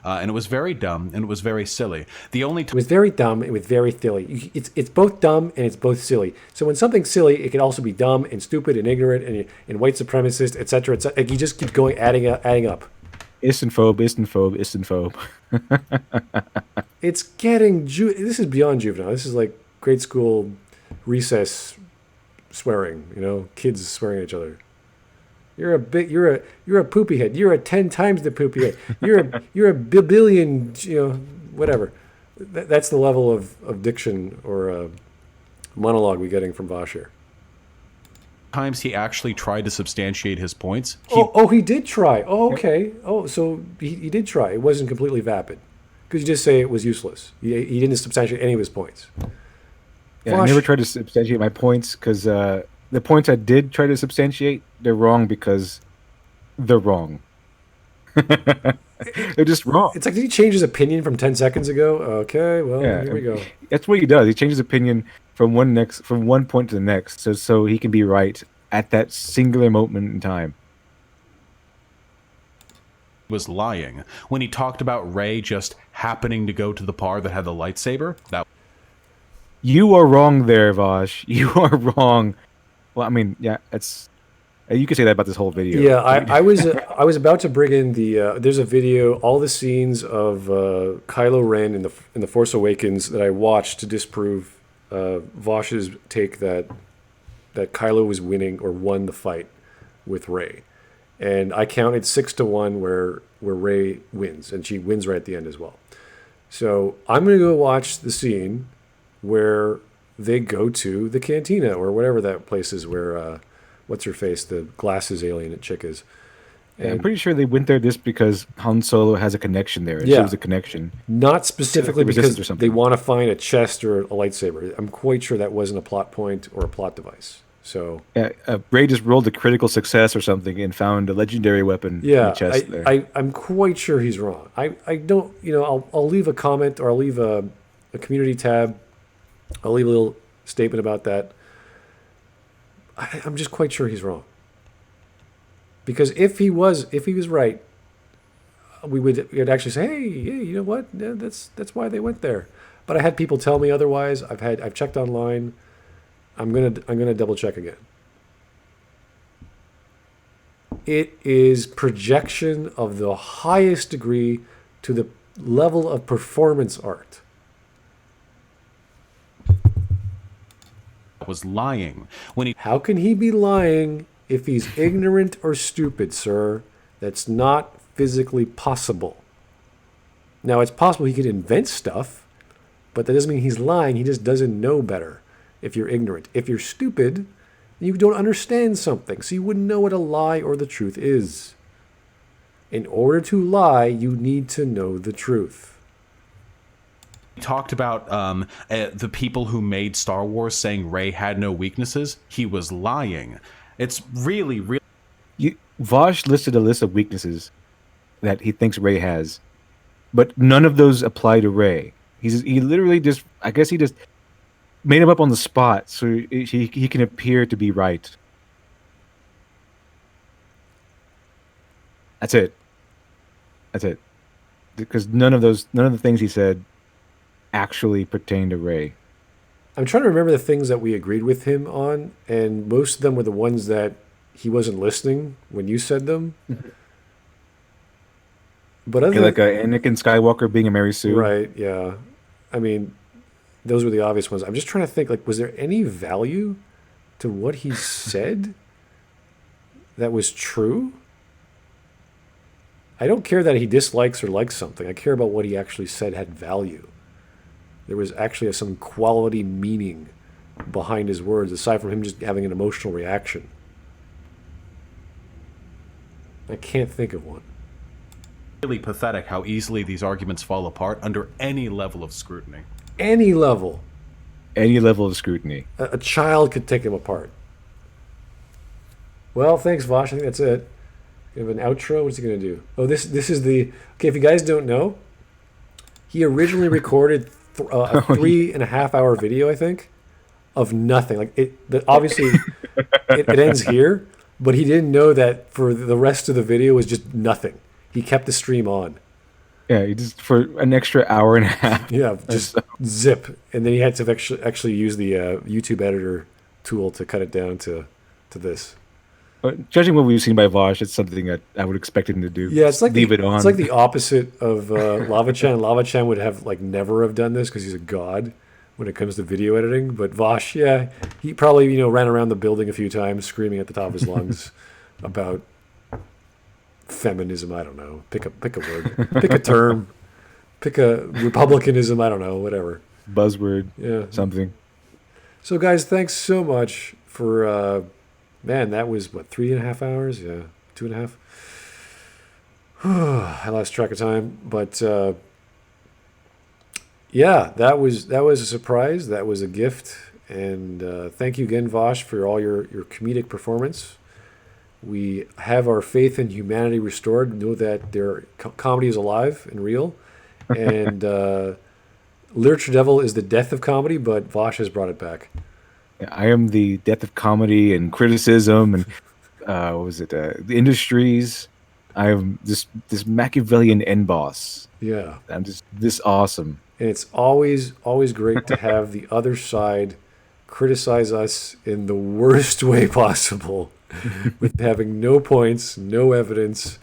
And it was very dumb and it was very silly. The only It was very dumb. It was very silly. It's both dumb and it's both silly. So when something's silly, it can also be dumb and stupid and ignorant and white supremacist, etc. Like you just keep going, adding up. Istanphobe. It's getting this is beyond juvenile. This is like grade school recess swearing. You know, kids swearing at each other. You're a poopy head. You're a 10 times the poopy head. You're a billion, whatever. That's the level of diction or monologue we're getting from Vaushs here. times he actually tried to substantiate his points. He did try. Oh, okay. Oh, so he did try. It wasn't completely vapid. Because you just say it was useless. He didn't substantiate any of his points. Yeah, Vaushs, I never tried to substantiate my points because the points I did try to substantiate, they're wrong because they're wrong. They're just wrong. It's like, did he change his opinion from 10 seconds ago? Okay, well, Yeah, here we go. That's what he does. He changes opinion from one point to the next, so he can be right at that singular moment in time. Was lying when he talked about Rey just happening to go to the bar that had the lightsaber. That You are wrong there, Vaushs. You are wrong. Well, I mean, yeah, it's you could say that about this whole video. Yeah, I was about to bring in the. There's a video, all the scenes of Kylo Ren in the Force Awakens that I watched to disprove Vaush's take that Kylo was winning or won the fight with Rey, and I counted 6-1 where Rey wins, and she wins right at the end as well. So I'm gonna go watch the scene where they go to the cantina or whatever that place is where. What's her face, the glasses alien chick is. I'm And pretty sure they went there just because Han Solo has a connection there. It Yeah. shows a connection. not specifically resistance because or something. they want to find a chest or a lightsaber. I'm quite sure that wasn't a plot point or a plot device. So Ray just rolled a critical success or something and found a legendary weapon in the yeah, chest there. I'm quite sure he's wrong. I don't, I'll leave a comment or I'll leave a community tab. I'll leave a little statement about that. I'm just quite sure he's wrong. Because if he was right, we'd actually say, hey, you know what? Yeah, that's why they went there. But I had people tell me otherwise. I've checked online. I'm gonna double check again. It is projection of the highest degree to the level of performance art. Was lying when he How can he be lying if he's ignorant or stupid, sir? That's not physically possible. Now, it's possible he could invent stuff, but that doesn't mean he's lying. He just doesn't know better if you're ignorant. If you're stupid, you don't understand something, so you wouldn't know what a lie or the truth is. In order to lie, you need to know the truth. talked about the people who made Star Wars saying Rey had no weaknesses, he was lying. It's really, really. Vaushs listed a list of weaknesses that he thinks Rey has, but none of those apply to Rey. He literally just, I guess he just made him up on the spot so he can appear to be right. That's it. Because none of the things he said actually pertain to Rey. I'm trying to remember the things that we agreed with him on, and most of them were the ones that he wasn't listening when you said them. But other Like Anakin Skywalker being a Mary Sue. right, yeah. I mean, those were the obvious ones. I'm just trying to think, like, was there any value to what he said that was true? I don't care that he dislikes or likes something. I care about what he actually said had value. There was actually some quality meaning behind his words, aside from him just having an emotional reaction. I can't think of one. really pathetic how easily these arguments fall apart under any level of scrutiny. Any level. Any level of scrutiny. A child could take them apart. Well, thanks, Vaushs. I think that's it. You have an outro? What's he going to do? Oh, this is the... Okay, if you guys don't know, he originally recorded a 3.5 hour video, I think, of nothing. Like obviously, it ends here, but he didn't know that for the rest of the video was just nothing. He kept the stream on. Yeah, he just for an extra hour and a half. Yeah, just zip. And then he had to actually use the YouTube editor tool to cut it down to this. But judging what we've seen by Vaushs, it's something that I would expect him to do. Yeah, it's like leave it on. It's like the opposite of Lava Chan. Lava Chan would have never have done this because he's a god when it comes to video editing. But Vaushs, yeah, he probably ran around the building a few times screaming at the top of his lungs about feminism. I don't know. Pick a word. Pick a term. Pick a republicanism. I don't know. Whatever. Buzzword. Yeah. Something. So guys, thanks so much for. Man, that was 3.5 hours? Yeah, 2.5. I lost track of time, but yeah, that was a surprise. That was a gift, and thank you again, Vaushs, for all your comedic performance. We have our faith in humanity restored. Know that comedy is alive and real, and LiteratureDevil is the death of comedy, but Vaushs has brought it back. I am the death of comedy and criticism and what was it? The industries. I am this Machiavellian end boss. Yeah, I'm just this awesome. And it's always great to have the other side criticize us in the worst way possible, with having no points, no evidence,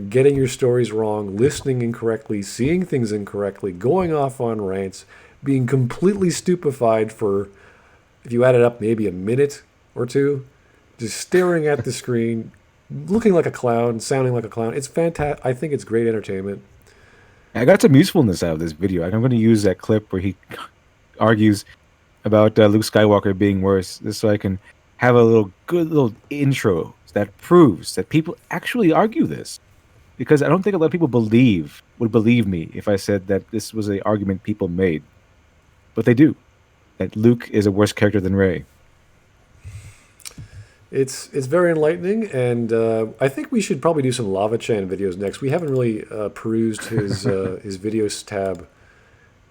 getting your stories wrong, listening incorrectly, seeing things incorrectly, going off on rants, being completely stupefied for, if you add it up, maybe a minute or two, just staring at the screen, looking like a clown, sounding like a clown. It's fantastic. I think it's great entertainment. I got some usefulness out of this video. I'm going to use that clip where he argues about Luke Skywalker being worse, just so I can have a little good little intro that proves that people actually argue this. Because I don't think a lot of people would believe me if I said that this was an argument people made. But they do. That Luke is a worse character than Rey. It's very enlightening, and I think we should probably do some Lava Chan videos next. We haven't really perused his his videos tab,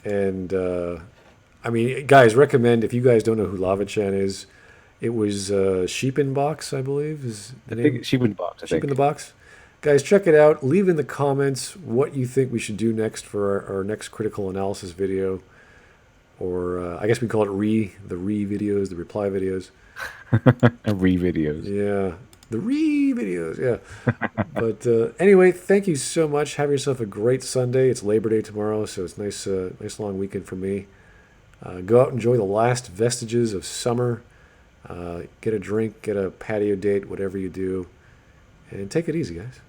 and I mean, guys, recommend if you guys don't know who Lava Chan is, it was Sheep in Box, I believe, is the name. Sheep in Box, I Sheep think. in the Box. Guys, check it out. Leave in the comments what you think we should do next for our next critical analysis video, or I guess we call it the videos, the reply videos. Videos. Yeah, the videos. Yeah. But anyway, thank you so much. Have yourself a great Sunday. It's Labor Day tomorrow, so it's nice, nice long weekend for me. Go out and enjoy the last vestiges of summer. Get a drink, get a patio date, whatever you do, and take it easy, guys.